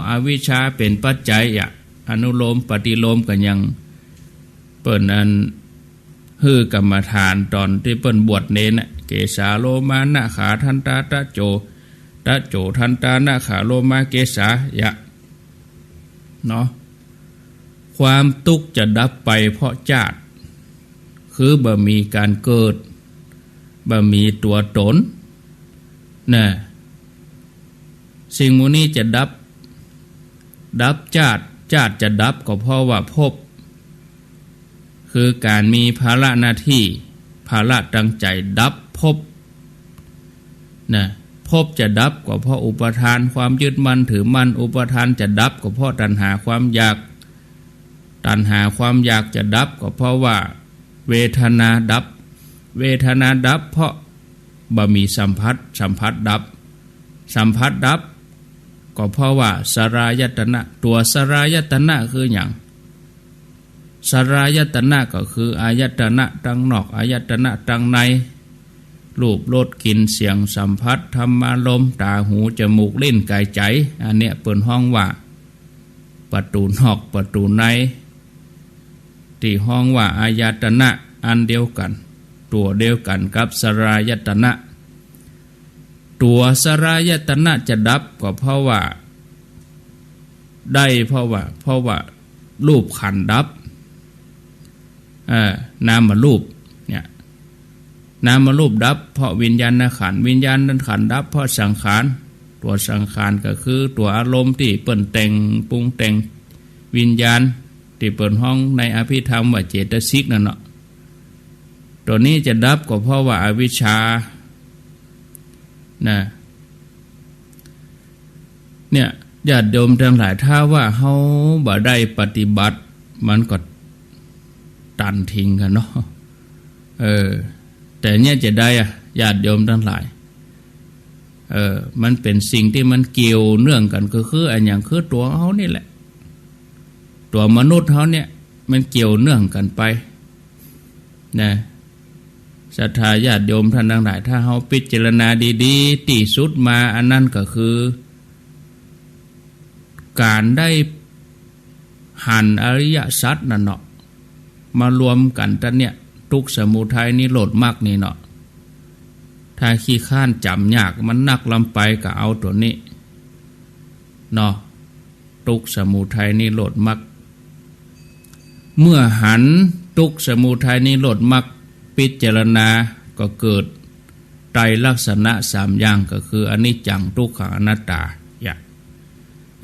อวิชชาเป็นปัจจัยอนุโลมปฏิโลมกันยังเปิ้นนั้นฮือกรรมฐานตอนที่เปิ้นบวชเน้นเกสาโลมานะขาทันตาตะโจทันตานะขาโลมาเกสายะเนาะความทุกข์จะดับไปเพราะชาติคือบ่มีการเกิดบ่มีตัวตนนะสิ่งมูนี้จะดับชาติจะดับก็เพราะว่าภพคือการมีภาระหน้าที่ภาระตั้งใจดับภพนะภพจะดับก็เพราะอุปทานความยึดมั่นถือมั่นอุปทานจะดับก็เพราะตัณหาความอยากตัณหาความอยากจะดับก็เพราะว่าเวทนาดับเพราะบ่มีสัมผัสดับก็เพราะว่าสรายตนะตัวสรายตนะคืออย่างสรายตนะก็คืออายตนะตั้งนอกอายตนะตั้งในรูปรสกลิ่นเสียงสัมผัสธรรมารมณ์ตาหูจมูกลิ้นกายใจอันเนี้ยเปิดห้องว่าประตูนอกประตูในที่ห้องว่าอายตนะอันเดียวกันตัวเดียวกันกับสรายตนะตัวสรายตนะจะดับก็เพราะว่ารูปขันธ์ดับนามรูปเนี่ยนามรูปดับเพราะวิญญาณขันธ์ขันธ์ดับเพราะสังขารตัวสังขารก็คือตัวอารมณ์ที่เปิ้นแต่งปรุงแต่งวิญญาณที่เปิ้นห้องในอภิธรรมว่าเจตสิกนั่นเนาะตัวนี้จะดับก็เพราะว่าอวิชชานะเนี่ยญาติโยมทั้งหลายถ้าว่าเฮาบ่ได้ปฏิบัติมันก็ตันทิ้งกันเนาะแต่เนี่ยจะได้ญาติโยมทั้งหลายมันเป็นสิ่งที่มันเกี่ยวเนื่องกันก็คืออันอย่างคือตัวเฮานี่แหละตัวมนุษย์เฮาเนี่ยมันเกี่ยวเนื่องกันไปนะศรัทธาญาติโยมท่านทั้งหลายถ้าเฮาพิจารณาดีๆที่สุดมาอันนั้นก็คือการได้หันอริยสัจนั่นเนาะมารวมกันตั้งเนี่ยทุกข์สมุทัยนิโรธมรรคนี่เนาะถ้าขี้ข้านจำยากมันนักลำไปก็เอาตัวนี้เนาะทุกข์สมุทัยนิโรธมรรคเมื่อหันทุกข์สมุทัยนิโรธมรรคพิจารณาก็เกิดไตรลักษณะสามอย่างก็คืออนิจจังทุกขังอนัตตา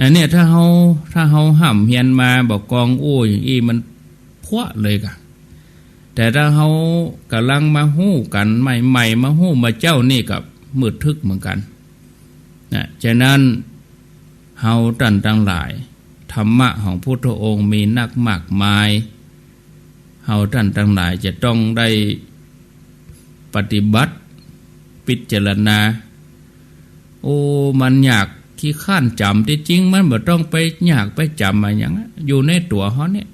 อันนี้ถ้าเฮาห้ำเฮียนมาบอกกองอู้อย่างอี้มันพวะเลยกะแต่ถ้าเฮากำลังมาหู้กันใหม่มาหู้มาเจ้านี่กับมืดทึกเหมือนกันนะฉะนั้นเฮาท่านทั้งหลายธรรมะของพุทธองค์มีนักมากมายเฮาท่านทั้งหลายจะต้องได้ปฏิบัติพิจารณามันอยากขี้ข้านจำที่จริงมันบ่ต้องไปอยากไปจำมาอย่างอยู่ในตัวเขาเนี่ย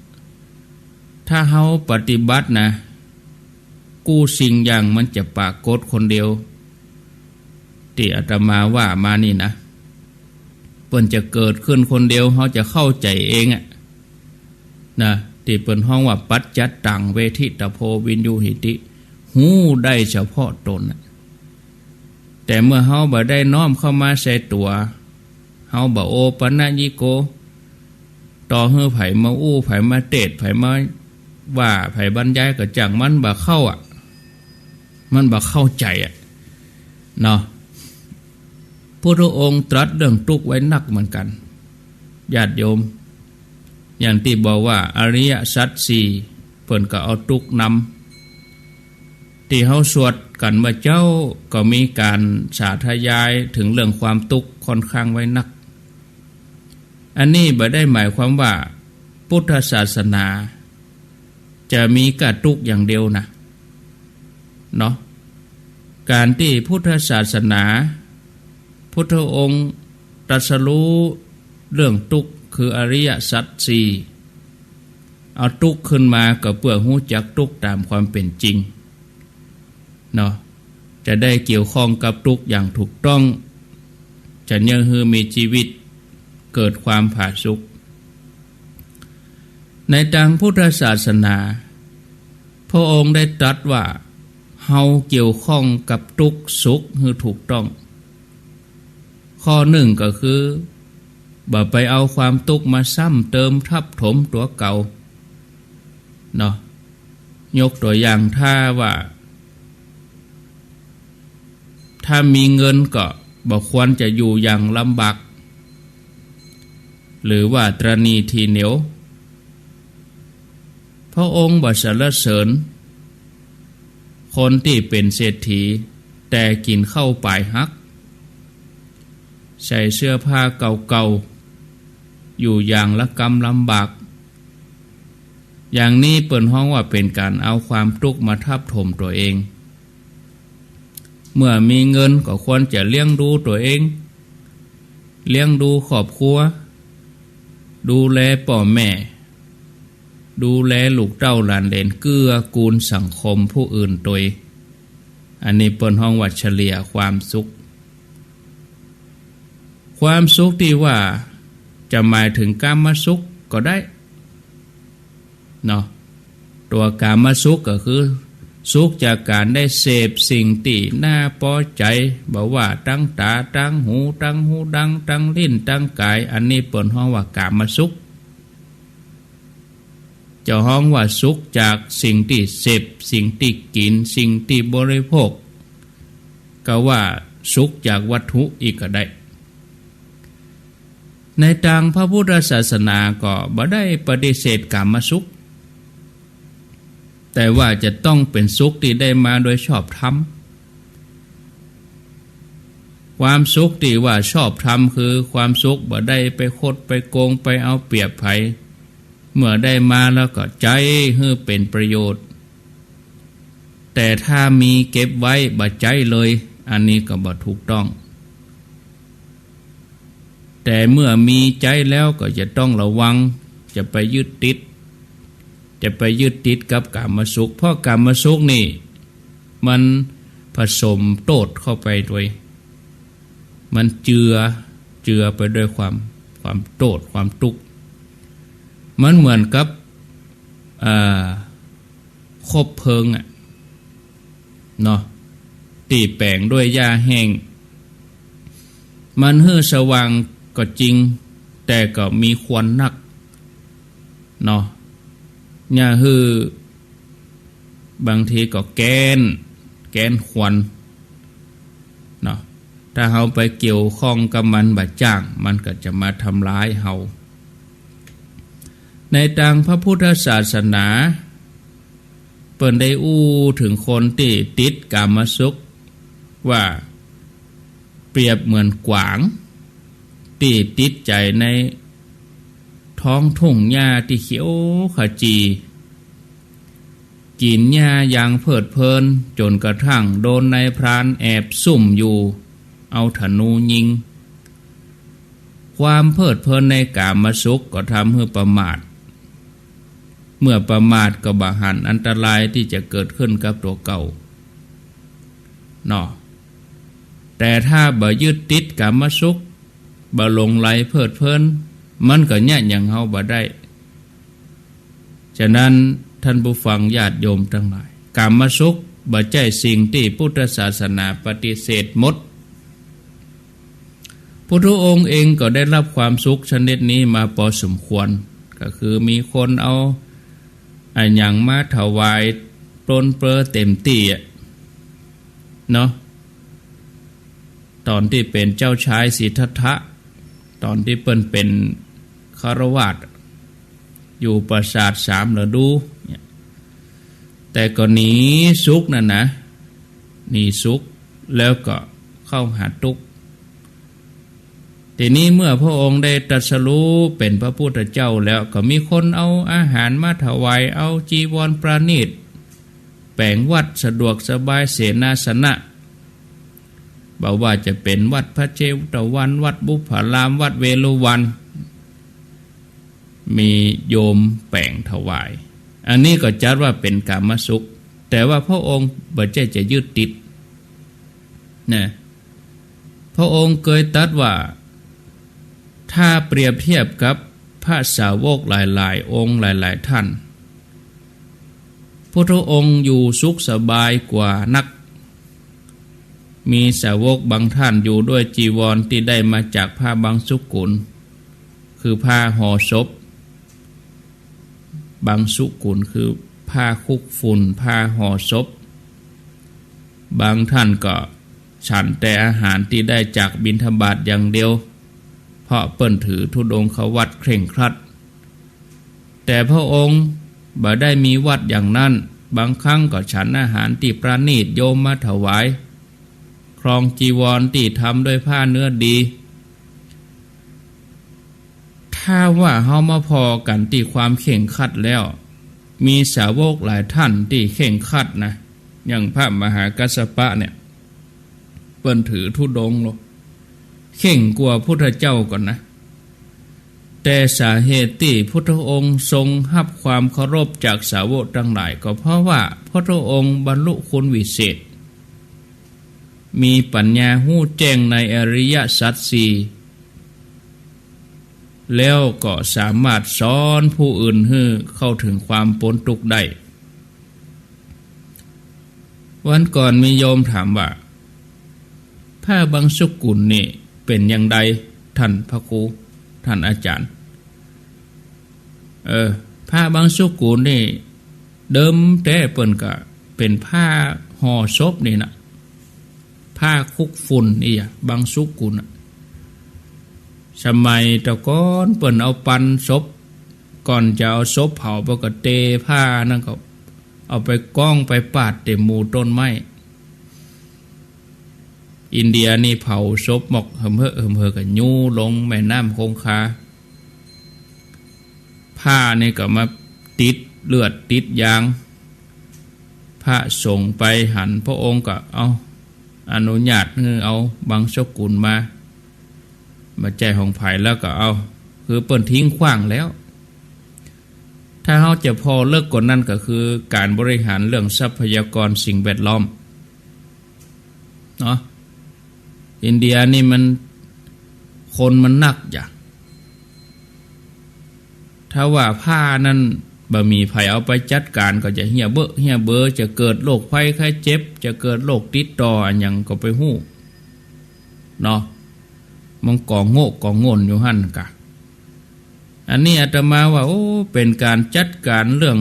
ถ้าเฮาปฏิบัตินะกู้สิ่งอย่างมันจะปรากฏคนเดียวที่อาตมาว่ามานี่นะเปิ้นจะเกิดขึ้นคนเดียวเขาจะเข้าใจเองนะที่เปิ้นห้องว่าปัจจัตตังเวทิตโพวินยูหิติหูได้เฉพาะตนแต่เมื่อเฮาบ่ได้น้อมเข้ามาใส่ตัวเฮาบ่โอปัญญิโกต่อเฮือไผมาอู้ไผมาเตดไผมาว่าไผบรรยายก็จังมันบ่เข้ามันบ่เข้าใจเนาะพระองค์ตรัสเรื่องทุกข์ไว้นักเหมือนกันญาติโยมอย่างที่บอกว่าอริยสัจสี่เพิ่นก็เอาทุกข์นำที่เฮาสวดกันเมื่อเจ้าก็มีการสาธยายถึงเรื่องความทุกข์ค่อนข้างไว้นักอันนี้บ่ได้หมายความว่าพุทธศาสนาจะมีแต่ทุกข์อย่างเดียวนะเนาะการที่พุทธศาสนาพุทธองค์ตรัสรู้เรื่องทุกข์คืออริยสัจสี่เอาทุกข์ขึ้นมาก็เพื่อรู้จักทุกข์ตามความเป็นจริงเนาะจะได้เกี่ยวข้องกับทุกข์อย่างถูกต้องจะยังคือมีชีวิต เกิดความผาสุกในทางพุทธศาสนาพระองค์ได้ตรัสว่าเฮาเกี่ยวข้องกับทุกข์สุขคือถูกต้องข้อหนึ่งก็คือบ่ไปเอาความทุกข์มาซ้ำเติมทับถมตัวเก่าเนาะยกตัวอย่างถ้ามีเงินก็บ่ควรจะอยู่อย่างลำบากหรือว่าตรณีทีเหนียวพระองค์บ่สรรเสริญคนที่เป็นเศรษฐีแต่กินข้าวปลายฮักใส่เสื้อผ้าเก่าๆอยู่อย่างละกำลำบากอย่างนี้เปิ่นฮ้องว่าเป็นการเอาความทุกข์มาทับถมตัวเองเมื่อมีเงินก็ควรจะเลี้ยงดูตัวเองเลี้ยงดูครอบครัวดูแลพ่อแม่ดูแลลูกเต้าหลานเหลนเกื้อกูลสังคมผู้อื่นโดยอันนี้เปิ่นฮ้องว่าเฉลี่ยความสุขความสุขที่ว่าจะหมายถึงกามสุขก็ได้เนาะตัวกามสุขก็คือสุขจากการได้เสพสิ่งที่น่าพอใจบอกว่าตั้งตาตั้งหูตั้งหูดังตั้งลิ้นตั้งกายอันนี้เปิ่นฮ้องว่ากามสุขจะฮ้องว่าสุขจากสิ่งที่เสพสิ่งที่กินสิ่งที่บริโภคก็ว่าสุขจากวัตถุอีกก็ได้ในทางพระพุทธศาสนาก็บ่ได้ปฏิเสธกามสุขแต่ว่าจะต้องเป็นสุขที่ได้มาโดยชอบธรรมความสุขที่ว่าชอบธรรมคือความสุขบ่ได้ไปคดไปโกงไปเอาเปรียบไผเมื่อได้มาแล้วก็ใจให้เป็นประโยชน์แต่ถ้ามีเก็บไว้บ่ใจเลยอันนี้ก็บ่ถูกต้องแต่เมื่อมีใจแล้วก็จะต้องระวังจะไปยึดติดกับกามสุขเพราะกามสุขนี่มันผสมโตดเข้าไปด้วยมันเจือไปด้วยความโตดความทุกข์มันเหมือนกับคบเพลิงเนาะตีแปลงด้วยหญ้าแห้งมันเฮือสว่างก็จริงแต่ก็มีควันนักเนาะหญ้าฮือบางทีก็แกนควันเนาะถ้าเฮาไปเกี่ยวข้องกับมันบ่จ้างมันก็จะมาทำร้ายเฮาในทางพระพุทธศาสนาเปิ้นได้อู้ถึงคนที่ติดกามสุขว่าเปรียบเหมือนกวางที่ติดใจในท้องทุ่งหญ้าที่เขียวขจีกินหญ้าอย่างเพลิดเพลินจนกระทั่งโดนนายพรานแอบซุ่มอยู่เอาธนูยิงความเพลิดเพลินในกามสุขก็ทำให้ประมาทเมื่อประมาทก็บ่หันอันตรายที่จะเกิดขึ้นกับตัวเก่าเนาะแต่ถ้าบ่ยึดติดกามสุขบ่หลงไหลเพลิดเพลินมันก็แย่อย่างเฮาบ่ได้ฉะนั้นท่านผู้ฟังญาติโยมทั้งหลายกามสุขบ่ใช่สิ่งที่พุทธศาสนาปฏิเสธหมดพระพุทธองค์เองก็ได้รับความสุขชนิดนี้มาพอสมควรก็คือมีคนเอาอันอย่างมาถวายปรนเปรอเต็มที่เนาะตอนที่เป็นเจ้าชายสิทธัตถะตอนที่เปิ้นเป็นคฤหัสถ์อยู่ปราสาท3 ฤดูแต่ก็หนีสุขนั่นนะหนีสุขแล้วก็เข้าหาทุกข์ทีนี้เมื่อพระองค์ได้ตรัสรู้เป็นพระพุทธเจ้าแล้วก็มีคนเอาอาหารมาถวายเอาจีวรประณีตแปลงวัดสะดวกสบายเสนาสนะบอกว่าจะเป็นวัดพระเจวตวันวัดบุพารามวัดเวฬุวันมีโยมแปลงถวายอันนี้ก็จัดว่าเป็นกามสุขแต่ว่าพระองค์บ่ใช่จะยึดติดนะพระองค์เคยตรัสว่า ถ้าเปรียบเทียบกับพระสาวกหลายๆองค์หลายๆท่านพุทธองค์อยู่สุขสบายกว่านักมีสาวกบางท่านอยู่ด้วยจีวรที่ได้มาจากผ้าบางสุกุลคือผ้าห่อศพบางสุกุลคือผ้าคุกฝุ่นผ้าห่อศพบางท่านก็ฉันแต่อาหารที่ได้จากบิณฑบาตอย่างเดียวเพราะเปิ้นถือธุดงควัตรเคร่งครัดแต่พระองค์บ่ได้มีวัดอย่างนั้นบางครั้งก็ฉันอาหารที่ประณีตโยมมาถวายครองจีวรที่ทำด้วยผ้าเนื้อดีถ้าว่าเฮามาพอกันที่ความเข่งครัดแล้วมีสาวกหลายท่านที่เข่งครัดนะอย่างพระมหากัสสปะเนี่ยเปิ้นถือธุดงค์หรอกเข่งกว่าพุทธเจ้าก่อนนะแต่สาเหตุที่พุทธองค์ทรงให้ความเคารพจากสาวกทั้งหลายก็เพราะว่าพระองค์บรรลุคุณวิเศษมีปัญญาหู้แจ้งในอริยสัจสี่แล้วก็สามารถสอนผู้อื่นให้เข้าถึงความพ้นทุกข์ได้วันก่อนมีโยมถามว่าผ้าบางสุกุลนี่เป็นอย่างใดท่านพระครูท่านอาจารย์ผ้าบางสุกุลนี่เดิมแต่เปิ้นก็เป็นผ้าห่อศพนี่นะผ้าคุกฝุ่นนี่บางสุกุลสมัยตะก้อนเปิ้นเอาปันศพก่อนจะเอาศพเผาปกติผ้านั่นก็เอาไปก้องไปปาดเต็มหมู่ต้นไม้อินเดียนี่เผาศพหมกเหิมกันยูลงแม่น้ำคงคาผ้านี่ก็มาติดเลือดติดยางพระส่งไปหันพระองค์ก็เอาอนุญาตให้เอาบางสกุลมาใจของไผ่แล้วก็เอาคือเปิ้นทิ้งขว้างแล้วถ้าเขาจะพอเลิกกว่านั้นก็คือการบริหารเรื่องทรัพยากรสิ่งแวดล้อมเนาะอินเดียนี่มันคนมันนักอย่างถ้าว่าผ้านั้นบ่มีไผเอาไปจัดการก็จะเหี่ยเบอจะเกิดโรคภัยไข้เจ็บจะเกิดโรคติดต่ออันหยังก็ไปฮู้เนาะมันก่อโง่ก่อโง่นอยู่หั่นกะอันนี้อาตมาว่าโอ้เป็นการจัดการเรื่อง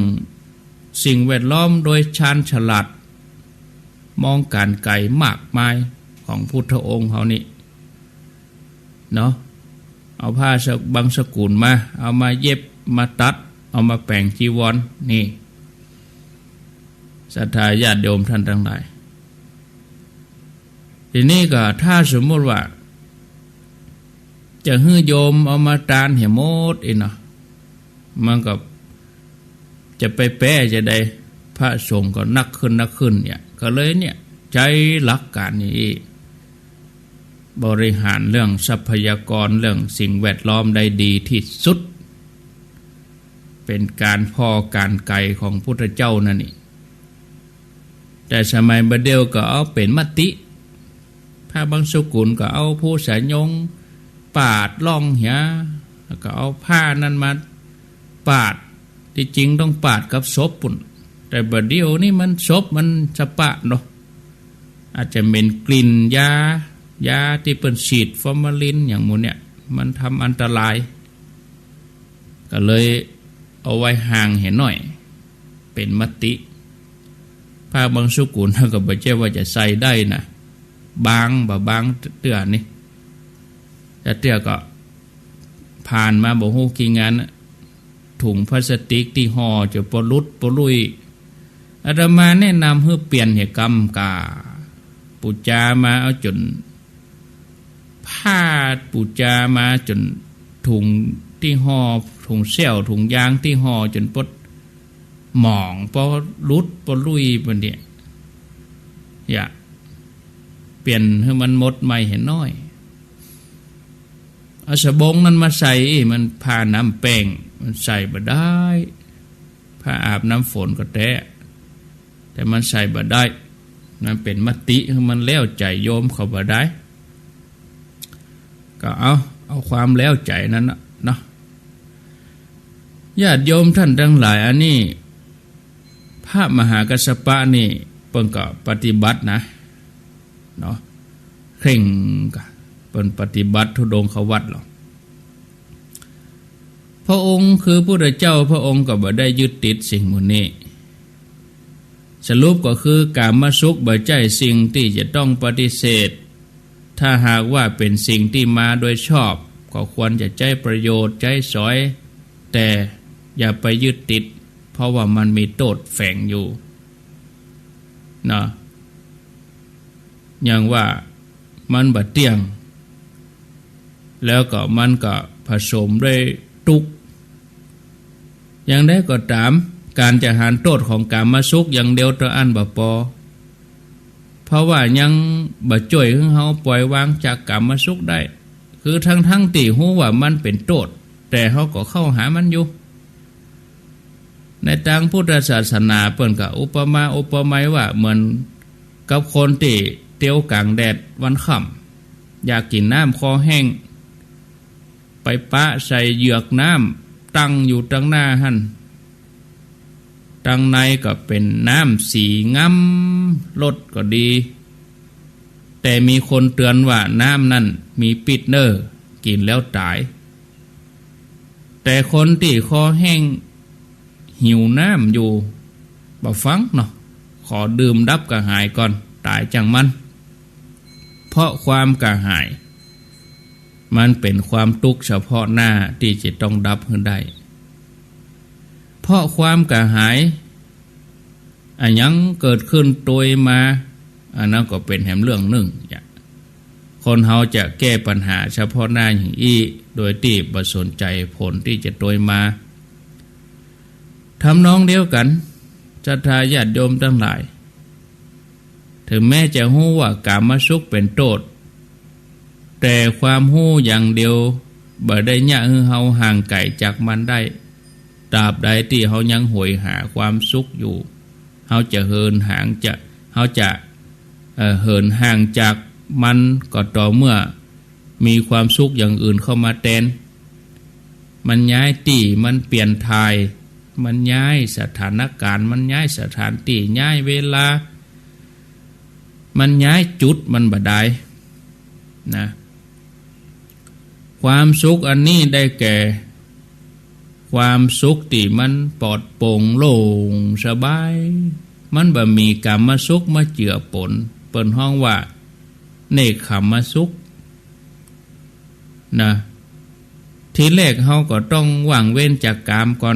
สิ่งแวดล้อมโดยชาญฉลาดมองการไกลมากมายของพุทธองค์เขานี่เนาะเอาผ้าบางสกุลมาเอามาเย็บมาตัดเอามาแปลงจีวรนี่ศรัทธาญาติโยมท่านทั้งหลายทีนี้ก็ถ้าสมมติว่าจะฮื้อโยมเอามาตานเหี่ยมดเนาะมันก็จะไปแปะจะได้พระสงฆ์ก็นักขึ้นเนี่ยก็เลยเนี่ยใจหลักการนี้บริหารเรื่องทรัพยากรเรื่องสิ่งแวดล้อมได้ดีที่สุดเป็นการพอการไกลของพุทธเจ้านั่นนี่แต่สมัยบัดเดียวก็เอาเป็นมติพระบางสกุลก็เอาผู้สายยงปาดล่องเหียแล้วก็เอาผ้านั้นมาปาดที่จริงต้องปาดกับศพปุ่นแต่บัดเดียวนี่มันศพมันสปะเนาะอาจจะเป็นกลิ่นยาที่เป็นฉีดฟอร์มาลินอย่างหมดเนี่ยมันทำอันตรายก็เลยเอาไว้ห่างเห็นหน่อยเป็นมติผ้าบางสุกุลก็ไม่ใช่ว่าจะใส่ได้นะบางเตื้อนี่แต่เตื้อก็ผ่านมาบอกฮู้กี่งานถุงพลาสติกที่ห่อจะปลุยอาตมาแนะนำให้เปลี่ยนเหตุกรรมกาปุจจามาเอาจนผ้าปุจจามาจนถุงที่ห่อถุงเสี่ยวถุงยางที่ห่อจนปดหมองปลุยปนเนี่ยอย่าเปลี่ยนให้มันหมดไม่เห็นน้อยเอาสบงนั้นมาใส่มันผ้าน้ำแป้งมันใส่บ่ได้ผ้าอาบน้ำฝนก็แต่มันใส่บ่ได้มันเป็นมติมันแล้วใจโยมเขาบ่ได้ก็เอา เอาความแล้วใจนั้นเนาะญาติโยมท่านทั้งหลายอันนี้พระมหากัสสปะนี่เพิ่นก็ปฏิบัตินะเนาะเคร่งก็เพิ่นปฏิบัติธุดงควัตรหรอกพระองค์คือพระพุทธเจ้าพระองค์ก็บ่ได้ยึดติดสิ่งหมู่นี้สรุปก็คือกามสุขบ่ใช่สิ่งที่จะต้องปฏิเสธถ้าหากว่าเป็นสิ่งที่มาโดยชอบก็ควรจะใช้ประโยชน์ใช้สอยแต่อย่าไปยึดติดเพราะว่ามันมีโทษแฝงอยู่นะอย่างว่ามันบ่เที่ยงแล้วก็มันก็ผสมด้วยทุกข์อย่างใดก็ตามการจะหารโทษของกามสุขอย่างเดียวตัวอันบ่พอเพราะว่ายังบ่จ่วยของเฮาปล่อยวางจากกามสุขได้คือทั้งที่รู้ว่ามันเป็นโทษแต่เฮาก็เข้าหามันอยู่ในทางพุทธศาสนาเปิ้นก็อุปมาว่าเหมือนกับคนที่เที่ยวกลางแดดวันค่ำอยากกินน้ำคอแห้งไปปะใส่เหยือกน้ำตั้งอยู่ตั้งหน้าหั่นตั้งในก็เป็นน้ำสีงามรสก็ดีแต่มีคนเตือนว่าน้ำนั่นมีพิษเน้อกินแล้วตายแต่คนที่คอแห้งหิวน้ำอยู่บ่ฟังเนาะขอดื่มดับกระหายก่อนตายจังมันเพราะความกระหายมันเป็นความทุกข์เฉพาะหน้าที่จะต้องดับให้ได้เพราะความกระหายอันยังเกิดขึ้นโดยมาอันนั้นก็เป็นแห่งเรื่องหนึ่งคนเฮาจะแก้ปัญหาเฉพาะหน้าอย่างอี้โดยที่บ่สนใจผลที่จะโดยมาทำนองเดียวกันศรัทธาญาติโยมทั้งหลายถึงแม้จะฮู้ว่ากามสุขเป็นโทษแต่ความฮู้อย่างเดียวบ่ได้ยะให้เฮาห่างไกลจากมันได้ตราบใดที่เฮายังโหยหาความสุขอยู่เฮาจะเหินห่างจากมันก็ต่อเมื่อมีความสุขอย่างอื่นเข้ามาแทนมันย้ายที่มันเปลี่ยนทายมันย้ายสถานการณ์มันย้ายสถานที่ย้ายเวลามันย้ายจุดมันบ่ได้นะความสุขอันนี้ได้แก่ความสุขที่มันปลอดโปร่งโล่งสบายมันบ่มีกามสุขมาเจือปนเปิ้นห้องว่าเนกขมสุขนะทีแรกเฮาก็ต้องว่างเว้นจากกามก่อน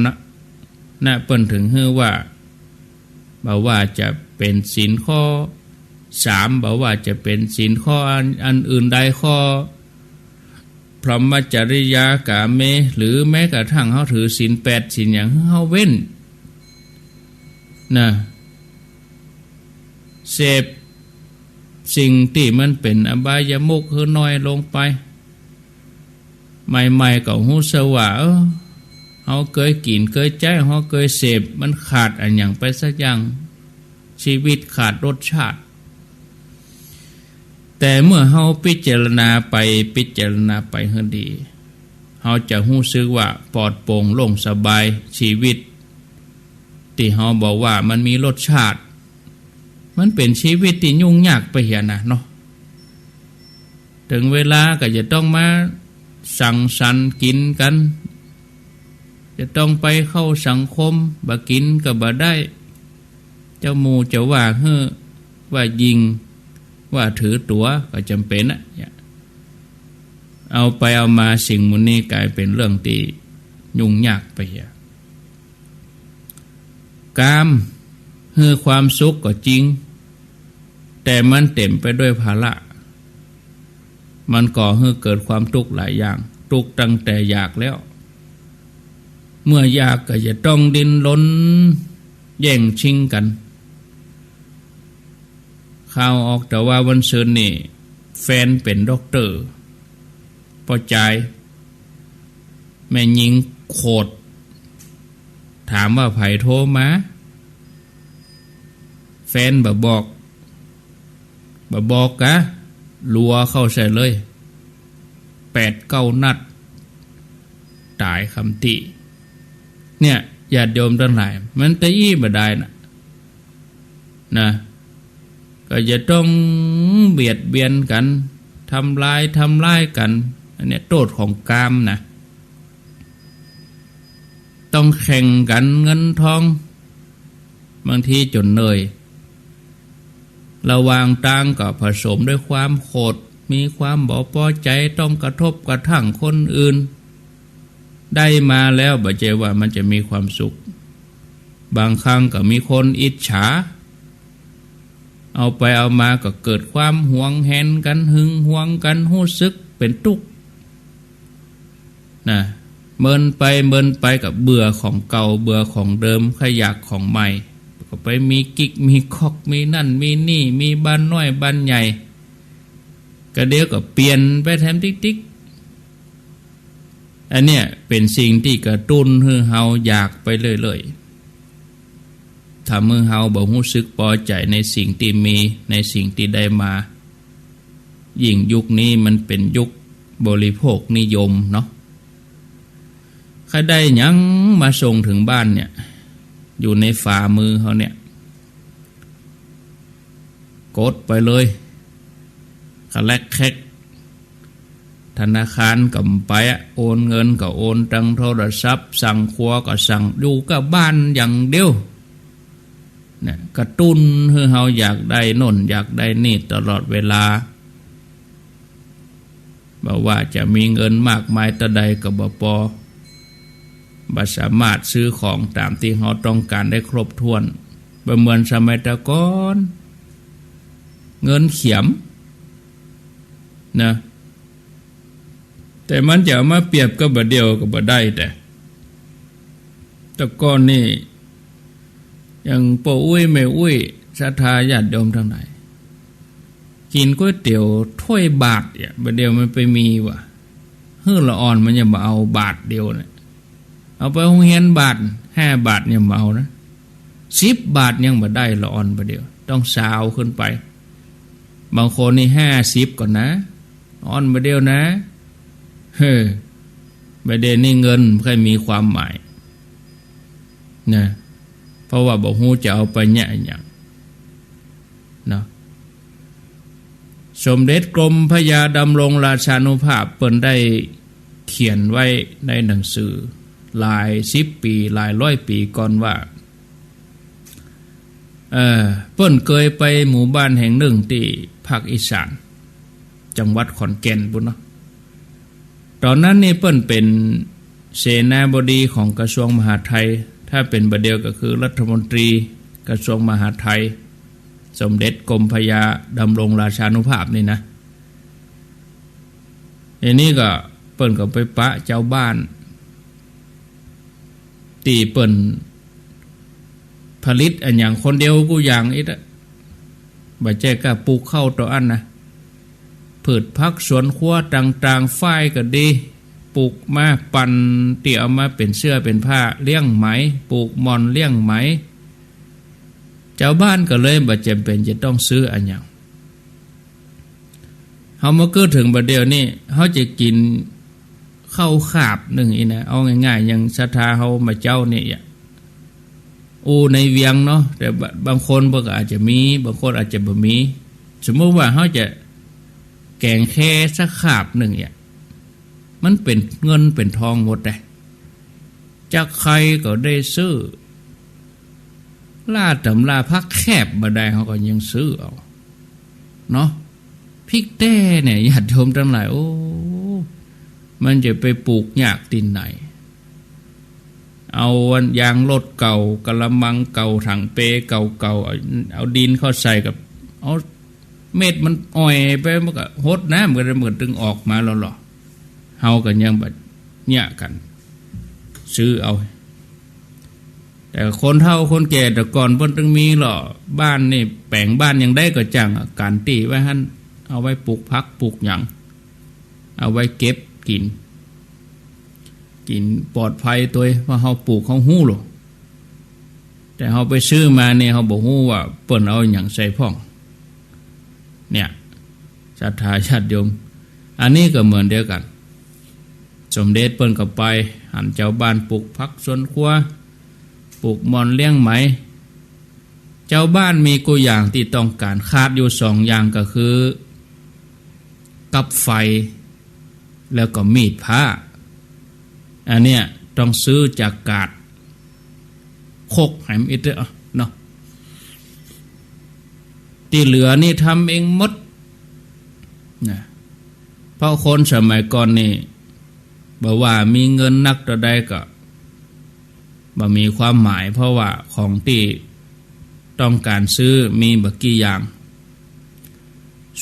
นะเปิ้นถึงฮือว่าบ่ว่าจะเป็นศีลข้อ3บ่ว่าจะเป็นศีลข้ออันอื่นใดข้อพรหมจริยากาเมหรือแม้กระทั่งเฮาถือศีล8ศีลหยังเฮาเว้นนะเสพสิ่งที่มันเป็นอบายมุขคือน้อยลงไปใหม่ๆก็ฮู้ซะว่าเฮาเคยกินเคยใจเฮาเคยเสพมันขาดอันหยังไปสักอย่างชีวิตขาดรสชาติแต่เมื่อเฮาพิจารณาไปให้ดีเฮาจะรู้สึกว่าปลอดโปร่งโล่งสบายชีวิตที่เฮาบอกว่ามันมีรสชาติมันเป็นชีวิตที่ยุ่งยากไปเหียนะเนาะถึงเวลาก็จะต้องมาสังสรรค์กินกันจะต้องไปเข้าสังคมบ่กินก็บ่ได้เจ้าหมู่จะว่าว่ายิงว่าถือตัวก็จำเป็นเอาไปเอามาสิ่งมุนี้กลายเป็นเรื่องที่ยุ่งยากไปกามคือความสุขก็จริงแต่มันเต็มไปด้วยภาระมันก่อให้เกิดความทุกข์หลายอย่างทุกข์ตั้งแต่อยากแล้วเมื่ออยากก็จะต้องดิ้นรนแย่งชิงกันข่าวออกแต่ว่าวันศุกร์นี่แฟนเป็นด็อกเตอร์พอใจแม่หญิงโคตรถามว่าไผโทรมาแฟนบ่บอกกะลัวเข้าใส่เลย 8-9 นัดตายคำติเนี่ยญาติโยมทั้งหลายมันตะอี้บ่ได้นะก็จะต้องเบียดเบียนกันทำลายกันอันนี้โทษของกามนะต้องแข่งกันเงินทองบางทีจนเหนื่อยระหว่างต่างก็ผสมด้วยความโกรธมีความบ่พอใจต้องกระทบกระทั่งคนอื่นได้มาแล้วบ่ใจว่ามันจะมีความสุขบางครั้งก็มีคนอิจฉาเอาไปเอามาก็เกิดความหวงแหนกันหึงหวงกันรู้สึกเป็นทุกข์นะเมินไปกับเบื่อของเก่าเบื่อของเดิมขยักของใหม่ก็ไปมีกิ๊กมีคอกมีนั่นมีนี่มีบ้านน้อยบ้านใหญ่ก็เดี๋ยวก็เปลี่ยนไปแถมติ๊กอันเนี้ยเป็นสิ่งที่กระตุ้นให้เฮาอยากไปเรื่อยๆถ้ามือเฮาบ่รู้สึกพอใจในสิ่งที่มีในสิ่งที่ได้มายิ่งยุคนี้มันเป็นยุคบริโภคนิยมเนาะใครได้หยังมาส่งถึงบ้านเนี่ยอยู่ในฝ่ามือเขาเนี่ยกดไปเลยคาแลกแคกธนาคารก็ไปโอนเงินก็โอนทางโทรศัพท์สั่งครัวก็สั่งอยู่กับบ้านอย่างเดียวเนี่ยกระตุ้นให้เฮาอยากได้โน่นอยากได้นี่ตลอดเวลาบอกว่าจะมีเงินมากมายตะใดก็บ่สามารถซื้อของตามที่เฮาต้องการได้ครบถ้วนบ่เหมือนสมัยแต่ก่อนเงินเขียมนะแต่มันจะมาเปรียบกับบ่เดียวก็บ่ได้แต่ก่อนนี่อย่างปู่อุ้ยแม่อุ้ยศรัทธาญาติโยมทั้งหลายกินก๋วยเตี๋ยวถ้วยบาทเนี่ยบ่เดียวมันไปมีว่ะฮื้อละอ่อนมันจะมาเอาบาทเดียวเนี่ยเอาไปโรงเรียนบาท5 บาทเนี่ยมาเอานะ10 บาทยังบ่ได้ละอ่อนบ่เดียวต้องสาวขึ้นไปบางคนนี่50ก่อนนะอ่อนบ่เดียวนะบ่ได้นี่เงินค่อยมีความหมายนะเพราะว่าบ่ฮู้จะเอาไปแย่หยังเนาะสมเด็จกรมพระยาดำรงราชานุภาพเปิ้นได้เขียนไว้ในหนังสือหลาย10 ปีหลาย100 ปีก่อนว่าเปิ้นเคยไปหมู่บ้านแห่งหนึ่งที่ภาคอีสานจังหวัดขอนแก่นพุ่นเนาะตอนนั้นนี่เปิ้นเป็นเสนาบดีของกระทรวงมหาดไทยถ้าเป็นประเดียวก็คือรัฐมนตรีกระทรวงมหาดไทยสมเด็จกรมพระยาดำรงราชานุภาพนี่นะอันนี้ก็เปิ้นก็ไปปะเจ้าบ้านตีเปิ้นผลิตอันอย่างคนเดียวกูอย่างอีกอะบ่แจ้ก็ปลูกข้าวต่ออันนะพืชผักสวนครัวต่างๆฝ้ายก็ดีปลูกมาปั่นเตี่ยมาเป็นเสื้อเป็นผ้าเลี้ยงไหมปลูกมอนเลี้ยงไหมเจ้าบ้านก็เลยบ่จำเป็นจะต้องซื้ออันอย่างเฮามาเกิดถึงบัดเดียวนี่เฮาจะกินข้าวขาบหนึ่งอีนะเอาง่ายๆอย่างศรัทธาเฮามาเจ้านี่ในเวียงเนาะแต่บางคนก็อาจจะมีบางคนอาจจะบ่มีสมมติว่าเฮาจะแกงแค่สักขาบหนึ่งมันเป็นเงินเป็นทองหมดเลยจากใครก็ได้ซื้อล่าตำลาพักแคบมาได้เขาก็ยังซื้อเอาเนาะพริกแต้เนี่ยญาติโยมทั้งหลายมันจะไปปลูกยากตินไหนเอายางรถเก่ากระมังเก่าถังเปเก่าเอาดินเข้าใส่กับเอาเม็ดมันอ่อยไปมันก็หดนะมันก็เหมือนตึงออกมาแล้วหรอเฮากันยังแบบเนี่ยกันซื้อเอาแต่คนเฒ่าคนแก่แต่ก่อนเพิ่นตึงมีหรอบ้านนี่แปลงบ้านยังได้ก็จังการตีไว้หั่นเอาไว้ปลูกผักปลูกหยังเอาไว้เก็บกินปลอดภัยตัวว่าเฮาปลูกเฮาฮู้หรอแต่เฮาไปซื้อมาเนี่ยเฮาบ่ฮู้ว่าเปิ้นเอาหยังใส่พ่องเนี่ยศรัทธาญาติโยมอันนี้ก็เหมือนเดียวกัน สมเด็จเปิ้นก็ไปหันเจ้าบ้านปลูกผักสวนครัวปลูกมอนเลี้ยงไหมเจ้าบ้านมีกูอย่างที่ต้องการขาดอยู่สองอย่างก็คือกับไฟแล้วก็มีดผ้าอันเนี้ยต้องซื้อจากกาดโคกแหมอิดเนาะที่เหลือนี่ทำเองหมดนะเพราะคนสมัยก่อนนี่บอกว่ามีเงินนักต่อใดก็บ่มีความหมายเพราะว่าของที่ต้องการซื้อมีบักกี่อย่าง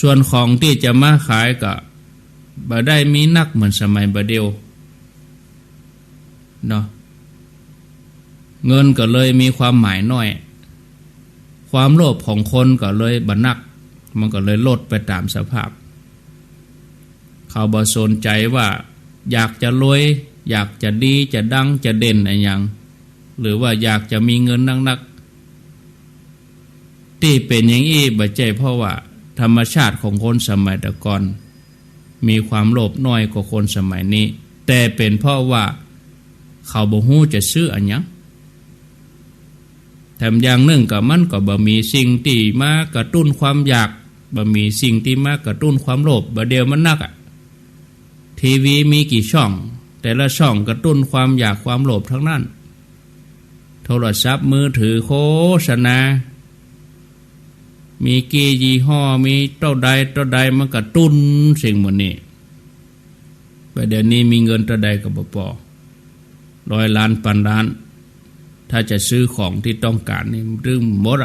ส่วนของที่จะมาขายก็บ่ได้มีนักเหมือนสมัยบัดเดียวเนาะเงินก็เลยมีความหมายน้อยความโลภของคนก็เลยบ่นักมันก็เลยลดไปตามสภาพเขาบ่สนใจว่าอยากจะรวยอยากจะดีจะดังจะเด่นอะไรอย่างหรือว่าอยากจะมีเงินนักที่เป็นอย่างนี้บ่ใช่เพราะว่าธรรมชาติของคนสมัยแต่ก่อนมีความโลภน้อยกว่าคนสมัยนี้แต่เป็นเพราะว่าเขาบ่ฮู้จะซื้ออันหยังแถมอย่างหนึ่งก็มันก็บ่มีสิ่งที่มากระตุ้นความอยากบ่มีสิ่งที่มากระตุ้นความโลภบ่เดียวมันนักทีวีมีกี่ช่องแต่ละช่องกระตุ้นความอยากความโลภทั้งนั้นโทรศัพท์มือถือโฆษณามีกี่ยี่ห้อมีเท่าใดมันกระตุ้นสิ่งหมดนี้ประเดี๋ยวนี้มีเงินเท่าใดก็บ่พอ100 ล้านพันล้านถ้าจะซื้อของที่ต้องการนี่รึมหมด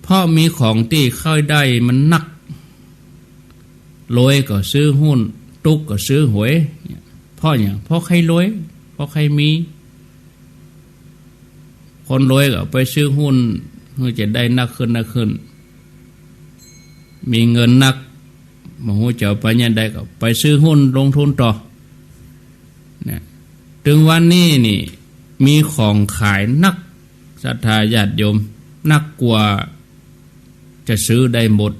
เพราะมีของที่ค่อยได้มันนักรวยก็ซื้อหุ้นตุกก็ซื้อหวยเพราะอย่างเพราะใครรวยเพราะใครมีคนรวยก็ไปซื้อหุ้นเพื่อจะได้นักขึ้นมีเงินนักมาหูเจ้าไปยันได้ก็ไปซื้อหุ้นลงทุนต่อเนี่ยถึงวันนี้นี่มีของขายนักศรัทธาญาติโยมนักกว่าจะซื้อได้หมด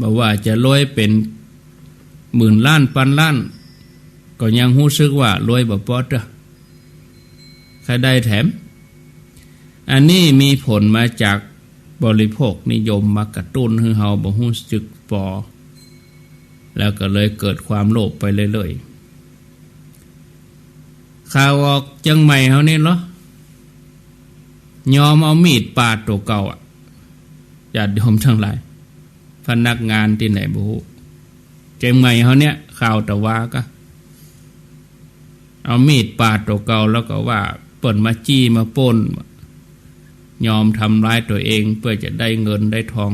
บอกว่าจะรวยเป็น10,000 ล้านพันล้านก็ยังรู้สึกว่ารวยบ่พอจ้ะใครได้แถมอันนี้มีผลมาจากบริโภคนิยมมากระตุ้นให้เฮาบ่รู้สึกพอแล้วก็เลยเกิดความโลภไปเรื่อยๆข่าวออกจังใหม่เฮานี่เหรอยอมเอามีดปาดตัวเก่าญาติโยมทั้งหลายพนักงานที่ไหนบ่ฮู้จังใหม่เฮาเนี่ยข่าวตะวาก็เอามีดปาดตัวเก่าแล้วก็ว่าเปิ้นมาจี้มาปล้นยอมทำร้ายตัวเองเพื่อจะได้เงินได้ทอง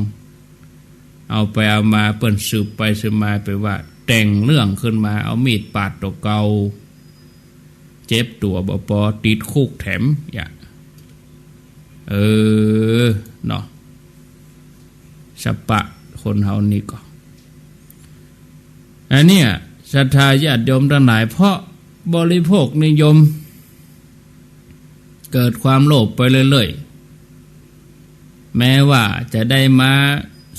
เอาไปเอามาเปิ้นสืบไปสืบมาไปว่าแต่งเรื่องขึ้นมาเอามีดปาดตัวเก่าเจ็บตัวบ่พอติดคุกแถมอย่าเนาะสปะคนเฮานี่ก็อันเนี้ยศรัทธาญาติโยมทั้งหลายเพราะบริโภคนิยมเกิดความโลภไปเรื่อยๆแม้ว่าจะได้มา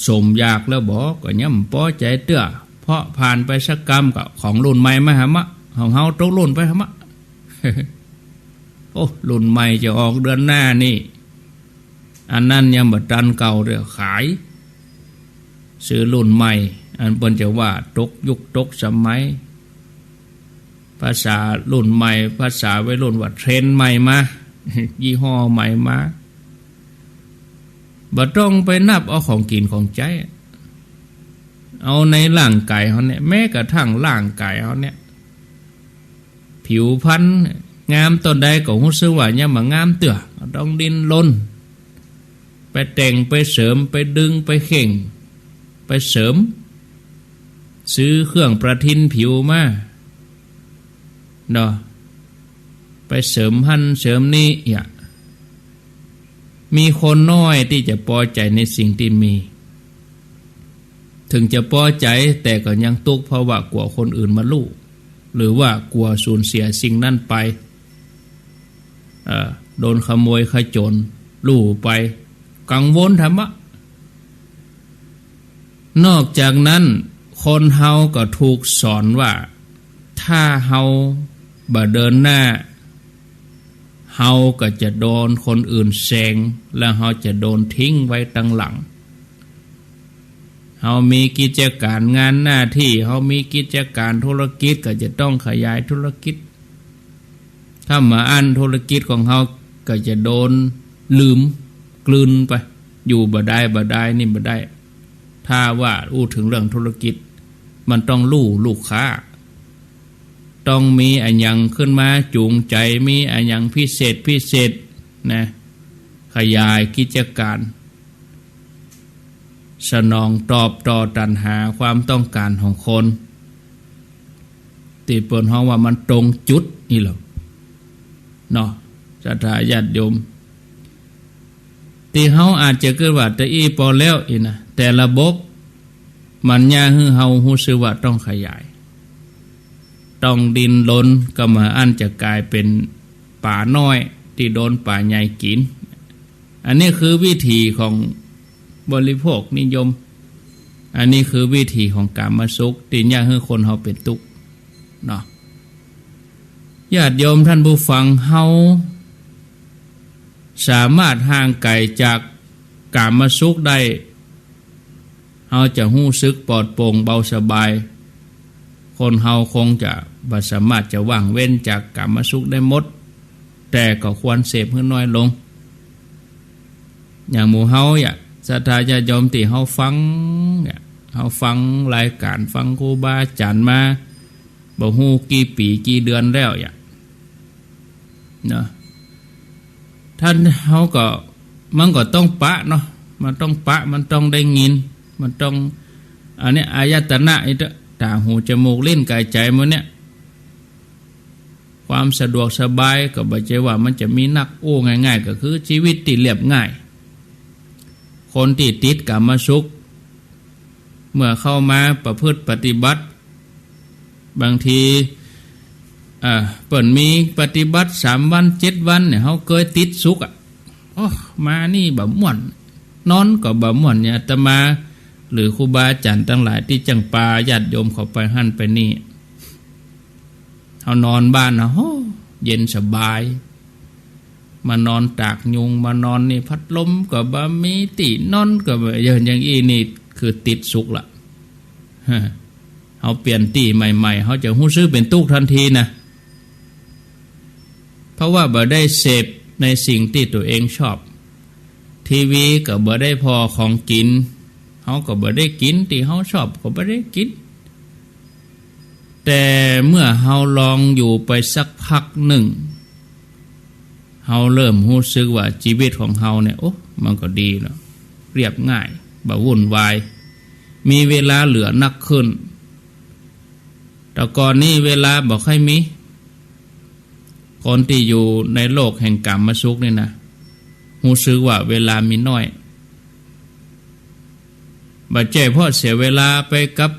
สมอยากแล้วบอกก็ย่ำพอใจเตื้อเพราะผ่านไปสักกรรมกับของรุ่นใหม่มาหามะของเฮาตกรุ่นไปหามะ โอ้รุ่นใหม่จะออกเดือนหน้านี่อันนั้นยังบ่ทันเก่าเด้อขายซื้อรุ่นใหม่อันเปิ้นจะว่าตกยุคตกสมัยภาษารุ่นใหม่ภาษาวัยรุ่นว่าเทรนด์ใหม่มายี่ห้อใหม่มาบ่ต้องไปนับเอาของกินของใจเอาในร่างกายเฮาเนี่ยแม้กระทั่งร่างกายเฮาเนี่ยผิวพรรณงามตอนใดก็รู้สึกว่ายังบ่งามเตื้อต้องดิ้นรนไปแต่งไปเสริมไปดึงไปเข่งไปเสริมซื้อเครื่องประทินผิวมาเนาะไปเสริมหั่นเสริมนี่อย่ามีคนน้อยที่จะพอใจในสิ่งที่มีถึงจะพอใจแต่ก็ยังทุกข์เพราะว่ากลัวคนอื่นมารู้หรือว่ากลัวสูญเสียสิ่งนั้นไปโดนขโมยขโจรรู้ไปกังวลธรรมะนอกจากนั้นค คนเฮาก็ถูกสอนว่าถ้าเฮาบ่เดินหน้าเฮาก็จะโดนคนอื่นแซงแล้วเฮาจะโดนทิ้งไว้ตั้งหลังเฮามีกิจการงานหน้าที่เฮามีกิจการธุรกิจก็จะต้องขยายธุรกิจถ้ามาอันธุรกิจของเฮาก็จะโดนลืมกลืนไปอยู่บ่ได้นี่บ่ได้ถ้าว่าอู้ถึงเรื่องธุรกิจมันต้องลูกค้าต้องมีอันยังขึ้นมาจูงใจมีอันยังพิเศษนะขยายกิจการสนองตอบต่อตัณหาความต้องการของคนที่เปิ้นฮ้องว่ามันตรงจุดนี่แหละเนาะศรัทธาญาติโยมที่เฮาอาจจะเกิดว่าแต่อีพอแล้วอีนะแต่ระบบมันย่าให้เฮารู้สึกว่าต้องขยายต้องดินล้นก็มาอันจะกลายเป็นป่าน้อยที่โดนป่าใหญ่กินอันนี้คือวิธีของบริโภคนิยมอันนี้คือวิธีของกามสุขที่ย่าให้คนเฮาเป็นทุกข์เนาะญาติโยมท่านผู้ฟังเฮาสามารถห่างไกลจากกามสุขได้เฮาจะรู้สึกปลอดโปร่งเบาสบายคนเฮาคงจะบ่สามารถจะว่างเว้นจากกามสุขได้หมดแต่ก็ควรเสพให้น้อยลงอย่างหมู่เฮาศรัทธาญาติโยมที่เฮาฟังเฮาฟังรายการฟังครูบาอาจารย์มาบ่ฮู้กี่ปีกี่เดือนแล้วเนาะท่านเฮาก็มันก็ต้องปะเนาะมันต้องปะมันต้องได้ยินมันต้องอันนี้อายตนะอีกตาหูจมูกลิ้นกายใจมันเนี่ยความสะดวกสบายก็บ่ใช่ว่ามันจะมีนักโอ้ง่ายๆก็คือชีวิตที่เรียบง่ายคนที่ติดกามสุขเมื่อเข้ามาประพฤติปฏิบัติบางทีเปิ่นมีปฏิบัติ3 วัน7 วันเนี่ยเขาเคยติดสุขมานี่บ่ม่วนนอนก็บ่ม่วนเนี่ยอาตมาหรือครูบาอาจารย์ทั้งหลายที่จังปาญาติโยมเขาไปหั่นไปนี่เขานอนบ้านโหเย็นสบายมานอนตากยุงมานอนนี่พัดลมก็บ่มีตินอนก็บ่อย่างอีนี่คือติดสุขละเขาเปลี่ยนตีใหม่ๆเขาจะรู้สึกเป็นทุกข์ทันทีนะเพราะว่าบ่ได้เสพในสิ่งที่ตัวเองชอบทีวีก็บ่ได้พอของกินเขาก็บ่ได้กินที่เขาชอบก็บ่ได้กินแต่เมื่อเขาลองอยู่ไปสักพักหนึ่งเขาเริ่มรู้สึกว่าชีวิตของเขาเนี่ยมันก็ดีเนาะเรียบง่ายบ่วุ่นวายมีเวลาเหลือนักขึ้นแต่ก่อนนี้เวลาบ่ค่อยมีคนที่อยู่ในโลกแห่งกามสุขนี่นะรู้สึกว่าเวลามีน้อยบ่ใช่เพราะเสียเวลาไปกับ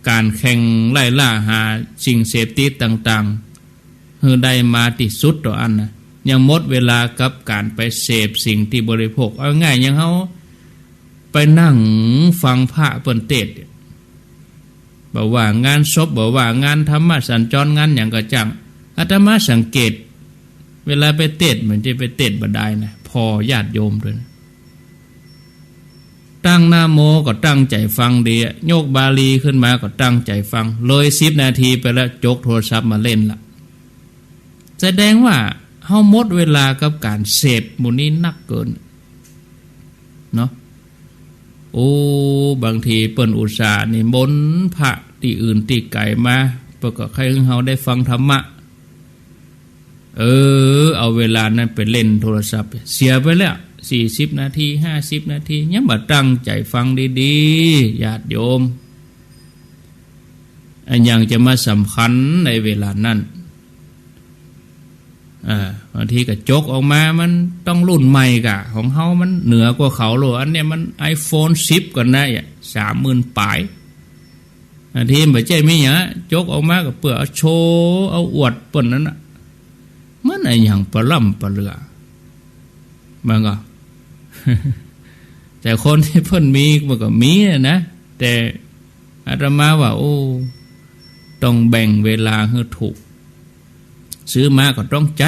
การแข่งไล่ล่าหาสิ่งเสพติดต่างๆคือได้มาที่สุดต่ออันนะยังหมดเวลากับการไปเสพสิ่งที่บริโภคเอาง่ายอย่างเขาไปนั่งฟังพระเปิ้นเทศน์บอกว่างานศพบอกว่างานธรรมะสัญจรงานอย่างก็จังอาตมาสังเกตเวลาไปเทศน์เหมือนจะไปเทศน์บ่ได้นะพอญาติโยมด้วยนะตั้งหน้าโมก็ตั้งใจฟังดีโยกบาลีขึ้นมาก็ตั้งใจฟังเลย10 นาทีไปแล้วจกโทรศัพท์มาเล่นละแสดงว่าเฮาหมดเวลากับการเสพหมู่นี้นักเกินเนาะบางทีเปิ้นอุตส่าห์นิมนต์พระที่อื่นที่ไกลมาเพื่อก็ให้เฮาได้ฟังธรรมะเอาเวลานั้นไปเล่นโทรศัพท์เสียไปแล้ว40 นาที50 นาทียังบ่ตั้งใจฟังดีๆญาติโยมอันยังจะมาสำคัญในเวลานั้นบางทีก็จกออกมามันต้องรุ่นใหม่กะของเฮามันเหนือกว่าเขาโลอันเนี้ยมัน iPhone 10ก่อนนะ30,000 ปลายบางทีบ่ใช่มีหยังจกออกมาก็เพื่อเอาโชว์เอาอวดเปิ้นนั่นน่ะมันไอ้หยังปะล่ำปะเลือมันก็ แต่คนที่เพิ่นมีมันก็มีนะแต่ อาตมาว่าโอ้ต้องแบ่งเวลาให้ถูกซื้อมาก็ต้องใจ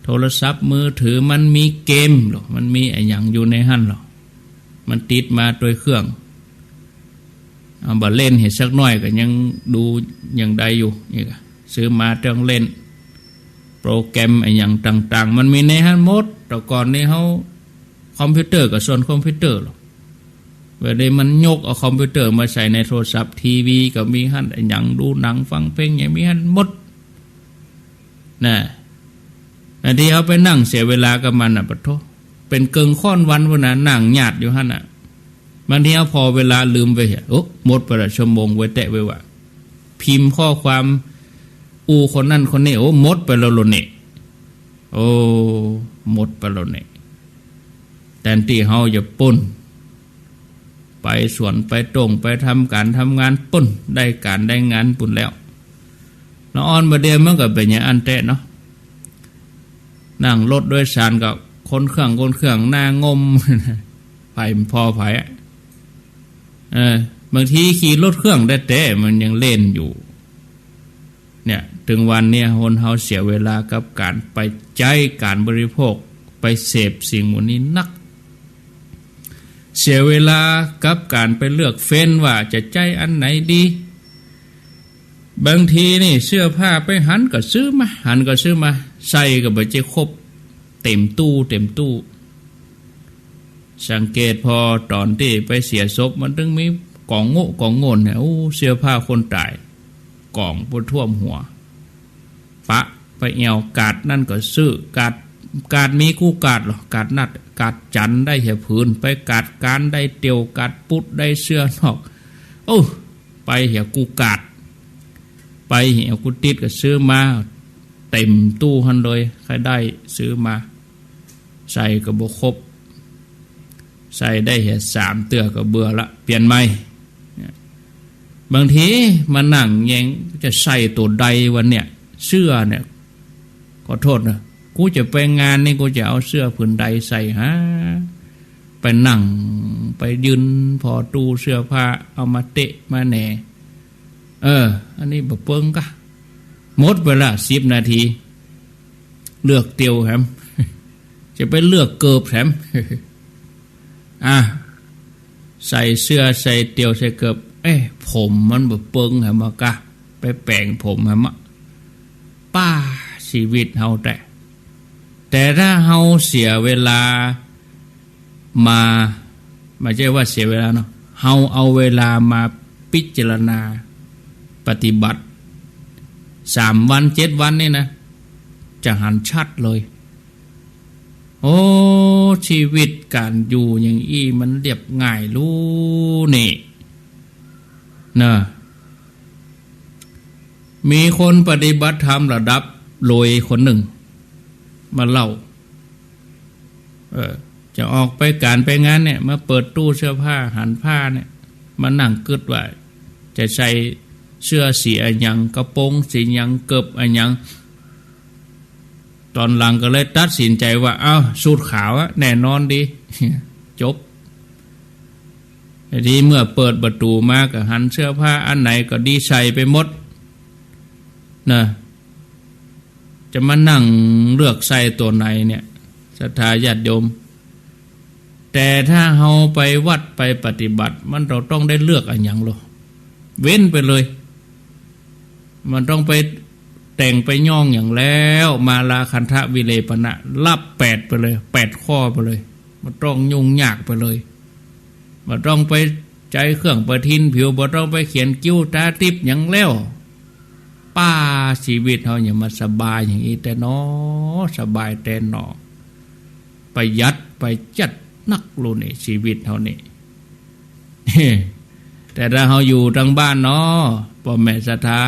โทรศัพท์มือถือมันมีเกมหรอมันมีอะไรอย่างอยู่ในหั่นหรอมันติดมาโดยเครื่องเอาบ่เล่นเห็นสักหน่อยก็ยังดูอย่างใดอยู่นี่ก็ซื้อมาต้องเล่นโปรแกรมอะไรอย่างต่างๆมันมีในหั่นหมดแต่ก่อนนี้เขาคอมพิวเตอร์กับส่วนคอมพิวเตอร์หรอกเวลามันยกเอาคอมพิวเตอร์มาใส่ในโทรศัพท์ทีวีก็มีหั่นอะไรอย่างดูหนังฟังเพลงอย่างมีหั่นหมดนะแต่ที่เขาไปนั่งเสียเวลากับมันปะโทเป็นเกิงค่อนวันวันนั้นนั่งหยาดอยู่หั่นบางทีเอาพอเวลาลืมไปโอ้หมดไปละชั่วโมงไว้แตะไว้ว่าพิมพ์ข้อความคนนั่นคนนี้โอ้หมดไปแล้วโลนี่โอ้หมดไปแล้วนี่แต่ที่เขาจะปุ่นไปสวนไปตรงไปทำการทำงานปุ่นได้การได้งานปุ่นแล้วน้องออนมาเดียมันก็เป็นอย่างอันเตะเนาะนั่งรถโดยสารกับคนเครื่องหน้างมไปพอไผ่บางทีขี่รถเครื่องได้แต่มันยังเล่นอยู่เนี่ยถึงวันเนี่ยคนเฮาเสียเวลากับการไปใจการบริโภคไปเสพสิ่งหมดนี้นักเสียเวลากับการไปเลือกเฟ้นว่าจะใจอันไหนดีบางทีนี่เสื้อผ้าไปหันก็ซื้อมาใส่ก็บ่จะครบเต็มตู้สังเกตพอตอนที่ไปเสียศพมันต้องมีกองโง่เนี่ยโอ้เสื้อผ้าคนตายกองบนท่วมหัวปะไปเอวกาดนั่นก็ซื้อกาดมีกู้กาดหรอกาดนัดกาดจันได้เหี่ยผืนไปกาดการได้เตียวกาดปุดได้เสื้อนอกโอ้ไปเหี่ยกู้กาดไปเหี่ยกูติดก็ซื้อมาเต็มตู้หันเลยใครได้ซื้อมาใส่ก็บ่ครบใส่ได้เหี่ย3 เตือก็เบื่อละเปลี่ยนใหม่บางทีมานั่งแยงจะใส่ตัวใดวันเนี่ยเสื้อเนี่ยขอโทษนะกูจะไปงานนี่กูจะเอาเสื้อผืนใดใส่ฮะไปนั่งไปยืนพอตู้เสื้อผ้าเอามาเตะมาแหน่อันนี้แบบเปิ้งกะหมดเวลา10 นาทีเลือกเตียวแถมจะไปเลือกเกิบแถมใส่เสื้อใส่เตียวใส่เกิบผมมันแบบเปิ้งแถมมากะไปแปลงผมแถมป้าชีวิตเฮาแต่ถ้าเฮาเสียเวลามาไม่ใช่ว่าเสียเวลาเนาะเฮาเอาเวลามาพิจารณาปฏิบัติ3 วัน 7 วันนี่นะจะหันชัดเลยโอ้ชีวิตการอยู่อย่างอี้มันเรียบง่ายรู้นี่นะมีคนปฏิบัติธรรมระดับโลยคนหนึ่งมาเล่าจะออกไปการไปงานเนี่ยมาเปิดตู้เสื้อผ้าหันผ้าเนี่ยมานั่งกึดว่าจะใส่เสื้อสีอะไรอย่างกระโปรงสีอย่างเกิบอะไรอย่างตอนหลังก็เลยตัดสินใจว่าสูทขาวแน่นอนดี จบทีเมื่อเปิดประตูมาก็หันเสื้อผ้าอันไหนก็ดีใส่ไปหมดนะจะมานั่งเลือกใส่ตัวไหนเนี่ยศรัทธาญาติโยมแต่ถ้าเฮาไปวัดไปปฏิบัติมันเราต้องได้เลือกอันอย่างหรอเว้นไปเลยมันต้องไปแต่งไปย่องอย่างแล้วมาลาคันทะวิเลปณะรับ8ไปเลย8 ข้อไปเลยมันต้องยุ่งยากไปเลยมันต้องไปใจเครื่องประทินผิวมันต้องไปเขียนกิ้วตาติบอย่างแล้วป้าชีวิตเฮาอย่ามาสบายอย่างนี้แต่นอสบายแต่นอไปยัดไปจัดนักลูนี่ชีวิตเฮานี่ แต่ถ้าเฮาอยู่ทางบ้านเนาะพ่อแม่ศรัทธา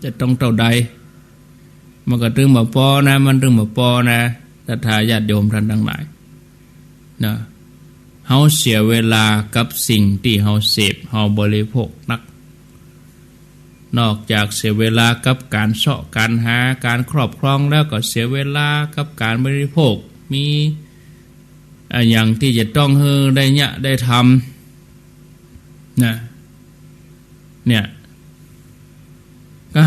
จะต้องเท่าใดมันก็ถึงมาปอนะมันถึงมาปอนะศรัทธาญาติโยมท่านทั้งหลายนะเฮาเสียเวลากับสิ่งที่เฮาเสพเฮาบริโภคนักนอกจากเสียเวลากับการเสาะการหาการครอบครองแล้วก็เสียเวลากับการบริโภคมีอย่างที่จะต้องได้เนี่ยได้ท นะเนี่ยก็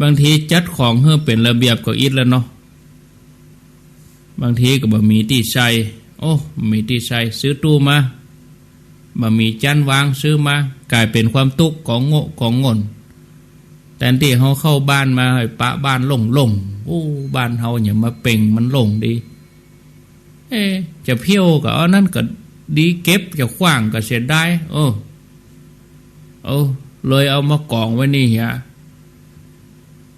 บางทีจัดของเพื่อเป็นระเบียบก็อิดแล้วเนาะบางทีก็บ่มีที่ใส่โอ้มีที่ใส่ซื้อตู้มาบ่มีจานวางซื้อมากลายเป็นความทุกข์ของโง่ของงนแต่ที่เขาเข้าบ้านมาให้ปะบ้านโล่งๆโอ้บ้านเฮาอย่ามาเป่งมันโล่งดีจะเพี้ยวก็เอานั่นก็ดีเก็บจะขว้างก็เสียได้เลยเอามากองไว้นี่ฮะ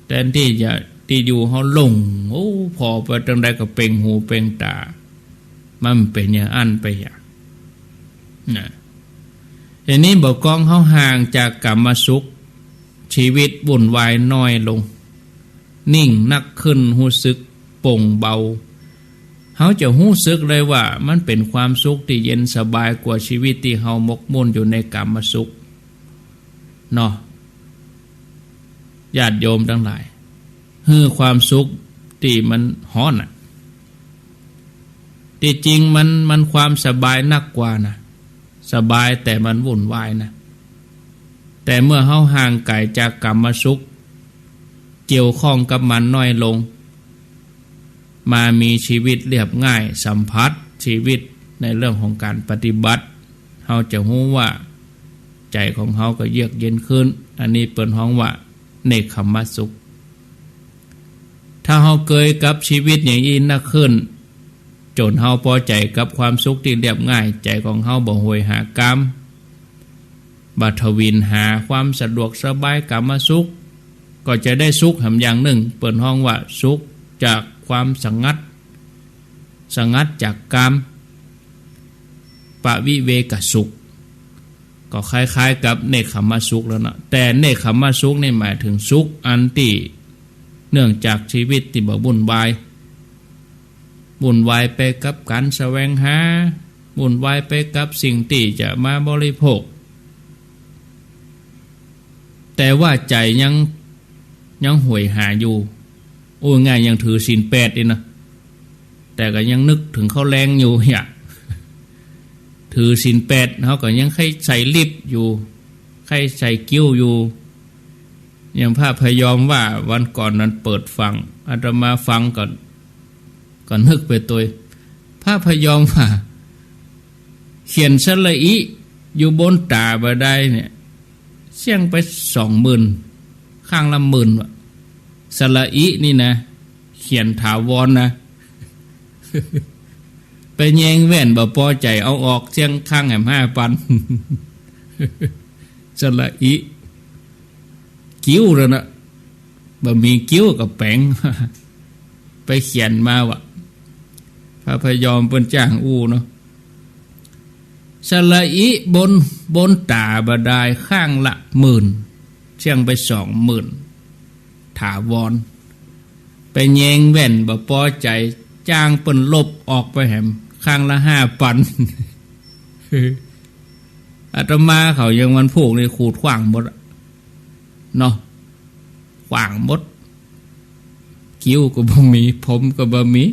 แต่ที่จะที่อยู่เขาลงโอ้พอไปตรงใดก็เป่งหูเป่งตามันเป็นอย่างอันไปอย่างนะทีนี้บอกกองเขาห่างจากกรรมสุขชีวิตวุ่นวายน้อยลงนิ่งนักขึ้นหูสึกโปร่งเบาเขาจะหูสึกเลยว่ามันเป็นความสุขที่เย็นสบายกว่าชีวิตที่เขาหมกมุ่นอยู่ในกรรมสุขเนาะญาติโยมทั้งหลายความสุขที่มันฮ้อนที่จริงมันความสบายนักกว่านะสบายแต่มันวุ่นวายนะแต่เมื่อเฮาห่างไกลจากกรรมสุขเกี่ยวข้องกับมันน้อยลงมามีชีวิตเรียบง่ายสัมผัสชีวิตในเรื่องของการปฏิบัติเฮาจะรู้ว่าใจของเฮาก็เยือกเย็นขึ้นอันนี้เปิ้นฮ้องว่าเนกขัมมสุขถ้าเฮาเกยกับชีวิตอย่างนี้นักขึ้นจนเฮาพอใจกับความสุขที่เรียบง่ายใจของเฮาบ่โหยหากรรมบัทวินหาความสะดวกสบายกรรมสุขก็จะได้สุขหำอย่างหนึ่งเปิดห้องว่าสุขจากความสงัดจากกรรมปวิเวกสุขก็คล้ายๆกับเนกขัมมสุขแล้วนะแต่เนกขัมมสุขนี่หมายถึงสุขอันที่เนื่องจากชีวิตที่บ่วุ่นวายไปกับการแสวงหาวุ่นวายไปกับสิ่งที่จะมาบริโภคแต่ว่าใจยังหวยหาอยู่โอ้ง่ายยังถือศีล8นี่นะแต่ก็ยังนึกถึงเขาแรงอยู่เนี่ยถือศีล8เขาก็ยังใครใส่ลิบอยู่ใครใส่กิ้วอยู่อย่างพระพยอมว่าวันก่อนนั้นเปิดฟังอาตมาฟังก่อนนึกไปตัวพระพยอมว่าเขียนสละอิอยู่บนตาบ่ได้เนี่ยเสี่ยงไป20,000ข้างละ10,000ว่ะสละอินี่นะเขียนถาวรนะ ไปแยงแว่นบ่พอใจเอาออกเสี่ยงข้างแหม5,000 สละอิกิ้วแล้วนะบ่มีกิ้วกับแป้ง ไปเขียนมาว่ะพระพยอมเปิ้นจ้างอู้เนาะสละอิบนตาบ่ได้ข้างละ10,000เสี่ยงไป20,000ถาวรไปแยงแว่นบ่พอใจจ้างเปิ้นลบออกไปแหมข้างละ5,000 อาตมาเขายังวันพวกนี่ขูดขว้างหมดเนาะขว้างหมดคิ้วก็บ่มีผมก็บ่มี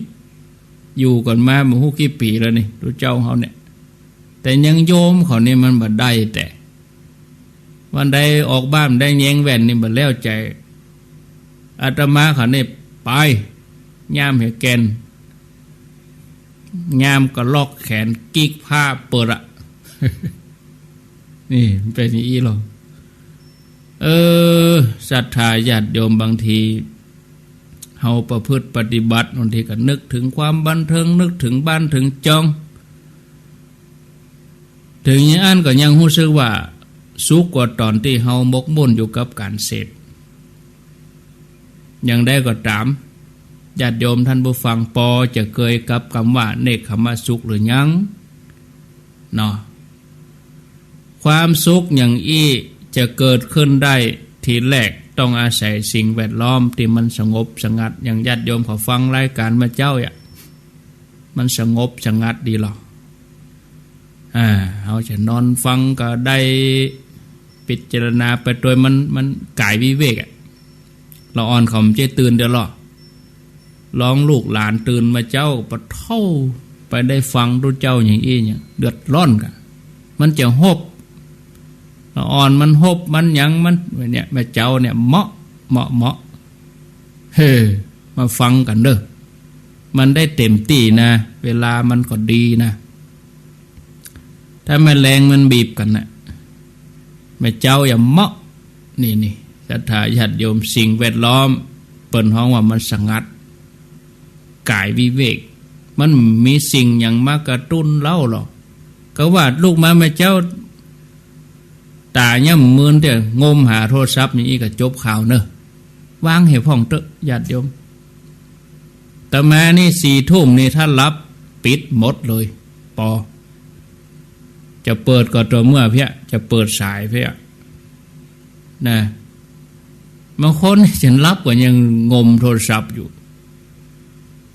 อยู่ก่อนมาบ่ฮู้กี่ปีแล้วนี่รู้เจ้าเขาเนี่ยแต่ยังโยมเขานี่มันบ่ได้แต่วันใดออกบ้านได้แยงแว่นนี่บ่แล้วใจอาตมาเขานี่ไปย่ามให้แกนย่ามก็ลอกแขนกิ๊กผ้าเปิดอะนี่เป็นอย่างนี้หรอศรัทธาญาติโยมบางทีเฮาประพฤติปฏิบัติบางทีก็นึกถึงความบันเทิงนึกถึงบ้านถึงจองถึงอย่างนั้นก็ยังรู้สึกว่าสุขกว่าตอนที่เฮาหมกมุ่นอยู่กับการเสพอย่างใดก็ตามญาติโยมท่านผู้ฟังพอจะเคยกับคำว่าเนกขัมมสุขหรือยังเนาะความสุขอย่างอี้จะเกิดขึ้นได้ทีแรกต้องอาศัยสิ่งแวดล้อมที่มันสงบสงัดอย่างญาติโยมเขาฟังรายการมาเจ้าอ่ะมันสงบสงัดดีหรอเขาจะนอนฟังก็ได้พิจารณาไปโดยมันกายวิเวกเราอ่อนเขาไม่ตื่นเดี๋ยวหรอร้องลูกหลานตื่นมาเจ้าปะเท่าไปได้ฟังดูเจ้าอย่างอี้เนี่ยเดือดร้อนกันมันจะหบ อ่อนมันหบมันหยังมันเนี่ยแม่เจ้าเนี่ยเหมาะเฮ้มาฟังกันเด้อมันได้เต็มที่นะเวลามันก็ดีนะถ้าแมลงมันบีบกันนะแม่เจ้าอย่าเหมาะนี่ศรัทธาญาติโยมสิ่งแวดล้อมเปิ่นห้องว่ามันสงัดกายวิเวกมันมีสิ่งอย่างมากระตุ้นเล่าหรอกก็ว่าลูกมาแม่เจ้าตาย่ำมืนแต่งมหาโทรศัพท์นี่ก็จบข่าวเนอะวางเหวพ่องเตอะญาติโยมแต่แม่นี่4 ทุ่มนี่ถ้ารับปิดหมดเลยปอจะเปิดก็ตัวเมื่อเพี้ยจะเปิดสายเพี้ยนะบางคนฉันรับก็ยังงมโทรศัพท์อยู่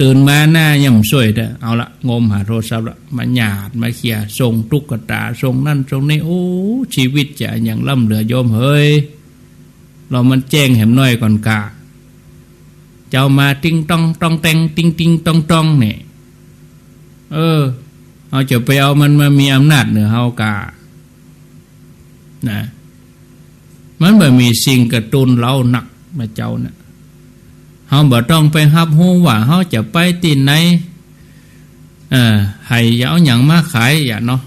ตื่นมาหน้าย่ำสวยแต่เอาละงมหาโทรศัพท์ละมาหยาดมาเขี่ยส่งตุ๊กตาส่งนั่นส่งนี่โอ้ชีวิตจะอย่างล่ำเหลือโยมเฮ้ยเรามันแจ้งแหมน้อยก่อนกาเจ้ามาติ้งต้องแตงติ้งต้องเนี่ยเอาจะไปเอามันมามีอำนาจเหนือเฮากานะมันแบบมีสิ่งกระตุ้นเราหนักมาเจ้าเนี่ยเฮาบ่ต้องไปรับรู้ว่าเฮาจะไปที่ไหนให้เอาหยังมาขายอย่าเนาะ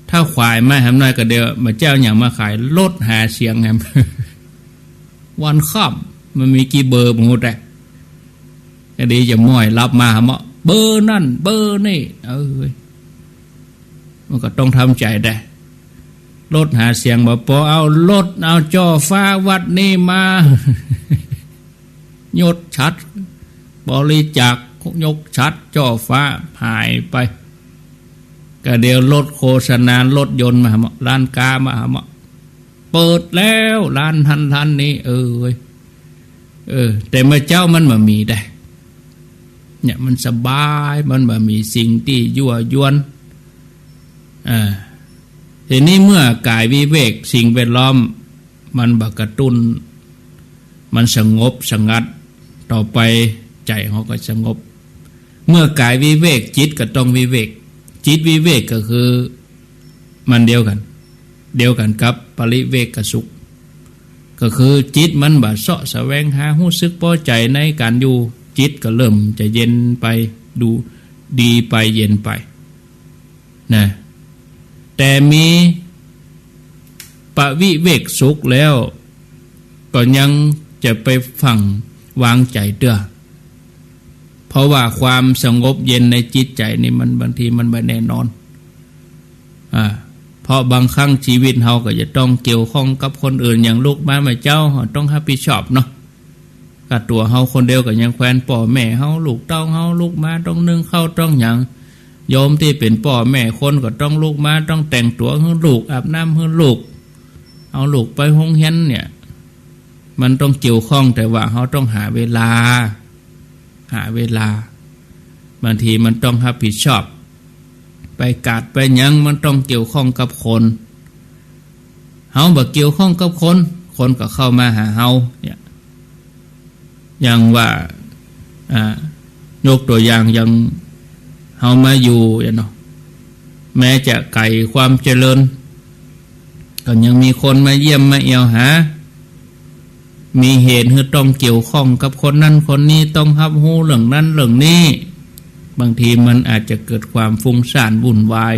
ถ้าควายมาแหมน้อยก็เดียวมาเจ้าหยังมาขายลดหาเสียงแหม วันค่ำมันมีกี่เบอร์บ่ฮู้แต่ก็ดีจะม้อยรับมาเหมาะเบอร์นั่นเบอร์นี่มันก็ต้องทำใจได้ลดหาเสียงบ่พอเอาลดเอาจ่อฟ้าวัดนี่มายดชัดบริจาคยกชัดจ่อฟ้าหายไปก็เดี๋ยวรถโฆษณารถยนต์มาร้านกามาเปิดแล้วร้านทันนี้แต่เมื่อเจ้ามันมามีได้เนี่ยมันสบายมันมามีสิ่งที่ยั่วยวนทีนี้เมื่อกายวิเวกสิ่งแวดล้อมมันบักกระตุ้นมันสงบสงัดต่อไปใจเขาก็สงบเมื่อกายวิเวกจิตก็ต้องวิเวกจิตวิเวกก็คือมันเดียวกันกับปริเวกสุขก็คือจิตมันบาเสาะแสวงหารู้สึกพอใจในการอยู่จิตก็เริ่มจะเย็นไปดูดีไปเย็นไปนะแต่มีปวิเวกสุขแล้วก็ยังจะไปฝังวางใจเด้อเพราะว่าความสงบเย็นในจิตใจนี่มันบางทีมันไม่แน่นอนเพราะบางครั้งชีวิตเราก็จะต้องเกี่ยวข้องกับคนอื่นอย่างลูกมาแม่เจ้าต้องรับผิดชอบเนาะกับตัวเราคนเดียวก็ยังแควนพ่อแม่เราลูกเต้าเราลูกมาต้องนึ่งข้าวต้องหยังโยมที่เป็นพ่อแม่คนก็ต้องลูกมาต้องแต่งตัวให้ลูกอาบน้ำให้ลูกเอาลูกไปโรงเรียนเนี่ยมันต้องเกี่ยวข้องแต่ว่าเขาต้องหาเวลาบางทีมันต้องรับผิดชอบไปกาดไปยังมันต้องเกี่ยวข้องกับคนเฮาบ่เกี่ยวข้องกับคนก็เข้ามาหาเฮาเนี่ยอย่างว่ายกตัวอย่างอย่างเฮามาอยู่เนาะแม้จะไกลความเจริญก็ยังมีคนมาเยี่ยมมาเอี่ยวหามีเหตุคือต้องเกี่ยวข้องกับคนนั้นคนนี้ต้องรับรู้เรื่องนั้นเรื่องนี้บางทีมันอาจจะเกิดความฟุ้งซ่านวุ่นวาย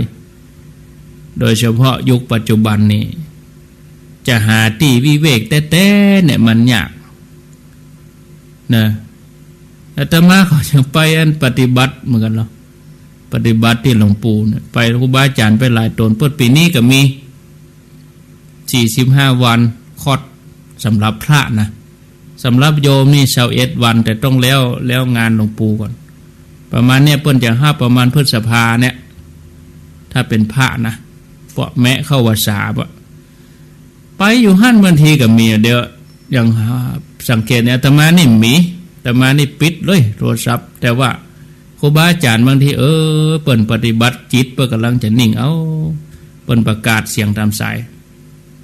โดยเฉพาะยุคปัจจุบันนี้จะหาที่วิเวกแต่เนี่ยมันยากนะอาตมาเขาจะไปปฏิบัติเหมือนกันเนาะปฏิบัติที่หลวงปู่เนี่ยไปครูบาอาจารย์ไปหลายตนเปิดปีนี้ก็มี45 วันคอร์สสำหรับพระนะสำหรับโยมนี่21 วันแต่ต้องแล้วงานหลวงปู่ก่อนประมาณเนี่ยเปิ้นจะห้าประมาณพฤษภาเนี่ยถ้าเป็นพระนะปะแมะเข้าวสาบะไปอยู่หั่นบางทีก็มีเดี๋ยวอย่างสังเกตเนี่ยอาตมานี่มีอาตมานี่ปิดเลยโทรศัพท์แต่ว่าครูบาอาจารย์บางทีเปิ้นปฏิบัติจิตเปิ้นกำลังจะนิ่งเปิ้นประกาศเสียงตามสาย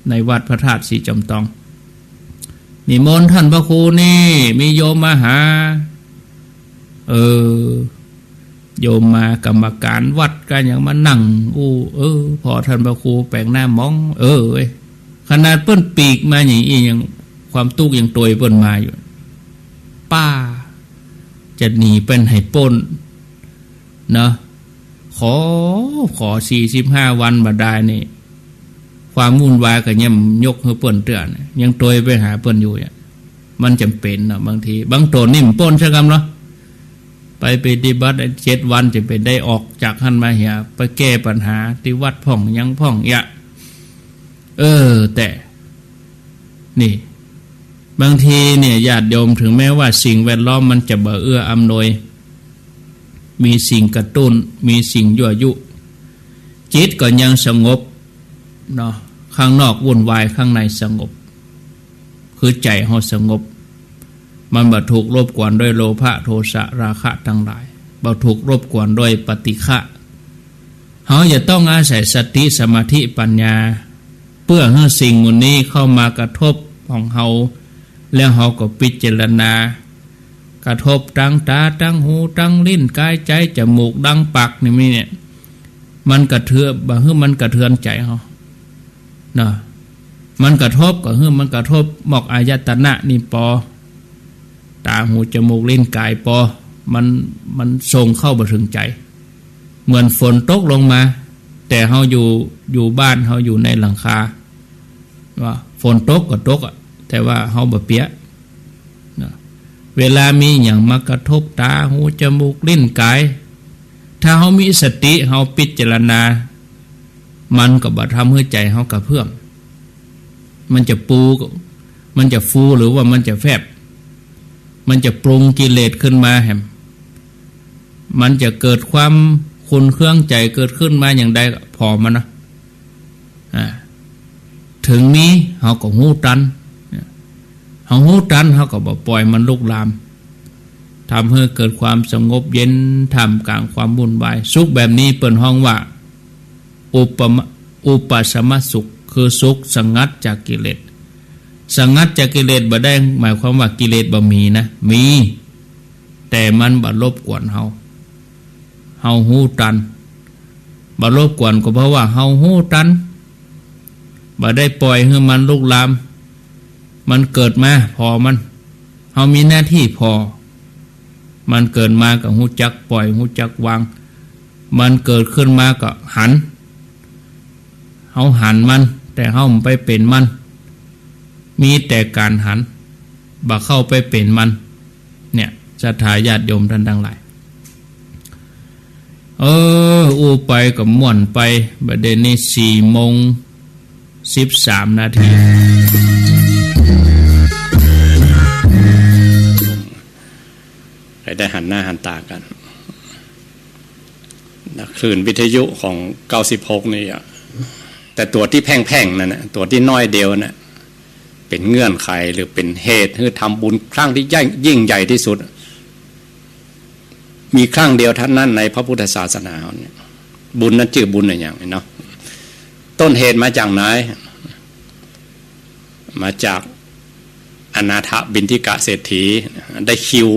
ในวัดพระธาตุศรีจอมทองนิมนต์ท่านพระครูนี่มีโยมมาหาโยมมากรรมการวัดกันอย่างมานั่งพอท่านพระครูแปลงหน้ามอง ขนาดเปิ้นปีกมาอย่างนี้ยังความตุกยังตัวเปิ้นมาอยู่ป้าจะหนีเป็นให้ป้นเนาะขอ45 วันบาดานี่ความวุ่นวายกับยังยกให้เปิ้นเตือนยังตัวไปหาเปิ้นอยู่เนี่ยมันจำเป็นนะบางทีบางตัวนิ่มป้นใช่คำเนาะไปปฏิบัติ7 วันจะไปได้ออกจากหันมาเหียไปแก้ปัญหาที่วัดพ่องยังพ่องยะแต่นี่บางทีเนี่ยญาติโยมถึงแม้ว่าสิ่งแวดล้อมมันจะบ่เอื้ออำนวยมีสิ่งกระตุ้นมีสิ่งยั่วยุจิตก็ยังสงบเนาะข้างนอกวุ่นวายข้างในสงบคือใจเฮาสงบมันบ่ถูกรบกวนด้วยโลภะโทสะราคะทั้งหลายบ่ถูกรบกวนด้วยปฏิฆะเฮาจะต้องอาศัยสติสมาธิปัญญาเพื่อให้สิ่งหมู่นี้เข้ามากระทบของเฮาแล้วเฮาก็พิจารณากระทบทั้งตาทั้งหูทั้งลิ้นกายใจจมูกดังปากนี่มีเนี่ยมันกระเทือนบ่ฮื้อมันกระเทือนใจเฮานะมันกระทบก็ฮื้อมันกระทบหมอกอายตนะนี่ปอตาหูจมูกลิ้นกายปอมันส่งเข้าบ่ถึงใจเหมือนฝนตกลงมาแต่เฮาอยู่บ้านเฮาอยู่ในหลังคาว่าฝนตกก็ตกแต่ว่าเฮาบ่เปียกเวลามีอย่างมากระทบตาหูจมูกลิ้นกายถ้าเฮามีสติเฮาพิจารณามันก็บ่ทำให้ใจเฮากระเพื่อมมันจะมันจะฟูหรือว่ามันจะแฟบมันจะปรุงกิเลสขึ้นมาแหมมันจะเกิดความขุ่นเคืองใจเกิดขึ้นมาอย่างใดพอมันนะถึงนี้เฮาก็หูตันเฮาหูตันเฮาก็บ่ปล่อยมันลุกลามทำให้เกิดความสงบเย็นท่ามกลางความวุ่นวายสุขแบบนี้เปิ้นฮ้องว่าอุปสมสุขคือสุขสงัดจากกิเลสสงัดจากกิเลสบ่ได้หมายความว่ากิเลสบ่มีนะมีแต่มันบ่รบกวนเฮาหูตันบ่รบกวนก็เพราะว่าเฮาหูตันบ่ได้ปล่อยให้มันลุกลามมันเกิดมาพอมันเฮามีหน้าที่พอมันเกิดมาก็ฮู้จักปล่อยฮู้จักวางมันเกิดขึ้นมาก็หันเฮาหันมันแต่เฮาไม่ไปเป็นมันมีแต่การหันบ่เข้าไปเป็นมันเนี่ยศรัทธาญาติโยมท่านทั้งหลายอู้ไปก็ม่วนไปบัดเดี๋ยวนี้4:13 นาทีได้หันหน้าหันตากันคลื่นวิทยุของ96นี่แต่ตัวที่แพ่งๆนั่นนะตัวที่น้อยเดียวน่ะเป็นเงื่อนไขหรือเป็นเหตุให้ทำบุญครั้งที่ยิ่งใหญ่ที่สุดมีครั้งเดียวเท่านั้นในพระพุทธศาสนาเนี่ยบุญนั้นชื่อบุญอะไรอย่างนี้เนาะต้นเหตุมาจากไหนมาจากอนาถบิณฑิกะเศรษฐีได้คิว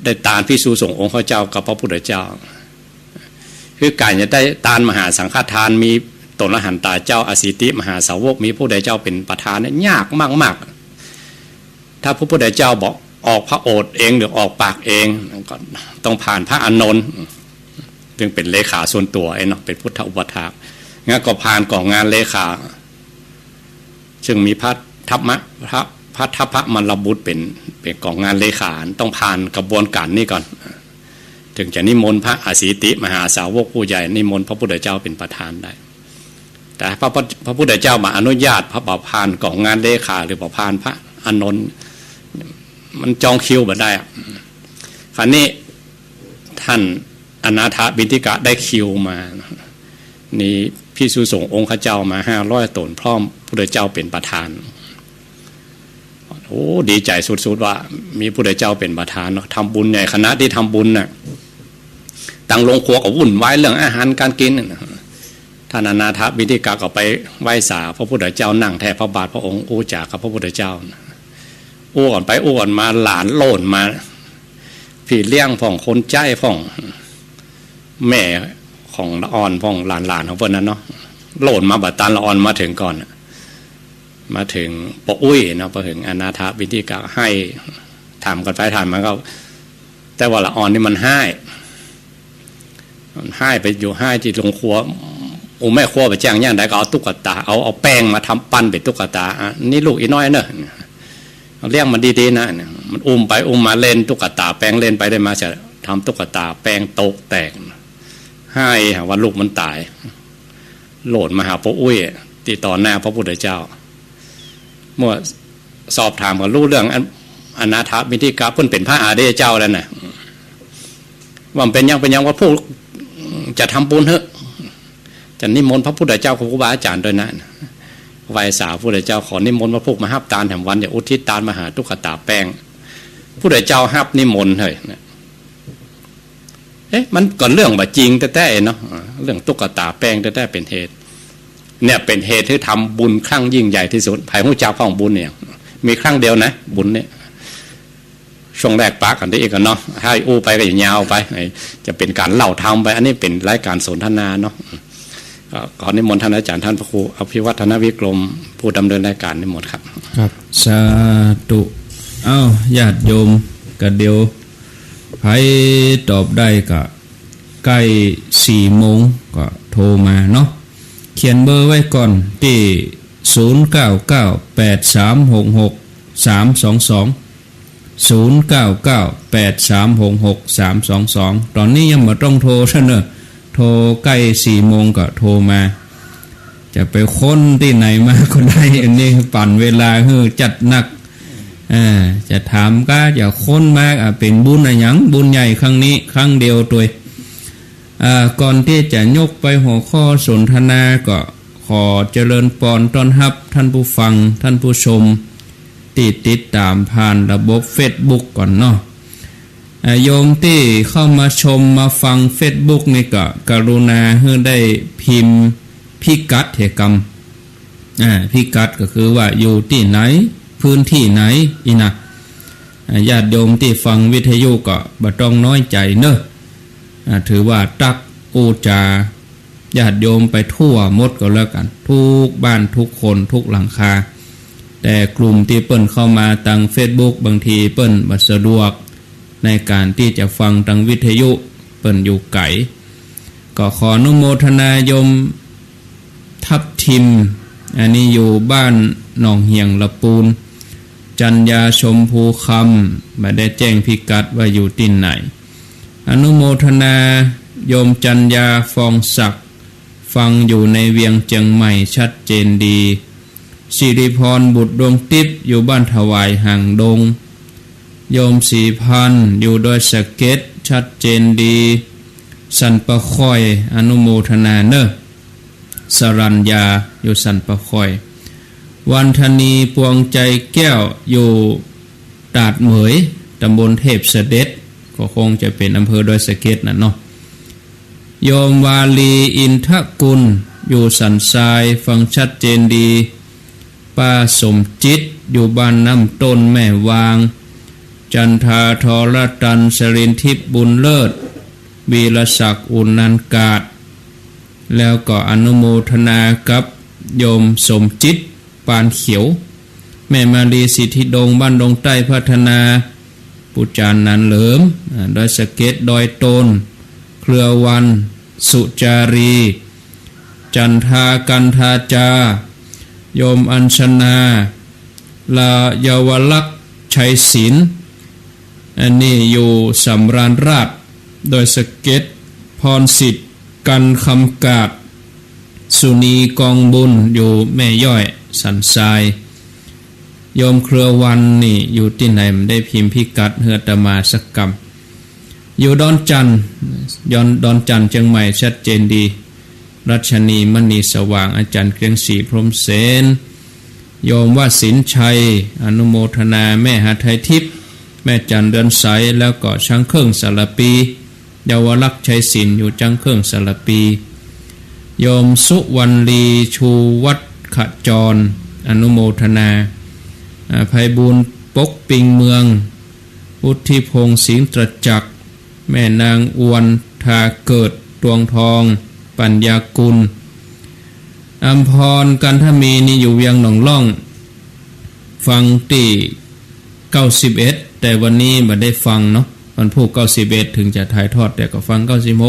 ได้ตานภิกษุสงฆ์องค์ข้าเจ้ากับพระพุทธเจ้าคือการจะได้ตานมหาสังฆทานมีตนละหันตาเจ้าอสิติมหาสาวกมีผู้ใดเจ้าเป็นประธานเนี่ยยากมากๆถ้าพระพุทธเจ้าบอกออกพระโอษฐ์เองหรือออกปากเองก็ต้องผ่านพระอานนท์จึงเป็นเลขาส่วนตัวเนาะเป็นพุทธอุปถากงั้นก็ผ่านกองงานเลขาซึ่งมีพระทัพพระมรบุตรเป็นกองงานเลขาต้องผ่านกระบวนการนี้ก่อนถึงจะนิมนต์พระอสิติมหาสาวกผู้ใหญ่นิมนต์พระพุทธเจ้าเป็นประธานได้แต่พระพุทธเจ้ามาอนุญาตพระประพานกองงานเลขาหรือประพานพระอานนท์มันจองคิวมาได้คราวนี้ท่านอนาถบิณฑิกะได้คิวมานี่ภิกษุสงฆ์องค์ข้าเจ้ามา500 ตนพร้อมพระพุทธเจ้าเป็นประธานโอ้ดีใจสุดๆว่ามีพระพุทธเจ้าเป็นประธานทำบุญใหญ่คณะที่ทำบุญน่ะตั้งโรงครัวก็วุ่นวายเรื่องอาหารการกินท่านอนาถบิณฑิกะก็ไปไหว้สาพระพุทธเจ้านั่งแทบพระบาทพระองค์อู้จากกับพระพุทธเจ้าอ้วนไปอ้วนมาหลานโล่นมาพี่เลี้ยงพ่องคนใจพ่องแม่ของละอ่อนพ่องหลานของเพื่อนนั้นเนาะโล่นมาบัดตันละอ่อนมาถึงก่อน มาถึงปออุ้ยเนาะมาถึงอนาถบิณฑิกะให้ถามกันไปถามมันก็แต่ว่าละอ่อนนี่มันให้ไปอยู่ให้ที่โรงครัวโอ้แม่ครัวไปจ้างย่างใดก็เอาตุ๊กตาเอาแป้งมาทำปั้นเป็นตุ๊กตานี่ลูกอีน้อยเนอะเลี้ยงมันดีๆนะมันอุ้มไปอุ้มมาเล่นตุ๊กตาแป้งเล่นไปได้มาจะทำตุ๊กตาแป้งโตกแตกให้ว่าลูกมันตายโหลดมาหาพระอุ้ยติดต่อหน้าพระพุทธเจ้าเมื่อสอบถามกันรู้เรื่องอนาถบิณฑิกะเพิ่นเป็นพระอาเดชเจ้าแล้วนะว่าเป็นยังว่าพวกจะทำบุญเถอะจะนิมนต์พระพุทธเจ้าครูบาอาจารย์ด้วยนะไหว้สาวพระพุทธเจ้าขอนิมนต์พระพุทธมาฮับตาลแห่งวันอย่าอุทิศตาลมาหาตุ๊กตาแป้งพระพุทธเจ้าฮับนิมนต์เลยมันก่อนเรื่องแบบจริงแต่เนาะเรื่องตุ๊กตาแป้งแต่เป็นเหตุเนี่ยเป็นเหตุที่ทำบุญครั้งยิ่งใหญ่ที่สุดภายหัวใจของบุญเนี่ยมีครั้งเดียวนะบุญเนี่ยช่วงแรกปากกันได้อีกกันเนาะให้อู้ไปก็อย่างยาวไปจะเป็นการเล่าทำไปอันนี้เป็นรายการสนทนาเนาะขอนิมนต์ท่านอาจารย์ท่านพระครูอภิวัฒนวิกรมผู้ดำเนินรายการนิมนต์ครับครับสาธุญาติโยมก็เดียวใครตอบได้ก็ใกล้4 โมงก็โทรมาเนาะเขียนเบอร์ไว้ก่อนที่0998366322 ตอนนี้ยังไม่ต้องโทรซะเนอะโทรใกล้4 โมงก็โทรมาจะไปค้นที่ไหนมาก็ได้อันนี้ปั่นเวลาคือจัดหนักจะถามก็จะค้นมาเป็นบุญอะไรอย่างบุญใหญ่ครั้งนี้ครั้งเดียวตัวก่อนที่จะยกไปหัวข้อสนทนาก็ขอเจริญปอนต้อนรับท่านผู้ฟังท่านผู้ชมติดตามผ่านระบบ Facebook ก่อนเนาะโยมที่เข้ามาชมมาฟัง Facebook นี่ก็กรุณาให้ได้พิมพ์พิกัดเหตุกรรมพิกัดก็คือว่าอยู่ที่ไหนพื้นที่ไหนอีนะญาติโยมที่ฟังวิทยุก็บ่ต้องน้อยใจเนอะถือว่าตักอูจาญาติโยมไปทั่วหมดก็แล้วกันทุกบ้านทุกคนทุกหลังคาแต่กลุ่มที่เปิ้นเข้ามาทาง Facebook บางทีเปิ้นบ่สะดวกในการที่จะฟังทางวิทยุเปิ้นอยู่ไกลก็ขออนุโมทนาโยมทับทิมอันนี้อยู่บ้านหนองเหียงละปูนจัญญาชมพูคำไม่ได้แจ้งพิกัดว่าอยู่ที่ไหนอนุโมทนาโยมจัญญาฟองศักดิ์ฟังอยู่ในเวียงเจียงใหม่ชัดเจนดีสิริพรบุตรดวงทิพย์อยู่บ้านถวายห่างดงโยมสีพันอยู่โดยสะเก็ตชัดเจนดีสันปะค่อยอนุโมทนาเนอะสรัญญาอยู่สันปะค่อยวันธนีปวงใจแก้วอยู่ตาดเหมยตำบลเทพเสด็จก็คงจะเป็นอำเภอดอยสะเก็ดน่ะเนาะโยมวาลีอินทกุลอยู่สันทรายฟังชัดเจนดีป้าสมจิตอยู่บ้านน้ำต้นแม่วางจันทาทรตันสรินทิพย์บุญเลิศวีรศักดิ์อุนันกาศแล้วก็อนุโมทนากับโยมสมจิตปานเขียวแม่มาลีสิทธิดงบ้านดงใต้พัฒนาปุจานันเหลิมดอยสะเก็ดดอยโตนเครือวันสุจารีจันทากันทาจาโยมอัญชนาลาเยาวลักษณ์ชัยศิลป์อันนี้อยู่สำราญราชโดยสะเก็ดพรสิทธิ์กันคำกาดสุนีกองบุญอยู่แม่ย่อยสันทรายโยมเครือวันนี่อยู่ที่ไหนมันได้พิมพ์พิกัดเฮือตมาสักกรรมอยู่ดอนจันดอนจันเชียงใหม่ชัดเจนดีรัชนีมณีสว่างอาจารย์เกรียงศรีพรหมเสนโยมวสินชัยอนุโมทนาแม่หาไทยทิพย์แม่จันเดือนใสแล้วก็ช่างเครื่องสารปีเยาวลักษณ์ชัยศิลป์อยู่จังเครื่องสารปีโยมสุวรรณลีชูวัดขจรอนุโมทนาไพบูลย์ปกปิงเมืองพุทธิพงศ์สิงห์ตรจักรแม่นางอวนทาเกิดดวงทองปัญญากุลอัมพรกันทมีนี่อยู่เวียงหนองล่อง ฟังที่91แต่วันนี้ไม่ได้ฟังเนาะวันพุธ91ถึงจะถ่ายทอดแต่ก็ฟัง96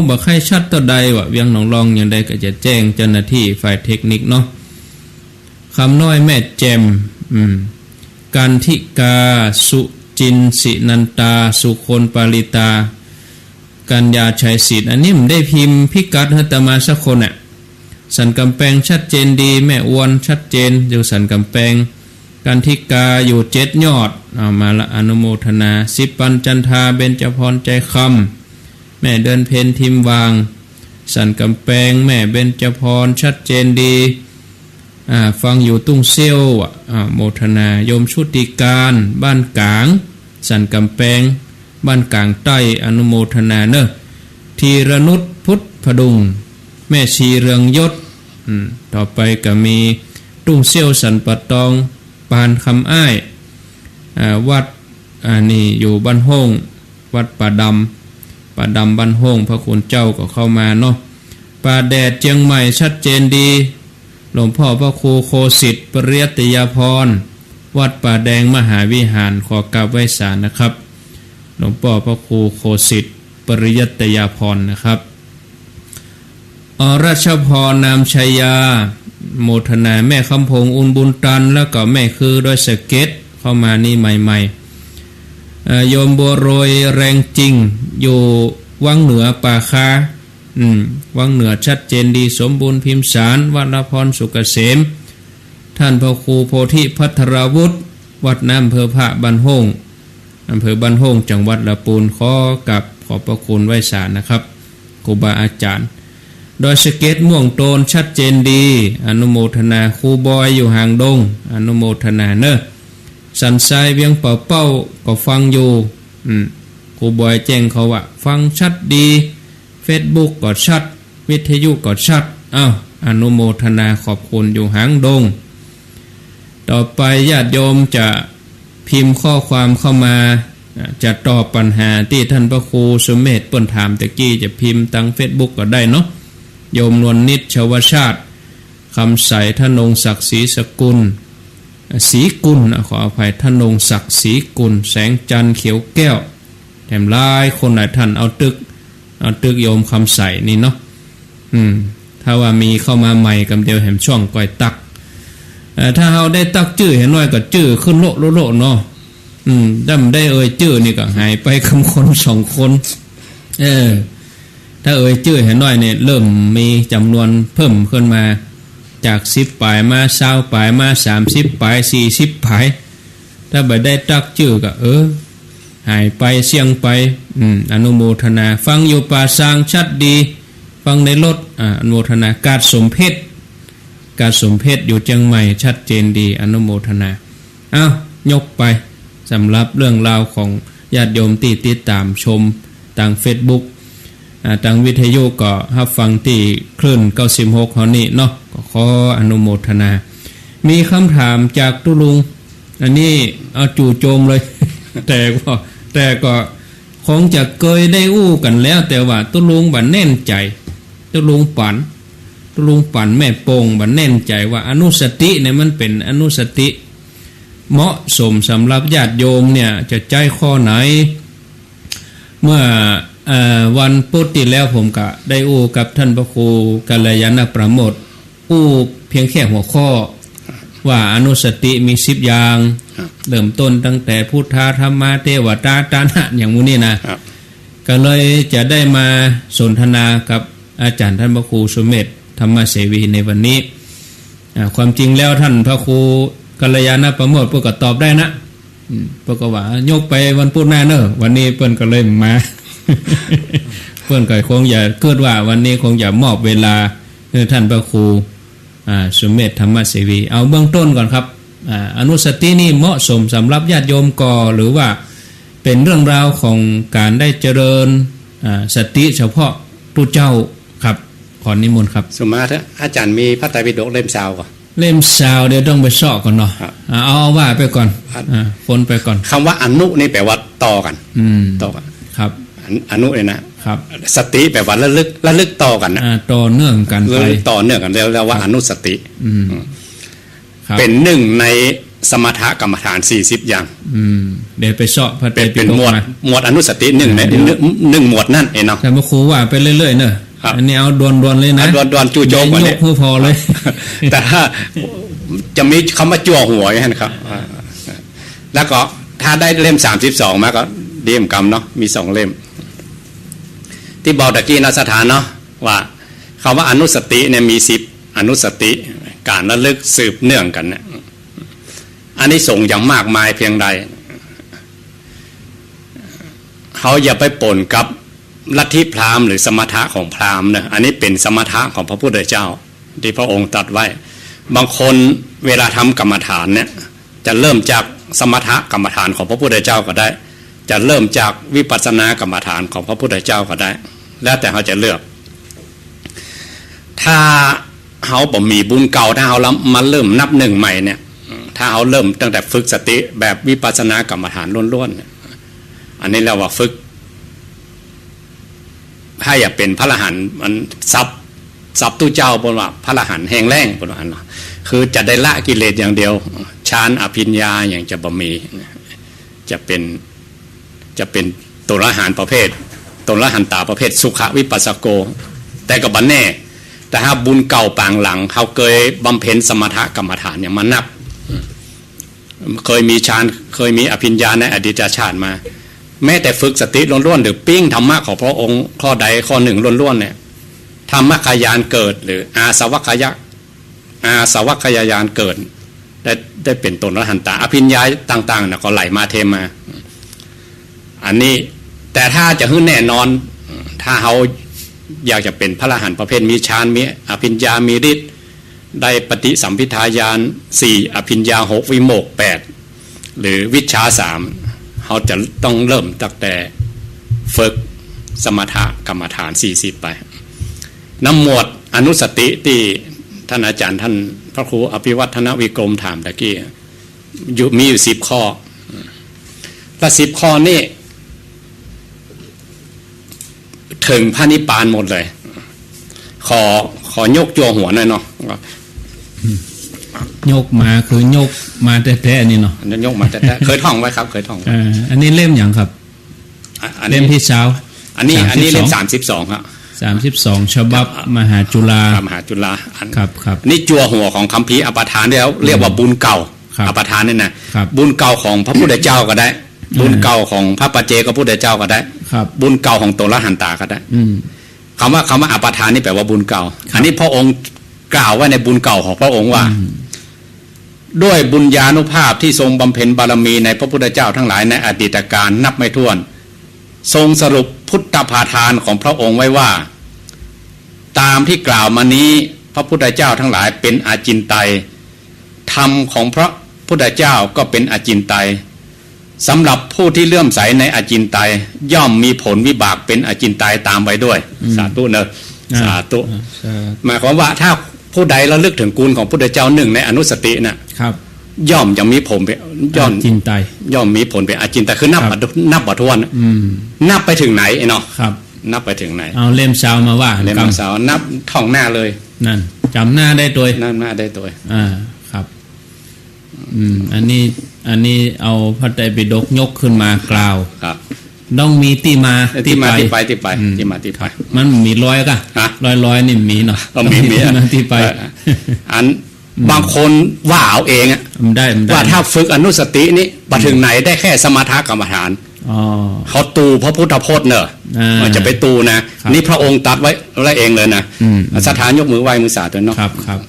บอกให้ชัดตัวใดว่าเวียงหนองรองอย่างใดก็จะแจ้งเจ้าหน้าที่ฝ่ายเทคนิคเนาะคำน้อยแม่แจมกันทิกาสุจินสินันตาสุคนปาริตากัญญาชัยศิษย์อันนี้ผมได้พิมพ์พิกัดให้ตมาสักคนสันกำแพงชัดเจนดีแม่อ้วนชัดเจนอยู่สันกำแพงกันทิกาอยู่7ยอดเอามาละอนุโมทนาสิปัญจันทาเบญจพรใจคำแม่เดินเพนทิมวางสันกำแพงแม่เบญจพรชัดเจนดีฟังอยู่ตุ้งเซี่ยวโมทนาโยมชุติการบ้านกลางสันกำแพงบ้านกลางใต้อนุโมทนาเนอะธีรนุชพุทธพดุงแม่ชีเรืองยศต่อไปก็มีตุ้งเซี่ยวสันปะตองปานคำอ้ายวัดนี่อยู่บ้านห้องวัดป่าดำบ้านห้องพระคุณเจ้าก็เข้ามาเนาะป่าแดดเชียงใหม่ชัดเจนดีหลวงพ่อพระครูโคสิทธิ์ปริยัตยาพรวัดป่าแดงมหาวิหารขอกราบไหว้ศาลนะครับหลวงพ่อพระครูโคสิทธิ์ปริยัตยาพรนะครับอรัชพรนามชัยยาโมทนาแม่คำพงอุ่นบุญตันแล้วก็แม่คือด้วยสเก็ตเข้ามานี่ใหม่ๆโยมบัวโรยแรงจริงอยู่วังเหนือป่าคาวังเหนือชัดเจนดีสมบูรณ์พิมพ์สารวัดละพรสุกเกษมท่านพระครูโพธิพัทรวุฒิวัดน้ำอำเภอพระบ้านห้องอำเภอบ้านห้องจังหวัดลำพูนขอบพระคุณไหว้ศาลนะครับครูบาอาจารย์โดยสเก็ตม่วงโตนชัดเจนดีอนุโมทนาครูบอยอยู่ห่างดงอนุโมทนาเนอะสันทรายเวียงเป่าก็ฟังอยู่ครูบอยแจ้งเขาว่าฟังชัดดีFacebook ก็ชัดวิทยุก็ชัดอนุโมทนาขอบคุณอยู่หางดงต่อไปญาติโยมจะพิมพ์ข้อความเข้ามาจะตอบปัญหาที่ท่านพระครูสุเมธเปิ้นถามตะกี้จะพิมพ์ทาง Facebook ก็ได้เนาะโยมนวลนิชชวชาติคำใสธนงศักดิ์ศรีสกุลศรีกุลขออภัยธนงศักดิ์ศรีกุลแสงจันทร์เขียวแก้วแถมหลายคนหลายท่านเอาตึกโยมคำใสนี่เนาะถ้าว่ามีเข้ามาใหม่กำเดียวแหมช่องก่อยตักถ้าเราได้ตักจื้อเห็นน้อยก็จื้อขึ้นโลเนาะดั้มได้จื้อนี่ก็หายไปคำคน2คนถ้าจื้อเห็นน้อยเนี่ยเริ่มมีจำนวนเพิ่มขึ้นมาจาก10ปลายมา20ปลายมา30ปลาย40ปลายถ้าบ่ได้ตักจื้อก็หายไปเสี่ยงไปอนุโมทนาฟังอยู่ป่าซางชัดดีฟังในรถอนุโมทนากาดสมเพชอยู่เชียงใหม่ชัดเจนดีอนุโมทนายกไปสำหรับเรื่องราวของญาติโยมที่ติดตามชมทาง Facebook ทางวิทยุก็รับฟังที่คลื่น96เฮานี่เนาะก็ขออนุโมทนามีคำถามจากตุลุงอันนี้เอาจู่โจมเลย แต่ก็คงจะเคยได้อู้กันแล้วแต่ว่าตุลุงบัดแน่นใจตุลุงปั่นแม่โป่งบัดแน่นใจว่าอนุสติเนี่ยมันเป็นอนุสติเหมาะสมสำหรับญาติโยมเนี่ยจะใจข้อไหนเมื่อวันพุธที่แล้วผมก็ได้อู้กับท่านพระครูกัลยาณประโมทอู้เพียงแค่หัวข้อว่าอนุสติมี10อย่างเริ่มต้นตั้งแต่พุทธาธรรมาเทวตาตานะอย่างมูนี่นะก็เลยจะได้มาสนทนากับอาจารย์ท่านพระครูสุเมธธรรมเสวีในวันนี้ความจริงแล้วท่านพระครูกัลยาณประโมทเพิ่นก็ตอบได้นะเพิ่นก็ว่ายกไปวันพุธหน้าเนอะวันนี้เพิ่นก็เลยมา เพิ่นก็คงอย่าเกิดว่าวันนี้คงอย่ามอบเวลาให้ท่านพระครูสุเมธธรรมเสวีเอาเบื้องต้นก่อนครับอนุสตินี่เหมาะสมสำหรับญาติโยมก่อหรือว่าเป็นเรื่องราวของการได้เจริญสติเฉพาะผู้เจ้าครับขอนิมนต์ครับสมมาถ้าอาจารย์มีพระไตรปิฎกเล่มซาวก่อนเล่มซาวเดี๋ยวต้องไปสอบก่อนเนาะเอาว่าไปก่อนคนไปก่อนคำว่าอนุนี่แปลว่าต่อกันต่อกันครับอนุเนี่ยนะครับสติแปลว่าระลึกต่อกันนะต่อเนื่องกันไปต่อเนื่องกันแล้วว่าอนุสติค เป็นหนึ่งในสมถกรรมฐาน40อย่างเดี๋ยวไปเสาะเป็นหมวดอนุสติหนึ่งในหนึ่งหมวดนั่นเองเนาะแต่มาครูว่าไปเรื่อยๆเนอะอันนี้เอาดวนๆเลยนะดวนจู่โจมกว่านี้พอเลยแต่ถ้าจะมีคำว่าจั่วหัวอย่างนั้นครับแล้วก็ถ้าได้เล่ม32มาก็ดีเหมือนกันเนาะมี2เล่มที่บอกตะกี้นะสถานเนาะว่าคำว่าอนุสติเนี่ยมี10อนุสติการระลึกสืบเนื่องกันเนี่ยอันนี้ส่งอย่างมากมายเพียงใดเขาอย่าไปปนกับลัทธิพราหมณ์หรือสมถะของพราหมณ์นะอันนี้เป็นสมถะของพระพุทธเจ้าที่พระองค์ตรัสไว้บางคนเวลาทำกรรมฐานเนี่ยจะเริ่มจากสมถะกรรมฐานของพระพุทธเจ้าก็ได้จะเริ่มจากวิปัสสนากรรมฐานของพระพุทธเจ้าก็ได้แล้วแต่เขาจะเลือกถ้าเขาบ่มีบุญเก่าถ้าเขามาเริ่มนับหนึ่งใหม่เนี่ยถ้าเขาเริ่มตั้งแต่ฝึกสติแบบวิปัสสนากรรมฐานล้วนๆอันนี้เรียกว่าฝึกถ้าอยากเป็นพระอรหันต์มันซับตู้เจ้าบนว่าพระอรหันต์แห่งแรงบนว่าคือจะได้ละกิเลสอย่างเดียวฌานอภิญญาอย่างจะบ่มีจะเป็นตัวอรหันต์ประเภทตัวอรหันตาประเภทสุขวิปัสสโกแต่ก็บันแน่แต่ถ้าบุญเก่าปางหลังเขาเคยบำเพ็ญสมถกรรมฐานอย่างมานับเคยมีฌานเคยมีอภิญญาในอดีตชาติมาแม้แต่ฝึกสติล้วนๆหรือปิ้งธรรมะของพระองค์ข้อใดข้อหนึ่งล้วนๆเนี่ยธรรมขยานเกิดหรืออาสวัคคยานเกิดได้เป็นตนอรหันตาอภิญญาต่างๆนะก็ไหลมาเทมาอันนี้แต่ถ้าจะขึ้นแน่นอนถ้าเขาอยากจะเป็นพระอรหันต์ประเภทมีฌานมีอภิญญามีฤทธิ์ได้ปฏิสัมภิทาญาณ4อภิญญา6วิโมกข์8หรือวิชชา3เขาจะต้องเริ่มตั้งแต่ฝึกสมถกรรมฐาน40ไปน้ำหมวดอนุสติที่ท่านอาจารย์ท่านพระครูอภิวัฒนวิกรมถามตะกี้มีอยู่10ข้อและ10ข้อนี่ถึงพระนิพพานหมดเลยขอยกจั่วหัวหน่อยเนาะยกมาคือยกมาแท้ๆนี่เนาะยกมาแท้ๆเคยท่องไว้ครับเคยท่องอันนี้เล่มอย่างครับเล่มที่เช้าอันนี้เล่ม32ครับ32ฉบับมหาจุฬาครับนี่จั่วหัวของคัมภีร์อปทานแล้วเรียกว่าบุญเก่าอปทานนี่นะบุญเก่าของพระพุทธเจ้าก็ได้บุญเก่าของพระปัจเจกพระพุทธเจ้าก็ได้บุญเก่าของตัวละหันตาก็ได้คำว่าอปทานนี่แปลว่าบุญเก่าอันนี้พระองค์กล่าวไว้ในบุญเก่าของพระองค์ว่าด้วยบุญญาณุภาพที่ทรงบำเพ็ญบารมีในพระพุทธเจ้าทั้งหลายในอดีตการนับไม่ถ้วนทรงสรุปพุทธปาทานของพระองค์ไว้ว่าตามที่กล่าวมานี้พระพุทธเจ้าทั้งหลายเป็นอาจินไตยธรรมของพระพุทธเจ้าก็เป็นอาจินไตยสำหรับผู้ที่เลื่อมใสในอาจินไตยย่อมมีผลวิบากเป็นอาจินไตยตามไปด้วยสาธุเนอะสาธุหมายความว่าถ้าผู้ใดระลึกถึงคุณของพุทธเจ้าหนึ่งในอนุสตินะครับย่อมยังมีผลเป็นย่อมจินไตยย่อมมีผลเป็นอาจินไตยคือนับบัตรวนนับไปถึงไหนเนาะนับไปถึงไหนเอาเล่มเช้ามาว่าเล่มเช้านับท่องหน้าเลยนั่นจำหน้าได้ตัวหน้าได้ตัวครับอันนี้เอาพระไตรปิฎกยกขึ้นมากล่าวครับต้องมีที่มาที่ไปมันมีร้อยก็ร้อยนี่มีเนาะมีที่ไปอันบางคนว่าเอาเองได้ว่าถ้าฝึกอนุสตินี้ไปถึงไหนได้แค่สมถกรรมฐานเขาตูพระพุทธพจน์เนอะมันจะไปตูนะนี่พระองค์ตัดไว้เองเลยนะสถานยกมือไหว้มือสาธุเนาะครับ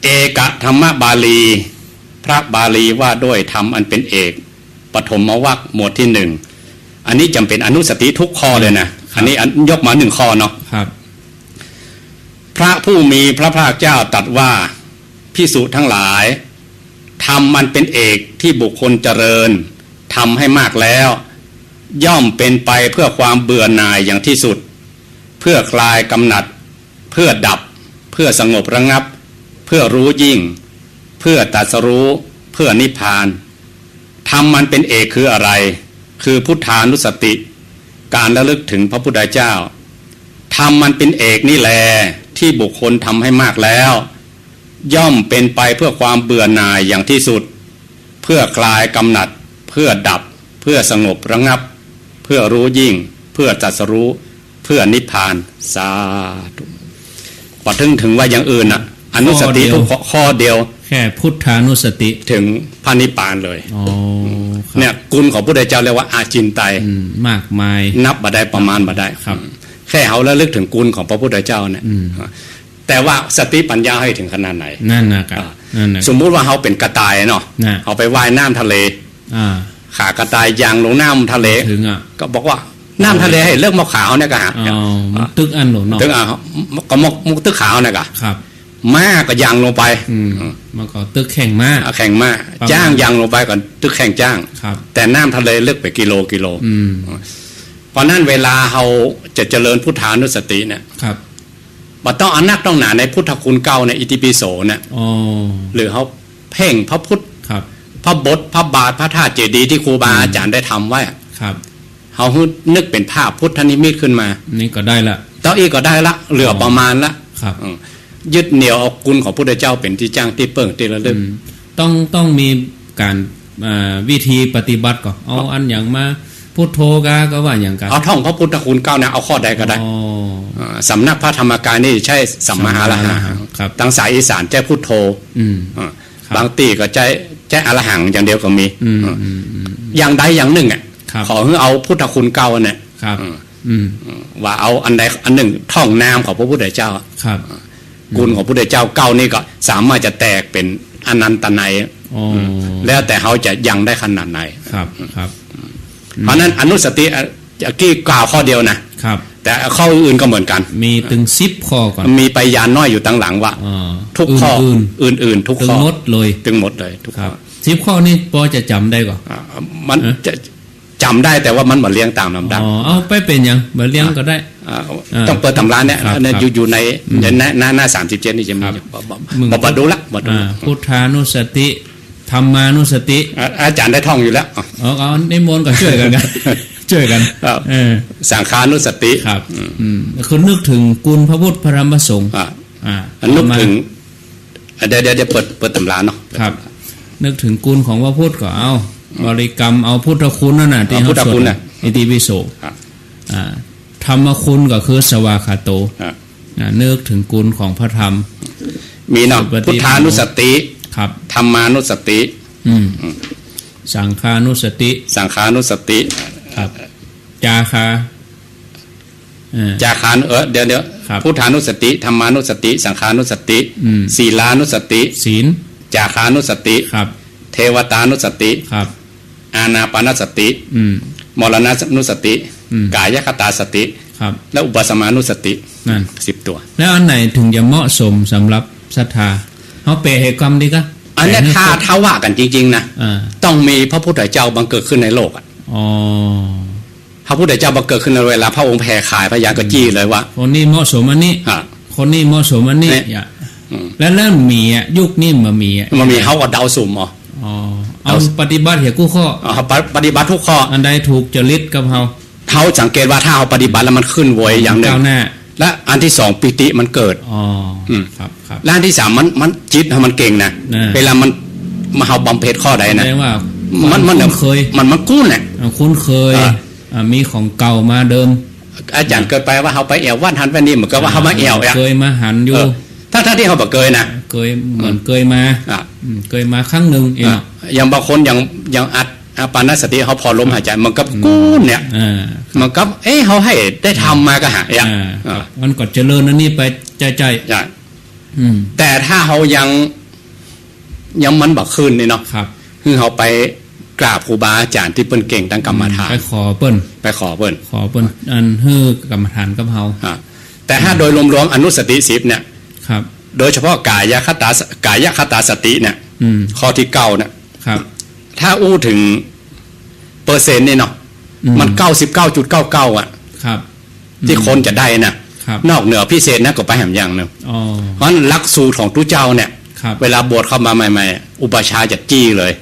เอกธรรมบาลีพระบาลีว่าด้วยธรรมอันเป็นเอกปฐมวรรคหมวดที่1อันนี้จำเป็นอนุสติทุกข้อเลยนะอันนี้ยกมา1ข้อเนาะพระผู้มีพระภาคเจ้าตรัสว่าภิกษุทั้งหลายธรรมมันเป็นเอกที่บุคคลเจริญทำให้มากแล้วย่อมเป็นไปเพื่อความเบื่อหน่ายอย่างที่สุดเพื่อคลายกำหนัดเพื่อดับเพื่อสงบระงับเพื่อรู้ยิ่งเพื่อตรัสรู้เพื่อนิพพานธรรมมันเป็นเอกคืออะไรคือพุทธานุสติการระลึกถึงพระพุทธเจ้าธรรมมันเป็นเอกนี่แลที่บุคคลทำให้มากแล้ว ย่อมเป็นไปเพื่อความเบื่อหน่ายอย่างที่สุดเพื่อคลายกำหนัดเพื่อดับเพื่อสงบระงับเพื่อรู้ยิ่งเพื่อตรัสรู้เพื่อนิพพานสาธุพอถึงว่าอย่างอื่นอ่ะอนุสติทุกข้อเดียวแค่พุทธานุสติถึงพระนิพพานเลยเนี่ยกุลของพระพุทธเจ้าเรียกว่าอาจินไตยมากมายนับบ่ได้ประมาณบ่ได้ครับแค่เขาระลึกถึงกุลของพระพุทธเจ้าเนี่ยแต่ว่าสติปัญญาให้ถึงขนาดไหนนั่นนะครับสมมุติว่าเขาเป็นกระต่ายเนาะเขาไปว่ายน้ำทะเลขากระต่ายยางลงน้ำทะเลถึงอ่ะก็บอกว่าน้ำทะเลให้เลิกมะขาวเนี่ยก็หาตึกอันหลงเนาะตึกก็มกตึกขาวเนี่ยก็ครับม้าก็ยางลงไปมันก็ตึกแข่งม้าจ้างยางลงไปก่อนตึกแข่งจ้างแต่น้ำทะเลเลิกไปกิโลเพราะนั้นเวลาเขาจะเจริญพุทธานุสติเนี่ยบ่ต้องอนักต้องหนาในพุทธคุณเก่าในอิติปิโสเนี่ยหรือเขาเพ่งพระพุทธพระบทพระบาทพระธาตุเจดีย์ที่ครูบาอาจารย์ได้ทำไว้เขานึกเป็นภาพพุทธนิมิตขึ้นมานี่ก็ได้ละต่ออีกก็ได้ละเหลือประมาณละยึดเหนี่ยวเอากุลของพระพุทธเจ้าเป็นที่จ้างที่เปิ่งที่ระลึกต้องมีการวิธีปฏิบัติก่อนเอาอันอย่างมาพุทโธก็ว่าอย่างกันเอาท่องพระพุทธคุณเก้าเนี่ยเอาข้อใดก็ได้สำนักพระธรรมกายนี่ใช่สัมมาอรหังตั้งสายอีสานใช้พุทโธบางตีก็ใช้อรหังอย่างเดียวก็มีอย่างใดอย่างหนึ่งอ่ะขอให้เอาพุทธคุณเก้าเนี่ยว่าเอาอันใดอันหนึ่งท่องนามของพระพุทธเจ้ากุลของพระพุทธเจ้าเก้านี่ก็สามารถจะแตกเป็นอนันตนัยแล้วแต่เขาจะยังได้ขนาดไหนครับเพราะนั้นอนุสติกี้กล่าวข้อเดียวนะครับแต่ข้ออื่นก็เหมือนกันมีถึง10ข้อก่อนมีไปยานน้อยอยู่ตั้งหลังว่าทุกข้ออื่นทุกข้อถึงหมดเลยทุกข้อ10ข้อนี่พอจะจำได้ก่อนมันจะจำได้แต่ว่ามันเหมือนเลี้ยงตามลำดับเอาไปเป็นยังเหมือนเลี้ยงก็ได้ต้องเปิดตำราเนี่ยอยู่ในหน้า37นี่จะมีบอกดูละบอกดูพุทธานุสติธรรมานุสติอาจารย์ได้ท่องอยู่แล้วเอานิมนต์กันช่วยกันสังขานุสติครับคือนึกถึงกุลพระพุทธพระธรรมพระสงฆ์นึกถึงเดี๋ยวเปิดตำราเนาะครับนึกถึงกุลของพระพุทธก็เอาบริกรรมเอาพุทธคุณนั่นน่ะที่เขาสวดอิติปิโสธรรมคุณก็คือสวากขาโตนึกถึงกุลของพระธรรมมีเนาะพุทธานุสติธรรมานุสติสังขานุสติครับจาคาเดี๋ยวพุทธานุสติธรรมานุสติสังขานุสติศีลานุสติศีลจาคานุสติเทวตานุสติอานาปานสติมรณะนุสติกายคตาสติและอุปสมานุสตินั่น10ตัวแล้วอันไหนถึงจะเหมาะสมสำหรับศรัทธาเขาเปรเหตุกรรมดีก็อันนี้ถ้าว่ากันจริงๆนะต้องมีพระพุทธเจ้าบังเกิดขึ้นในโลกพระพุทธเจ้าบังเกิดขึ้นในเวลาพระองค์แผ่ขายพระยากจี้เลยว่าคนนี้เหมาะสมอันนี้คนนี้เหมาะสมอันนี้แล้วเริ่มมียุคนี้มันมีเขาก็เดาสุ่มเอาปฏิบัติเหตุกู้ข้อปฏิบัติทุกข้ออันใดถูกจริตกับเขาสังเกตว่าถ้าเขาปฏิบัติแล้วมันขึ้นไวอย่างหนึ่งและอันที่2ปิติมันเกิดครับและอันที่3มันจิตมันเก่งนะเวลามันมาเขาบำเพ็ญข้อใดนะมันเคยมันคุ้นแหละคุ้นเคยมีของเก่ามาเดิมอาจารย์เกิดไปว่าเขาไปแอววัดหันไปนี่เหมือนกับว่าเขามาแอวเคยมาหันอยู่ถ้าที่เขาบอกเคยนะเคยเหมือนเคยมาครั้งหนึ่งอย่างบางคนอย่างอัดอาปานสติเขาพอลมหายใจมันกับกู้เนี่ยมันกับเขาให้ได้ทำมาก็หามันก็เจริญนั่นนี่ไปใจแต่ถ้าเขายังมันบักขึ้นนี่เนาะคือเขาไปกราบครูบาอาจารย์ที่เปิ้นเก่งตั้งกรรมฐานไปขอเปิ้นอันฮือกรรมฐานกับเขาแต่ถ้าโดยรวมๆอนุสติ10เนี่ยโดยเฉพาะกายคตาสติเนี่ยข้อที่9เนี่ยถ้าอู้ถึงเปอร์เซ็นต์นี่เนาะมัน 99.99 อ่ะที่คนจะได้นะนอกเหนือพิเศษนะก็ไปแหมอย่างนึงเพราะหลักสูตรของทุเจ้าเนี่ยเวลาบวชเข้ามาใหม่ๆอุปชาจะจี้เลย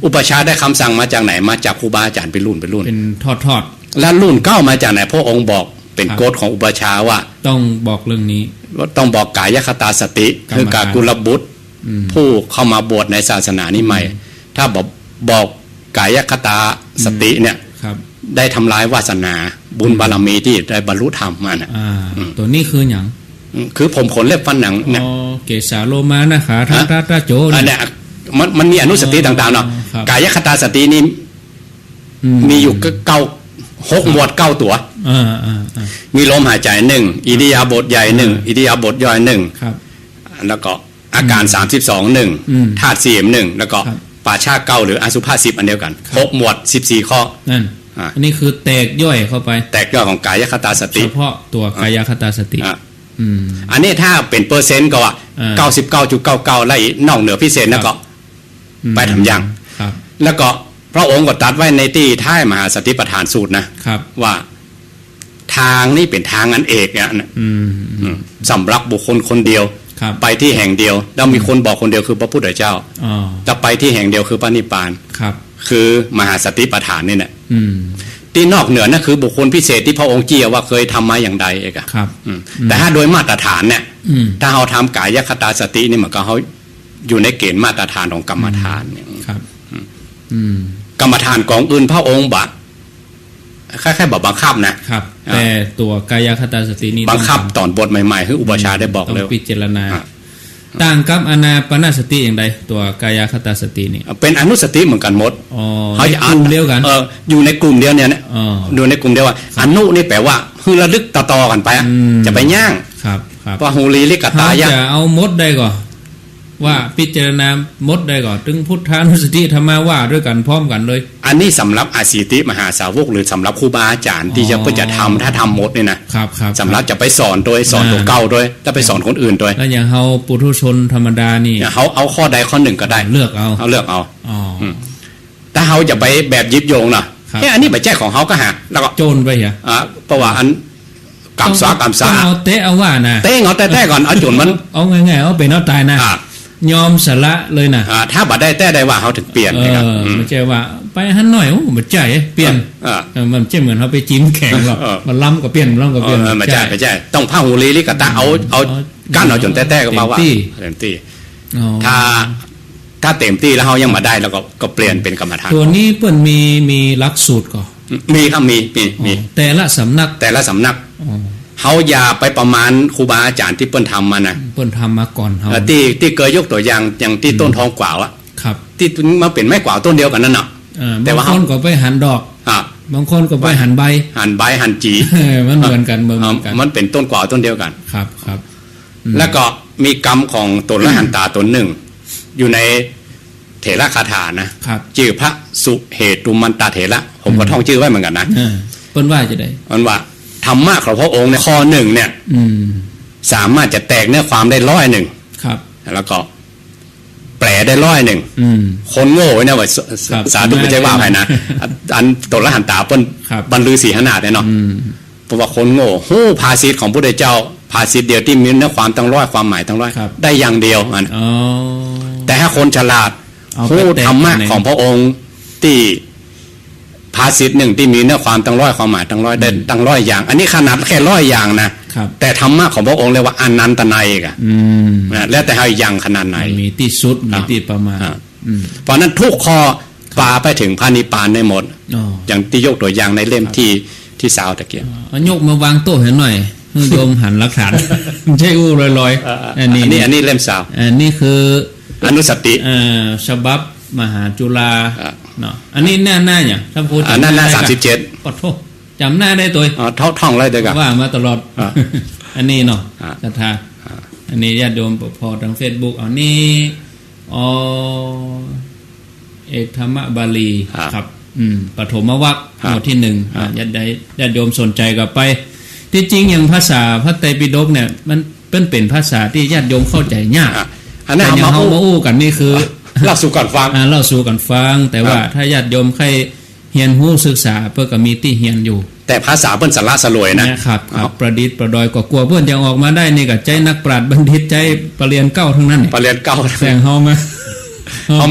อุปชาได้คำสั่งมาจากไหนมาจากครูบาอาจารย์เป็นรุ่นเป็นทอดแล้วรุ่น9มาจากไหนพระองค์บอก เป็นกฎของอุปชาว่าต้องบอกเรื่องนี้ต้องบอกกายคตาสติคือกากุลบุตรผู้เข้ามาบวชในศาสนานี้ใหม่ถ้าบอกกายคตาสติเนี่ยได้ทำลายวาสนาบุญบารมีที่ได้บรรลุธรรมมาน่ะตัวนี้คืออย่างคือผมขนเล็บฟันหนังเนี่ยเกสาโลมานะขาทัตตาโจเนี่ยมันมีอนุสติต่างๆเนาะกายคตาสตินี่มีอยู่6 หมวด 9 ตัวมีลมหายใจ1อิริยาบถใหญ่1อิริยาบถย่อย1แล้วก็อาการ32 1ธาตุ4 1แล้วก็ป่าชา9หรืออสุภา10อันเดียวกัน6 หมวด14 ข้อนั่นอันนี้คือแตกย่อยเข้าไปแตกย่อยของกายคตาสติเฉพาะตัวกายคตาสติอันนี้ถ้าเป็นเปอร์เซ็นต์ก็ว่า 99.99 แล้วนอกเหนือพิเศษแล้วก็ไปทำอย่างแล้วก็พระองค์ก็ตัดไว้ในที่ท้ายมหาสติปัฏฐานสูตรนะว่าทางนี้เป็นทางอันเอกเนี่ยสำหรับบุคคลคนเดียวไปที่แห่งเดียวแล้วมีคนบอกคนเดียวคือพระพุทธเจ้าจะไปที่แห่งเดียวคือพระนิพพานคือมหาสติปัฏฐานนี่แหละที่นอกเหนือนั่นคือบุคคลพิเศษที่พระองค์เจียว่าเคยทำมาอย่างใดเอกแต่ถ้าโดยมาตรฐานเนี่ยถ้าเราทำกายคตาสตินี่มันก็เขาอยู่ในเกณฑ์มาตรฐานของกรรมฐานเนี่ยกรรมฐานของอื่นพระองค์บะแค่บังคับนะครับแต่ตัวกายคตาสตินี่บังคับตอนบทใหม่ๆคืออุปชาได้บอกแล้วพิจารณาต่างกับอานาปานสติอย่างใดตัวกายคตาสตินี่เป็นอนุสติเหมือนกันหมดเขาจะอ่านเดียวกันอยู่ในกลุ่มเดียวเนี่ยอยู่ในกลุ่มเดียวว่าอนุนี่แปลว่าคือระลึกต่อๆกันไปจะไปย่างเพราะหูลีลิกตายะจะเอามดได้ก่อนว่าพิจารณามดได้ก่อนถึงพุทธานุสติธรรมาว่าด้วยกันพร้อมกันเลยอันนี้สำหรับอาสีติมหาสาวกหรือสำหรับครูบาอาจารย์ที่จะเพื่อจะทำถ้าทำมดเนี่ยนะครับสำหรับจะไปสอนโดยสอนตัวเก่าโดยถ้าไปสอนคนอื่นโดยแล้วอย่างเฮาปุถุชนธรรมดานี่เขาเอาข้อใดข้อหนึ่งก็ได้เลือกเอาถ้าเขาจะไปแบบยิบโยงน่ะแค่อันนี้แบบแจ้ของเขาก็หาแล้วก็โจรไปเหรอเพราะว่าอันกำซ้เอาเตะเอาว่านะเตะเอาแต่ก่อนเอาจุนมันเอาง่ายๆเอาเป็นเอาตายนะยอมสละเลยนะถ้าบัดได้แต่ได้ว่าเขาถึงเปลี่ยนนะครับไม่ใช่ว่าไปหันหน่อยโอ้บัดใจเปลี่ยนมันจะเหมือนเขาไปจิ้มแข็งหรอกมันล้ำก็เปลี่ยนล้ำก็เปลี่ยนไม่ใช่ต้องผ้าหูลีลิกตาเอากั้นเอาจนแต่ก็มาว่าเต็มที่ถ้าเต็มที่แล้วเขายังมาได้แล้วก็เปลี่ยนเป็นกรรมฐานตัวนี้เปิ้นมีหลักสูตรก่อนมีครับมีแต่ละสำนักเขาอย่าไปประมาณครูบาอาจารย์ที่เปิ้นทำมานะเปิ้นทำมาก่อนเขาที่เคยยกตัวอย่างที่ต้นทองกวาวอะที่มาเป็นไม้กวาวต้นเดียวกันนั่นเนาะแต่ว่าบางคนก็ไปหั่นดอกบางคนก็ไปหั่นใบหั่นจีมันเหมือนกันมันเป็นต้นกวาวต้นเดียวกันครับแล้วก็มีกรรมของตนละหันตาตนหนึ่งอยู่ในเถระคาถานะชื่อพระสุเหตุมันตาเถระผมก็ท่องชื่อไว้เหมือนกันนะเปิ้นว่าจะได้มันว่าธรรมะของพระองค์ในข้อหนึ่งเนี่ยสามารถจะแตกเนื้อความได้100ครับแล้วก็แปลได้100คนโง่ไว้เนี่ยว่าสาธุไม่ใช่ว่าใครนะอันตนละหันตาเปิ้นบรรลือสีขนาดเนี่ยเนาะเพราะว่าคนโง่ฮู้ภาษิตของพระพุทธเจ้าภาษิตเดียวที่มีเนื้อความตั้ง100ความหมายตั้ง100ได้อย่างเดียวมันแต่ถ้าคนฉลาดฮู้ธรรมะของพระองค์ที่ภาษิตหนึ่งที่มีเนื้อความตั้ง100ความหมายตั้ง100ได้ตั้ง100อย่างอันนี้ขนาดแค่100อย่างนะแต่ธรรมะของพระองค์เรียกว่าอนันตนัยกะแล้วแต่ให้อย่างขนาดไหนมีที่สุดมีที่ประมาณเพราะนั้นทุกข้อปาไปถึงพระนิพพานได้หมดอย่างที่ยกตัวอย่างในเล่มที่สาวตะเกียบยกมาวางโต๊ะเห็นหน่อยโยมหันหลักฐานใช่อู้ลอยๆอันนี้เล่มสาวอันนี้คืออนุสติฉบับมหาจุฬาเนาะอันนี้หน้าอย่างท่านพูดหน้า37ปะโทจำหน้าได้ตัวท่องเลยเด้อว่ามาตลอดอันนี้เนาะศรัทธาอันนี้ญาติโยมพอทาง Facebook อันนี้เอกธรรมบาลีครับปฐมวรรคหมวดที่1ญาติโยมสนใจก็ไปที่จริงอย่างภาษาพระไตรปิฎกเนี่ยมันเป็นภาษาที่ญาติโยมเข้าใจยากอันนั้นเอามาอู้กันนี่คือเล่าสู่กันฟังแต่ว่าถ้าญาติโยมใครเรียนรู้ศึกษาเพื่อก็มีที่เรียนอยู่แต่ภาษาเปิ้นสละสลวยนะครับประดิษฐ์ประดอยก็กลัวเพิ่นจะออกมาได้นี่ก็ใจนักปราชญ์บัณฑิตใจปรริญญาเก้าทั้งนั้นปรริญญาเก้าแสงเฮาม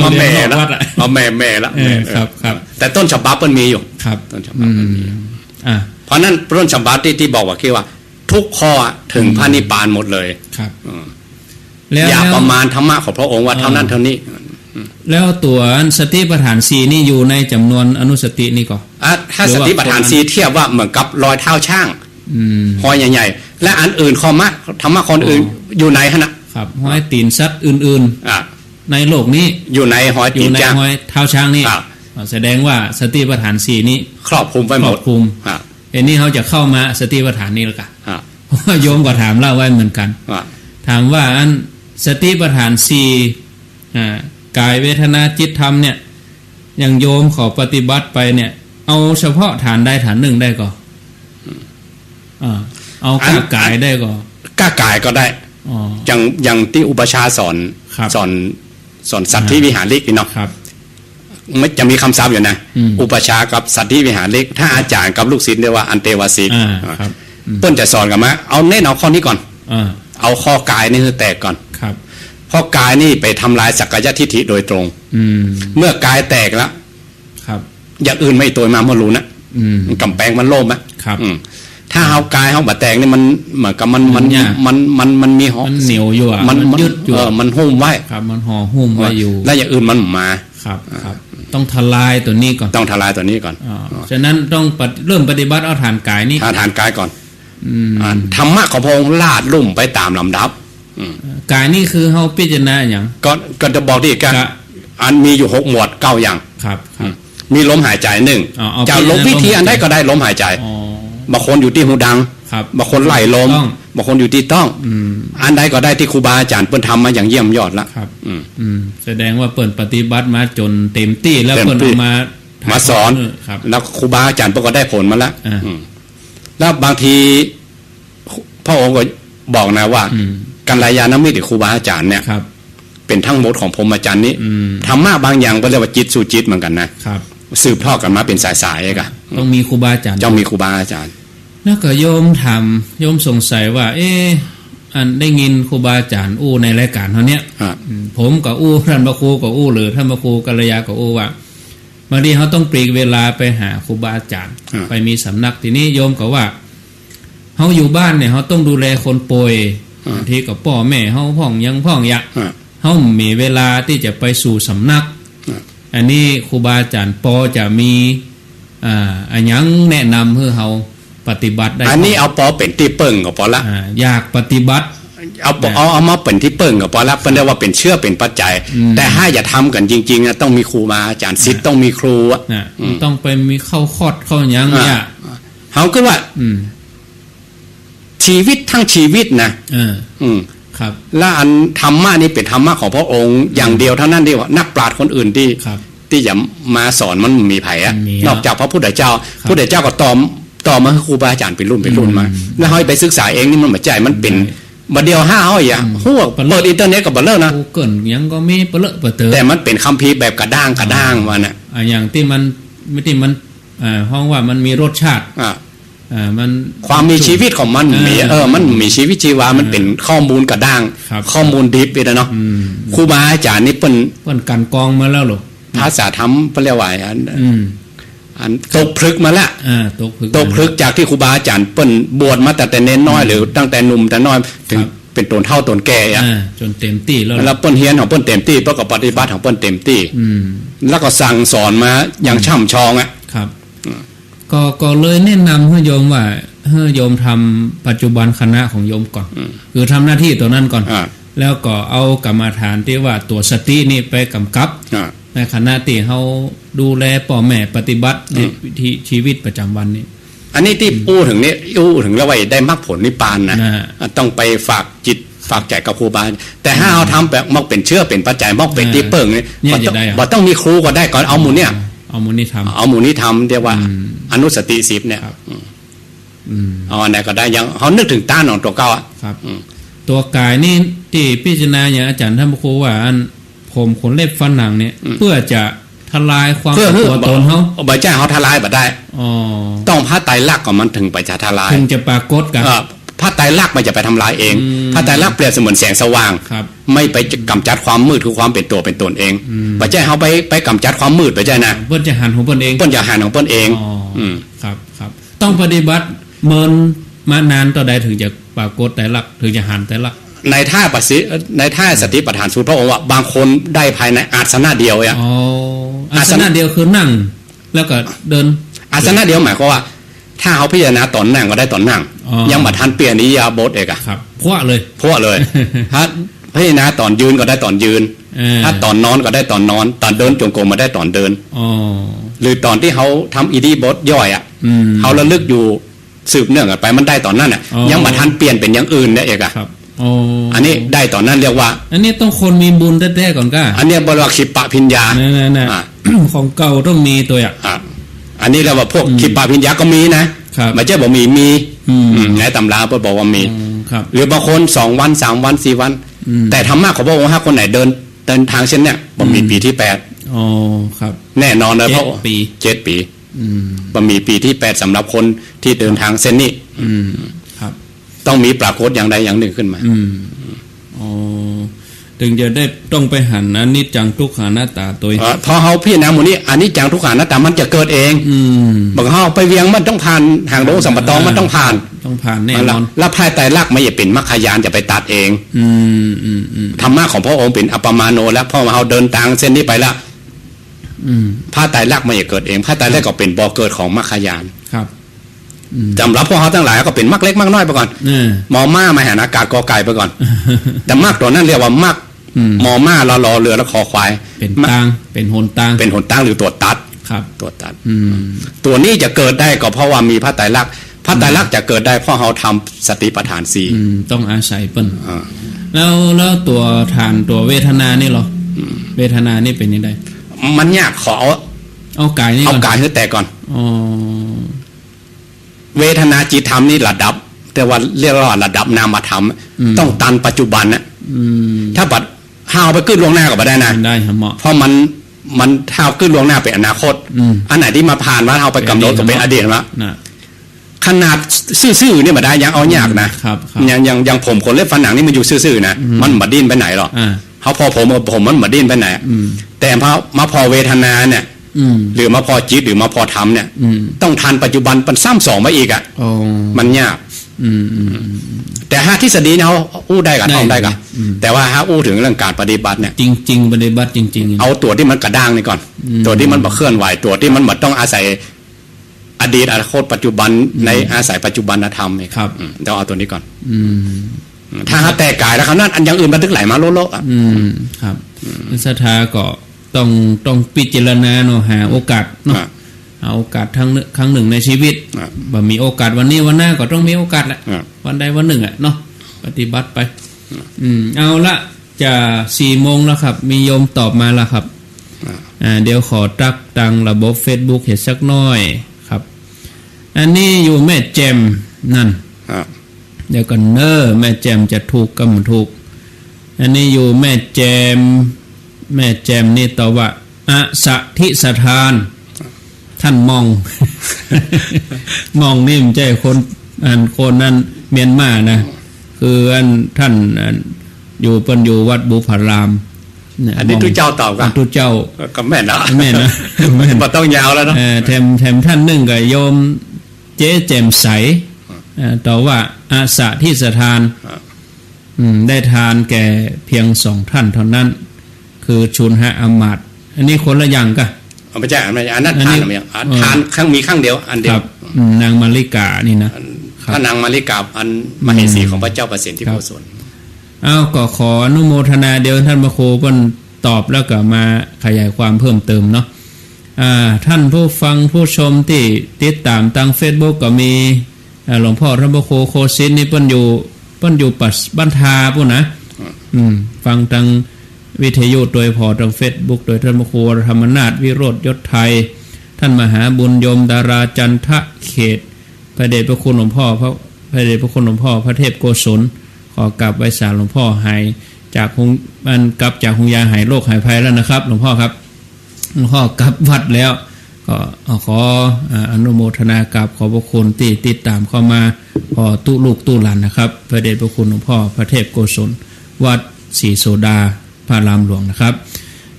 าแม่แล้วเอาแม่แล้วครับแต่ต้นฉบับเปิ้นมีอยู่ครับต้นฉบับมันมีเพราะ ราะนั้นต้นฉบับที่บอกว่าคือว่า ทุกข้อถึงพระนิพพานหมดเลยครับอย่าประมาณธรรมะของพระองค์ว่าเท่านั้นเท่านี้แล้วตัวสติปัฏฐาน4นี่อยู่ในจำนวนอนุสตินี่ก็ถ้าสติปัฏฐาน4เทียบว่าเหมือนกับรอยเท้าช่างหอยใหญ่ๆและอันอื่นข้อมะธรรมะคนอื่นอยู่ไหนฮะนะครับหอยตีนสัตว์อื่นๆในโลกนี้อยู่ในหอยตีนจ้างหอยเท้าช้างนี่แสดงว่าสติปัฏฐาน4นี้ครอบคลุมไปหมดครอบคลุมอันนี้เขาจะเข้ามาสติปัฏฐานนี้แล้วกันเพราะว่าโยมก็ถามเล่าไว้เหมือนกันถามว่าอันสติปัฏฐาน4กายเวทนาจิตธรรมเนี่ยอย่างโยมขอปฏิบัติไปเนี่ยเอาเฉพาะฐานใดฐานหนึ่งได้ก็เอากายได้ก็กายก็ได้อย่างที่อุปชาสอนสัตว์ที่วิหาริกเนาะไม่จะมีคำศัพท์อยู่นะอุปชากับสัตว์ที่วิหาริกถ้าอาจารย์กับลูกศิษย์เรียกว่าอันเตวสิกเปิ้นจะสอนกันมาเอาเน้นเอาข้อนี้ก่อนเอาข้อกายนี่คือแตกก่อนเพราะกายนี่ไปทำลายสักกายทิฏฐิโดยตรงเมื่อกายแตกแล้วอย่างอื่นไม่ตัวมาเมื่อรู้นะกำแพงมันโล่มอ่ะถ้าเอากายเอาบะแตกนี่มันเหมือนกับมันมีห่อเหนียวอยู่อ่ะมันยึดอยู่มันหุ้มไว้ครับมันห่อหุ้มไว้อยู่แล้วอย่างอื่นมันมาครับต้องทลายตัวนี้ก่อนต้องทลายตัวนี้ก่อนฉะนั้นต้องเริ่มปฏิบัติเอาฐานกายนี่ฐานกายก่อนธรรมะของพระองค์ลาดลุ่มไปตามลำดับกายนี่คือเฮาพิจารณาอย่างก็จะบอกที่กันอันมีอยู่6หมวด9อย่างครับมีลมหายใจ1จะลมวิธีอันใดก็ได้ลมหายใจบางคนอยู่ที่หูดังบางคนไหลลมบางคนอยู่ที่ต้องอันใดก็ได้ที่ครูบาอาจารย์เปิ้นทำมาอย่างเยี่ยมยอดละแสดงว่าเปิ้นปฏิบัติมาจนเต็มที่แล้วเปิ้นมาสอนแล้วครูบาอาจารย์เปิ้นก็ได้ผลมาแล้วแล้วบางทีพระองค์ก็บอกนะว่ากัลยาณมิตรครูบาอาจารย์เนี่ยเป็นทั้งหมดของพรหมจรรย์นี้ธรรมะบางอย่างเป็นเรียกว่าจิตสู่จิตเหมือนกันนะสืบทอดกันมาเป็นสายๆกันต้องมีครูบาอาจารย์ต้องมีครูบาอาจารย์แล้วก็โยมถามโยมสงสัยว่าอันได้ยินครูบาอาจารย์อู้ในรายการเท่านี้ผมกับอู้ท่านพระครูกับอู้หรือท่านพระครูกัลยากับอู้ว่าบางทีเขาต้องปลีกเวลาไปหาครูบาอาจารย์ไปมีสำนักทีนี้โยมก็ว่าเขาอยู่บ้านเนี่ยเขาต้องดูแลคนป่วยที่กับพ่อแม่เขาพ่องยังพ่องยะเขามีเวลาที่จะไปสู่สำนักอันนี้ครูบาอาจารย์ปอจะมีอันยังแนะนำให้เขาปฏิบัติได้อันนี้เอาปอเป็นที่เปิ่งก็พอละอยากปฏิบัติเอามาเป็นที่เปิ่งก็พอละเป็นเรียกว่าเป็นเชื่อเป็นปัจจัยแต่ถ้าอย่าทำกันจริงๆต้องมีครูมาอาจารย์ศิษย์ต้องมีครูต้องไปมีเข้าคอร์สเข้ายังเนี่ยเขาก็ว่าชีวิตทั้งชีวิตนะครับและอันธรรมะนี่เป็นธรรมะของพระองค์อย่างเดียวเท่านั้นที่ว่านักปราชญ์คนอื่นที่จะมาสอนมันมีไผอ่ะนอกจากพระพุทธเจ้าก็ต่อมาครูบาอาจารย์เป็นรุ่นมาแล้วให้ไปศึกษาเองนี่มันไม่ใจมันเป็นบัดเดียว5ห้อยอ่ะพวกเปิดอินเทอร์เน็ตก็บ่เลิกนะเกินยังก็มีเปเลอะเปเตอแต่มันเป็นคัมภีร์แบบกระด้างว่าน่ะอย่างที่มันห้องว่ามันมีรสชาติมันความมีชีวิตของมันมีมันมีชีวิตชีวามันเป็นข้อมูลกระด้างข้อมูลดิบไปแล้วเนาะครูบาอาจารย์นี่เปิ้นกันกองมาแล้วหรอภาษาธรรมเปิ้นเรียกว่าอันตกพลึกมาละตกพลึกจากที่ครูบาอาจารย์เปิ้นบวชมาแต่เน้นน้อยหรือตั้งแต่หนุ่มแต่น้อยถึงเป็นตนเท่าตนแก่อ่ะจนเต็มที่แล้วเปิ้นเฮียนของเปิ้นเต็มที่เปิ้นก็ปฏิบัติของเปิ้นเต็มที่แล้วก็สั่งสอนมาอย่างช่ำชองอ่ะครับก็เลยแนะนำให้โยมว่าให้โยมทำปัจจุบันคณะของโยมก่อนคือทำหน้าที่ตัวนั้นก่อนแล้วก็เอากรรมฐานที่ว่าตัวสตินี่ไปกำกับในขณะที่เขาดูแลพ่อแม่ปฏิบัติในชีวิตประจำวันนี้อันนี้ที่อู้ถึงนี้ถึงแล้วว่าได้มรรคผลนิพพานนะต้องไปฝากจิตฝากใจกับครูบาแต่ถ้าเอาทำแบบมักเป็นเชื่อเป็นปัจจัยมักเป็นที่เปิ่งนี่บ่ต้องมีครูก็ได้ก่อนเอาหมู่เนี่ยเอาหมู่นี้ทำเรียกว่าอนุสติ10เนี่ยเอาอันไหนก็ได้ยังเขานึกถึงต้านของตัวเก่าครับตัวกายนี่ที่พิจารณาอย่างอาจารย์ท่านพระครูว่าอันผมขนเล็บฟันหนังเนี่ยเพื่อจะทลายความตัวตนเขาบ่ใช่เขาทลายบ่ได้ต้องพระไตรลักษณ์ก่อนมันถึงไปจะทลายถึงจะปรากฏกันพระไตรลักษณ์มันจะไปทำลายเองพระไตรลักษณ์เปรียบเสมือนแสงสว่างไม่ไปกำจัดความมืดคือความเป็นตัวเป็นตนเองบ่ใช่เขาไปกำจัดความมืดไปใช่นะเพิ่นจะหันของเพิ่นเองเพิ่นจะหันของเพิ่นเองครับ ต้องปฏิบัติเมินมานานต่อใดถึงจะปรากฏแต่ลักถึงจะหันแต่ลักในท่าสติปัฏฐานสูตรพระองค์ว่าบางคนได้ภายในอาสนะเดียวอ่ะอาสนะเดียวคือนั่งแล้วก็เดินอาสนะเดียวหมายความว่าถ้าเขาพิจารณาตอนนั่งก็ได้ตอนนั่งยังมาทันเปลี่ยนอิริยาบถเอกอะครับพวกเลยถ้าพิจารณาตอนยืนก็ได้ตอนยืนถ้าตอนนอนก็ได้ตอนนอนตอนเดินจงกรมมาได้ตอนเดินหรือตอนที่เขาทำอิริยาบถย่อยอ่ะเขาระลึกอยู่สืบเนื่องกันไปมันได้ตอนนั้นอ่ะยังมาทันเปลี่ยนเป็นอย่างอื่นได้เอกอะอันนี้ได้ตอนนั้นเรียกว่าอันนี้ต้องคนมีบุญแท้ๆก่อนก้าอันนี้บริวารขิปปะพิญญาของเก่าต้องมีตัวอย่างอันนี้เรียกว่าพวกขิปปะพิญญาก็มีนะไม่ใช่บอกมีในตำราเพิ่นบอกว่ามีหรือบางคน2 วัน 3 วัน 4 วันแต่ธรรมะของพระองค์ถ้าคนไหนเดินทางเช่นเนี้ยบ่มีปีที่8อ๋อครับแน่นอนเลยเพราะ7 ปีบ่มีปีที่8สำหรับคนที่เดินทางเส้นนี้ครับต้องมีปรากฏอย่างใดอย่างหนึ่งขึ้นมาอ๋อถึงจะได้ต้องไปหันอนิจจังทุกขังอนัตตาตัวพอเฮาพิจารณาหมู่นี้อนิจจังทุกขังอนัตตามันจะเกิดเองบางเฮาไปเวียงมันต้องผ่านทางโลกสัมปตองมันต้องผ่านแน่นอนแล้วภายใต้รากไม่เป็นมรรคญาณจะไปตัดเองธรรมะของพระองค์เป็นอัปปมาโนแล้วพอเฮาเดินทางเส้นนี้ไปแล้วภายใต้รากไม่เกิดเองภายใต้แรกก็เป็นบ่อเกิดของมรรคญาณครับจำรับพวกเขาทั้งหลายก็เป็นมรรคเล็กมรรคน้อยไปก่อนมอม่ามาหาอากาศกอไก่ไปก่อนแต่มรรคตัวนั้นเรียกว่ามรรคมอม่ารอเรือแล้วคอควายเป็นตังเป็นหนตังหรือตัวตัดครับตัวตัดตัวนี้จะเกิดได้ก็เพราะว่ามีพระไตรลักษณ์จะเกิดได้เพราะเขาทำสติปัฏฐาน4ต้องอาศัยเปิ้ลแล้วตัวฐานตัวเวทนานี่หรอเวทนานี่เป็นยังไงมันยากขอเอากายนี่เอากายให้แตกก่อนเวทนาจิตธรรมนี่ระดับแต่ว่าเรียกว่าระดับนามธรรมต้องตันปัจจุบันนะถ้าปัดห้าวไปขึ้นล่วงหน้าก็ไม่ได้นะได้ครับเพราะมันห้าวขึ้นล่วงหน้าเป็นอนาคตอันไหนที่มาผ่านว่าห้าวไปกำหนดก็เป็นอดีตละขนาดซื่อๆเนี่ยมาได้ยังเอายากนะยังผมขนเล็บฟันหนังนี่มันอยู่ซื่อๆนะมันมาดิ้นไปไหนหรอกเขาพอผมมันมาดิ้นไปไหนแต่พอมาพอเวทนาเนี่ยหรือมาพอจิตหรือมาพอธรรมเนี่ยต้องทันปัจจุบันเป็นซ้ำ2มาอีกอ่ะมันยากแต่ถ้าทฤษฎีเนี่ยเขาอู้ได้กับท่องได้กับแต่ว่าถ้าอู้ถึงเรื่องการปฏิบัติเนี่ยจริงปฏิบัติจริงๆเอาตัวที่มันกระด้างนี่ก่อนตัวที่มันมาเคลื่อนไหวตัวที่มันมาต้องอาศัยอดีตอนาคตปัจจุบันในอาศัยปัจจุบันธรรมนี่ครับต้องเอาตัวนี้ก่อนถ้าแต่กายแล้วครับนั่นอันอย่างอื่นมันถึงไหลมาโลกอ่ะครับศรัทธาก็ต้องพิจารณาเนาะหาโอกาสเนาะหาโอกาสครั้งหนึ่งในชีวิตบ่มีโอกาสวันนี้วันหน้าก็ต้องมีโอกาสแหละวันใดวันหนึ่งอ่ะเนาะปฏิบัติไปเอาละจะ4 โมงแล้วครับมีโยมตอบมาแล้วครับเดี๋ยวขอตักตังระบบ Facebook เห็นสักน้อยครับอันนี้อยู่แม่แจมนั่นเดี๋ยวกันเนอแม่แจมจะถูกก็มันถูกอันนี้อยู่แม่แจมนี่ตอบว่าอสัทิสถานท่านมองนี่มันใจคนนั้นเมียนมานะคือท่านอยู่วัดบุพารามอันนี้ทุกเจ้าตอบกันทุกเจ้าก็แม่นนะบ่ต้องยาวแล้วเนาะแถมท่านนึงกับโยมเจ๊แจ่มใสต่อว่าอาสะที่สถานได้ทานแก่เพียง2 ท่านเท่านั้นคือชุนหะอมาตอันนี้คนละอย่างกันไม่ใช่อันนั้นทานอะไรอย่างทานครั้งมีครั้งเดียวอันเดียวนางมาริกานี่นะถ้านางมาริกาอันมเหสีของพระเจ้าประสิทธิโกศลก็ขออนุโมทนาเดี๋ยวท่านพระครูก็ตอบแล้วก็มาขยายความเพิ่มเติมเนาะท่านผู้ฟังผู้ชมที่ติดตามทาง Facebook ก็มีหลวงพ่อท่านพระครูโคสินนี่เปิ้นอยู่ปัสบ้านทาปุ่นนะฟังทางวิทยุโดยพอทาง Facebook โดยท่านพระครูธรรมนาถวิโรจน์ยศไทยท่านมหาบุญยมดาราจันทะเขตพระเดชพระคุณหลวงพ่อพระเดชพระคุณหลวงพ่อพระเทพโกศลขอกราบไว้สารหลวงพ่อหายจากมันกลับจากหงยาหายโรคหายภัยแล้วนะครับหลวงพ่อครับหลวงพ่อกลับวัดแล้วก็ขออนุโมทนากราบขอบพระคุณที่ติดตามเข้ามาพอตู้ลูกตู้หลานนะครับพระเดชพระคุณหลวงพ่อพระเทพโกศลวัดศรีโสดาพระรามหลวงนะครับ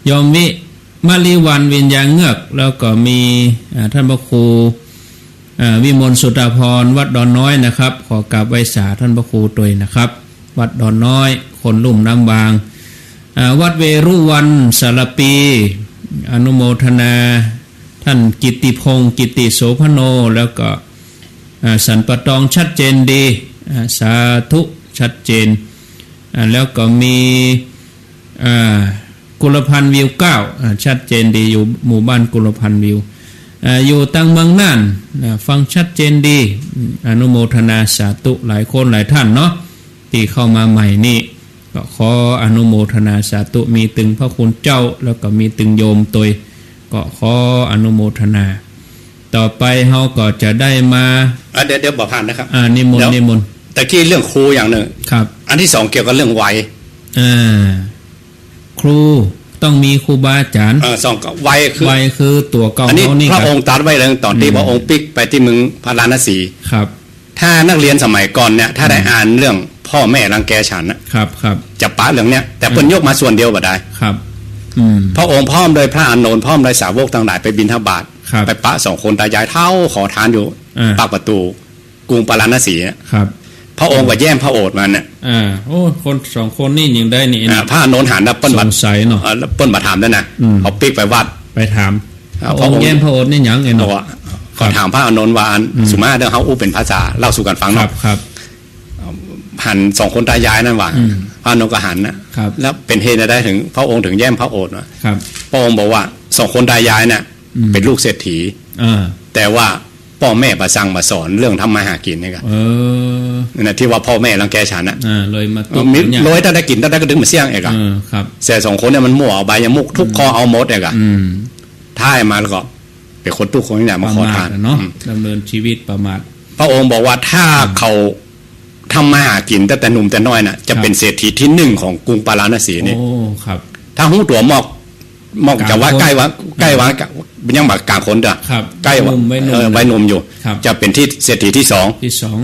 ยอมวิมาลีวันวิญญาณเงือกแล้วก็มีท่านพระครู วิมลสุตาพรวัดดอนน้อยนะครับขอกราบไหว้สาท่านพระครูตัวยนะครับวัดดอนน้อยคนลุ่มน้ำบางวัดเวรุวันสารปีอนุโมทนาท่านกิตติพงศ์กิตติโสพโนแล้วก็สันปะตองชัดเจนดีสาธุชัดเจนแล้วก็มีกุลพันธ์วิว9ชัดเจนดีอยู่หมู่บ้านกุลพันธ์วิวอยู่ตั้งเมืองน่านฟังชัดเจนดีอนุโมทนาสาธุหลายคนหลายท่านเนาะที่เข้ามาใหม่นี่ก็ขออนุโมทนาสาธุมีตึงพระคุณเจ้าแล้วก็มีตึงโยมตยก็ขออนุโมทนาต่อไปเฮาก็จะได้มาเดี๋ยวบอกผ่านนะครับนิมนต์แต่กี้เรื่องครูอย่างหนึ่งครับอันที่2เกี่ยวกับเรื่องวัยครูต้องมีครูบาอาจารย์สองวัยคือตัวเก่าเขานี่พระองค์ตรัสไว้เลยตอนที่พระองค์ปิกไปที่เมืองพาราณสีครับถ้านักเรียนสมัยก่อนเนี่ยถ้าได้อ่านเรื่องพ่อแม่รังแกฉันนะครับจะปะเรื่องเนี้ยแต่เพิ่นยกมาส่วนเดียวบ่ได้ครับพระองค์พร้อมโดยพระอานนท์พร้อมโดยสาวกต่างหลายไปบิณฑบาตไปปะ2คนตายายเท่าขอทานอยู่ปากประตูกรุงปาราณสีครับพระองค์ก็แย้มพระโอษฐ์มันเนี่ยโอ้คน2คนนี่ยังได้นี่พระอานนท์หันนะเปิ้นบัดใสเนาะเปิ้นมาถามด้วยนะเขาปิกไปวัดไปถามพระองค์แย้มพระโอษฐ์นี่หยังไงเนาะเขาถามพระอานนท์ว่าสุมาเด้อเฮาอู้เป็นภาษาเล่าสู่กันฟังเนาะครับหัน2คนตายายนั่นว่าพระอานนท์ก็หันนะแล้วเป็นเหตุได้ถึงพระองค์ถึงแย้มพระโอษฐ์ครับพระองค์บอกว่า2คนตายายเนี่ยเป็นลูกเศรษฐีแต่ว่าพ่อแม่ประสั่งมาสอนเรื่องทำมาหากินนี่ก็นั่นที่ว่าพ่อแม่รังแกฉันเลยมาตบเนี่ยร้อยถ้าได้กินถ้าได้ก็ดึงมาเสี่ยงเอกครับเสีย2คนเนี่ยมันมั่วเอาใบยามุกทุกคอเอาหมดเอกท้ายมาแล้วก็เป็นคนทุกคนเนี่ยมาขอทานเนาะดำเนินชีวิตประมาทพระองค์บอกว่าถ้าเขาทำมาหากินแต่หนุ่มแต่น้อยน่ะจะเป็นเศรษฐีที่1ของกรุงปาราณสีนี่ครับถ้าหูตัวหมอกจะว่าใกล้ว่ายังแบบกลางคนเด้อใกล้ว่าใบนมอยู่จะเป็นที่เศรษฐีที่2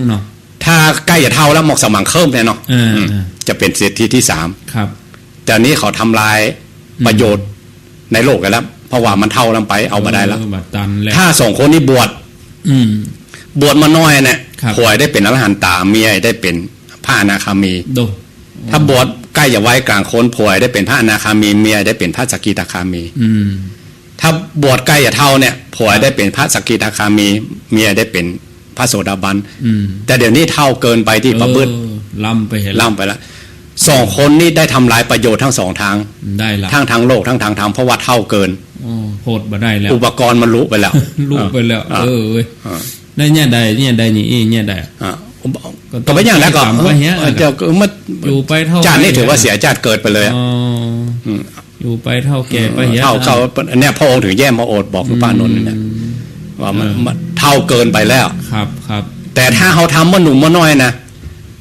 เนาะถ้าใกล้จะเท่าแล้วหมอกสมังเคิ่มเนี่ยเนาะจะเป็นเศรษฐีที่3ครับแต่นี้เขาทำลายประโยชน์ในโลกกันแล้วเพราะว่ามันเท่าลำไปเอามาได้แล้วถ้า2คนนี้บวชมาน้อยเนี่ยผัวได้เป็นอรหันตาเมียได้เป็นพระอนาคามีถ้าบวชใกล้จะไว้กลางคนผัวได้เป็นพระอนาคามีเมียได้เป็นพระสกิทาคามีถ้าบวชใกล้จะเท่าเนี่ยผัวได้เป็นพระสกิทาคามีเมียได้เป็นพระโสดาบันแต่เดี๋ยวนี้เท่าเกินไปที่ประพฤติล้ำไปแล้ว2คนนี้ได้ทำลายประโยชน์ทั้ง2ทางได้ละทั้งทางโลกทั้งทางธรรมเพราะว่าเท่าเกินโหดบ่ได้แล้วอุปกรณ์มันลุไปแล้วได้เนี่ยใดนี่เนี่ยใดก็ไม่อย่างแล้วก็จะมาอยู่ไปเท่าจานนี่ถือว่าเสียจานเกิดไปเลยอยู่ไปเท่าแก่ไปเท่าเขาเนี่ยพระองค์ถึงแย้มพระโอษฐ์บอกพระปานนท์เนี่ยว่ามันเท่าเกินไปแล้วครับแต่ถ้าเขาทำเมื่อหนุ่มเมื่อน้อยนะ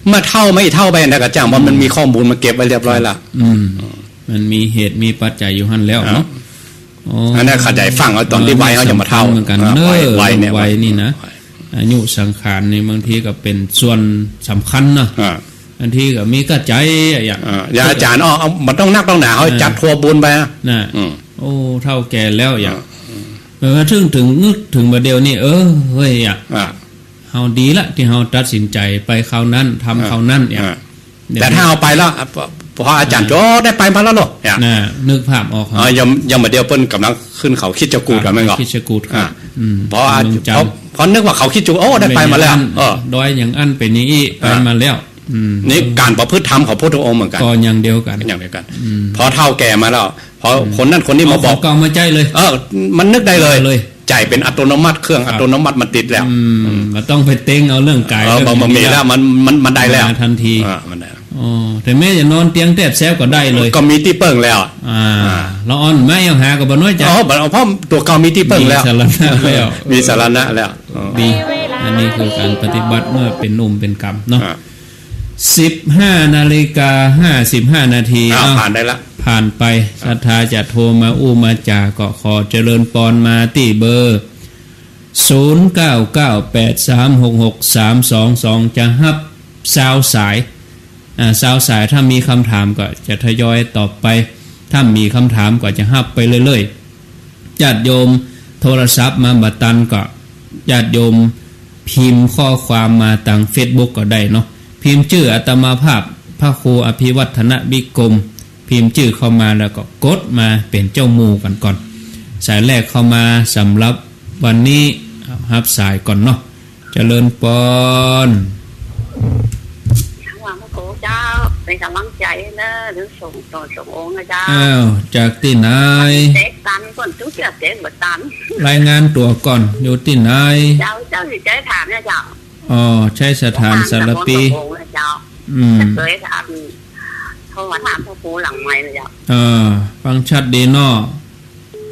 เมื่อเท่าไม่เท่าไปนะกระจ่างว่ามันมีข้อมูลมาเก็บไว้เรียบร้อยละมันมีเหตุมีปัจจัยอยู่หั่นแล้วเนาะอันนี้ขัดใจฟังเอาตอนที่วัยเขาจะมาเท่าเหมือนกันวัยนี่นะอายุสังขารในบางทีก็เป็นส่วนสำคัญนะบางทีก็มีกระใจอย่างอาจารย์เอามันต้องนักต้องหนาเขาจัดทัวร์บุญไปนะโอ้เท่าแก่แล้วอย่างถึงนึกถึงประเดี๋ยวนี้เฮ้ยเฮาดีละที่เฮาตัดสินใจไปคราวนั้นทำคราวนั้นอย่างแต่ถ้าเอาไปแล้วพออาจารย์โจได้ไปมาแล้วหรอนึกภาพออกยังมาเดียวเปิ้นกำลังขึ้นเขาคิดจะกูดกันมั้งเหรอคิดจะกูดเพราะนึกว่าเขาคิดจูได้ไปมาแล้วดอยอย่างอันเป็นนี้ไปมาแล้วนี่การประพฤติธรรมของพระพุทธองค์เหมือนกันก็อย่างเดียวกันพอเท่าแก่มาแล้วพอคนนั้นคนนี้มาบอกกองมาใจเลยมันนึกได้เลยใจเป็นอัตโนมัติเครื่องอัตโนมัติมันติดแล้วมันต้องไปเต้งเอาเรื่องกายมันมีแล้วมันได้แล้วทันทีมันได้แต่แม่จะนอนเตียงแทบแซวก็ได้เลยก็มีที่เปิงแล้วเราอ่อนไม่เอาหาก็บ่น้อยใจเพราะตัวเก่ามีที่เปิงแล้วมีสารณะแล้วดีอันนี้คือการปฏิบัติเมื่อเป็นหนุ่มเป็นกรรมเนาะ15:55 น.ผ่านได้ละผ่านไปศรัทธาจะโทรมามาจาก็ขอเจริญปอนมาที่เบอร์0998366322จะฮับซาวสายถ้ามีคำถามก็จะทยอยตอบไปถ้ามีคำถามก็จะฮับไปเรื่อยๆญาติโยมโทรศัพท์มาบัดตันก็ ญาติโยมพิมพ์ข้อความมาทาง Facebook ก็ได้เนาะพิมพ์ชื่ออาตมาภาพพระครูอภิวัฒนบิกรมพิมพ์ชื่อเข้ามาแล้วก็กดมาเป็นเจ้าหมู่กันก่อนสายแรกเข้ามาสำหรับวันนี้รับสายก่อนเนาะเจริญปอนว่าพระครูเจ้าเป็นกำลังใจนะหรือส่งต่อส่งองค์นะเจ้าอ้าวจากที่ไหนเด็กตันคนทุกเจ้าเด็กหมดตันรายงานตัวก่อนอยู่ที่ไหนเจ้าสิใจถามนะเจ้าอ๋อใช่สถานสารปีเคยถามโทรมาถามพระครูหลังไมค์นะเจ้าฟังชัดดีเนาะ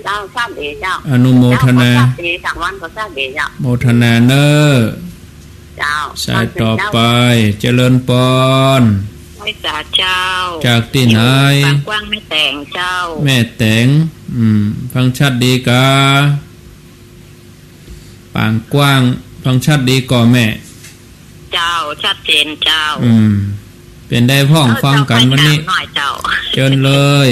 เจ้าทราบดีเจ้าอนุโมทนาดีจากวันก็ทราบดีเจ้าโมทนาเนอเจ้าสายต่อไปเจริญปอนไม่จ่าเจ้าจากที่ไหนปางกว้างไม่แต่งเจ้าแม่แต่งฟังชัดดีกาปางกว้างฟังชัดดีก่อแม่เจ้าชัดเจนเจ้าเป็นได้พ้องฟังกันวันนี้เชิญเลย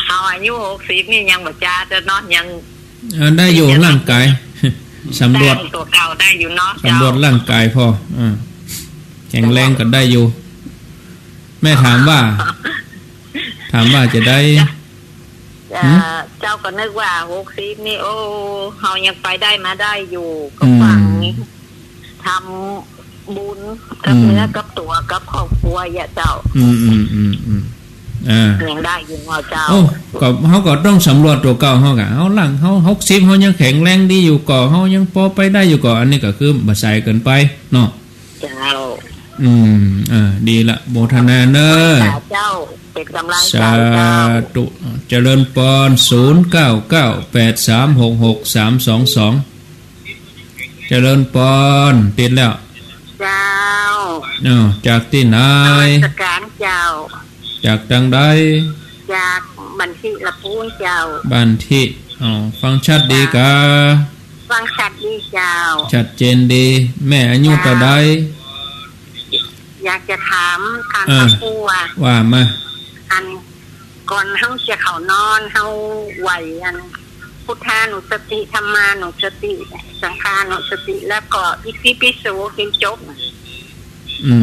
เอาอายุ60นี่ยังบ่จ้าจะนอนยังได้อยู่ร่างกายสำรวจตัวเก่าได้อยู่เนาะสำรวจร่างกายพอแข็งแรงก็ได้อยู่แม่ถามว่าจะได้เจ้าก็นึกว่า60นี่โอ้เฮายังไปได้มาได้อยู่ก็ฟังทำบุญกับเนื้อกับตัวกับครอบครัวอย่าเจ้ายังได้อยู่เจ้าก็เขาก็ต้องสำรวจตัวเก่าเขากะเขาหลังเขา60เขายังแข็งแรงดีอยู่ก่อเขายังพอไปได้อยู่ก่ออันนี้ก็คือบ่ใส่เกินไปเนาะเจ้าดีละโมทนาเนอเจ้าเป็นกำลังใจเจ้าเจริญปอน0998366322เจริญปอนติดแล้วเจ้าจากที่ไหนราชการเจ้าจากดังใดจากบันทิละพูนเจ้าบันทิฟังชัดดีกาฟังชัดดีเจ้าชัดเจนดีแม่อายุเท่าใดอยากจะถามทางครอบครัวว่ามาอันก่อนเฮาจะเข้านอนเฮาไหวอันพุทธานุสติธรรมานุสติสังฆานุสติแล้วก็อิติปิโสกินจบ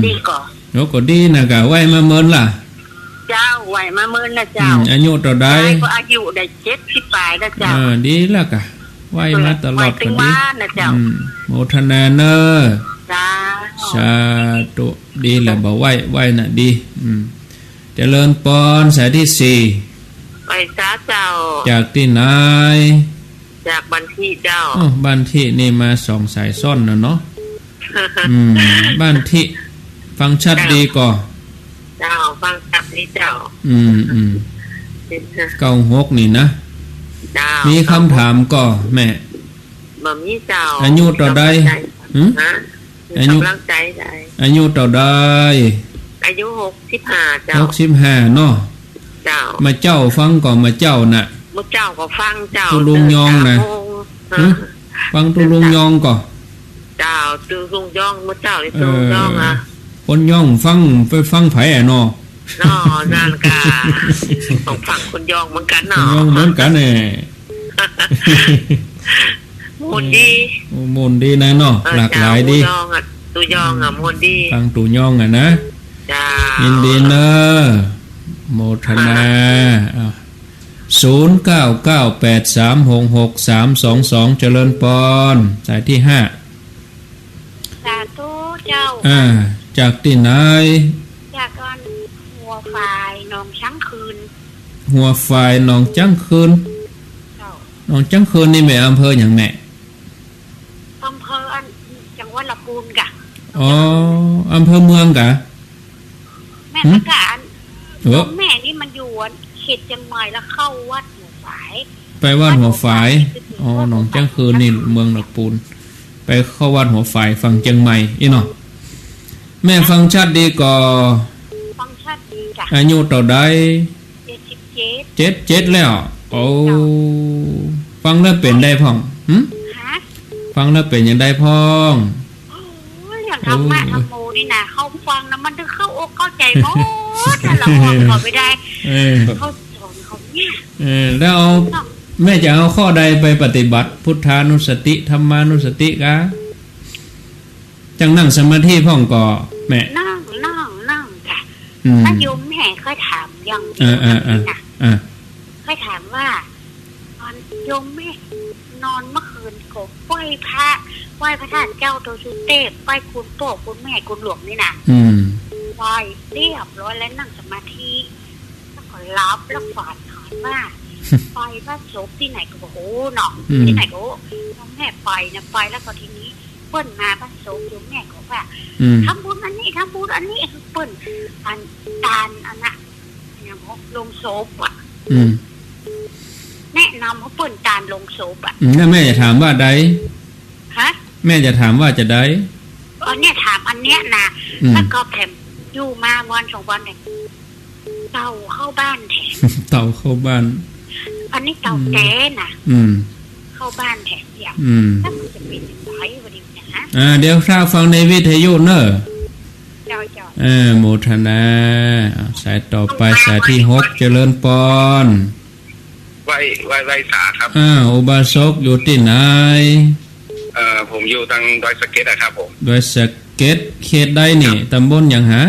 ดีก่อนแล้วก็ดีนะกะไหวมาเมินล่ะเจ้าไหวมาเมินนะเจ้าอายุเท่าใดก็อายุได้70ปลายนะเจ้าดีแล้วกะไหวมาตลอดก็ดีโมทนาเนอสาธุดีแหละบอกไหวน่ะดีเจริญปอนสายที่4ไปซาเจ้าจากที่ไหนจากบันทิเจ้าบันทินี่มา2สายซ่อนนะเนาะบันทิฟังชัดดีก่อเจ้าฟังชัดดีเจ้า96นี่นะมีคำถามก่อแม่บ่มีเจ้าอายุเท่าใดอายุอายุเท่าใดอายุ65เจ้า65เนาะเจ้ามาเจ้าฟังก่อนมาเจ้าน่ะมาเจ้าก็ฟังเจ้าตุลุงยองนะฟังตุลุงยองก่อเจ้าตุลุงยองมาเจ้าตุลุงยองอ่ะคนยองฟังไปฟังไผอ่ะเนาะนั่นกะต้องฟังคนยองเหมือนกันเนาะยองเหมือนกันแน่มูลดีนะเนาะหลากหลายดีตูยองอ่ะมูลดีฟังตูยองอ่ะนะยินดีเนอะโมทนา0998366322เจริญปอนสายที่5สาธุเจ้าจากที่ไหนจากหัวฝ่ายหนองช้างคืนหัวฝ่ายหนองช้างคืนหนองช้างคืนนี่แม่อำเภออย่างแม่อำเภอจังหวัดลำพูนกะอำเภอเมืองกะแม่ตะการแม่นี่มันอยู่เขตจังใหม่แล้วเข้าวัดหัวฝายไปวัดหัวฝายหนองจ้างคืนนี่เมืองลำพูนไปเข้าวัดหัวฝายฟังจังใหม่อีเนาะแม่ฟังชัดดีก่อฟังชัดดีจ้ะอายุเท่าใด77แล้วโอ้ฟังแล้วเป็นได้พ่องฟังแล้วเป็นยังได้พ้องอย่างธรรมะธรรมโมนี่นะเขาฟังนะมันถึงเข้าอกเข้าใจหมดถ้าเราฟังเขาไม่ได้เขาสอนเขาเนี่ยแล้ว แม่จะเอาข้อใดไปปฏิบัติพุทธานุสติธรรมานุสติกะจังนั่งสมาธิพ่องก่อแม่นั่งค่ะถ้าโยมแม่เคยถามยังเคยถามว่าตอนโยมแม่นอนเมื่อคืนก็ไหว้พระธาตุเจ้าตัวสุเทพไหว้คุณพ่อคุณแม่คุณหลวงนี่นะไหว้เรียบร้อยแล้วนั่งสมาธิแล้วก็รับแล้วฝันว่าไปบ้านโศกที่ไหนก็บอกโอ้หนอที่ไหนก็น้องแม่ไปนะไปแล้วก็ทีนี้เปิ้ลมาบ้านโศกโยมแม่ก็ว่าทำบุญอันนี้ทำบุญอันนี้เปิ้ลอันตาลอันน่ะอย่างพวกลงโศกอ่ะแนะนำเขาเปิ้ลตาลลงโศกอ่ะแม่จะถามว่าใดฮะแม่จะถามว่าจะได้อันเนี้ยถามอันเนี้ยนะแล้วก็แถมอยู่มาวันสองวันเนี่ยเต่าเข้าบ้านแถมเต่าเข้าบ้านอันนี้เต่าแก่น่ะเข้าบ้านแถมอย่างถ้ามันจะเป็นไรวันนี้นะเดี๋ยวข้าฟังในวิทยุเนอะโมทนาสายต่อไปสายที่6เจริญปอนไหวสาครับอุบาสกอยู่ที่ไหนผมอยู่ทางดอยสะเก็ดครับผมดอยสะเก็ดเขตใดนี่ตำบลอย่างหา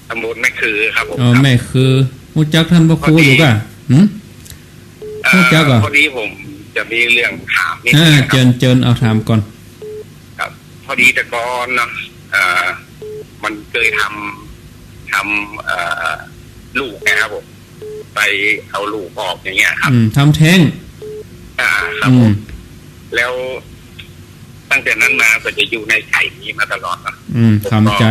ตำบลแม่คือครับผมแม่คือฮู้จักท่านพระครูอยู่ป่ะฮู้จักอ่ะพอดีผมจะมีเรื่องถามนิดนึงครับเจิญเอาถามก่อนครับพอดีแต่ก่อนเนาะมันเคยทำลูกนะครับผมไปเอาลูกออกอย่างเงี้ยครับทำแท้งครับผมแล้วตั้งแต่นั้นมาก็จะอยู่ในไข่นี้มาตลอดนะทำใจ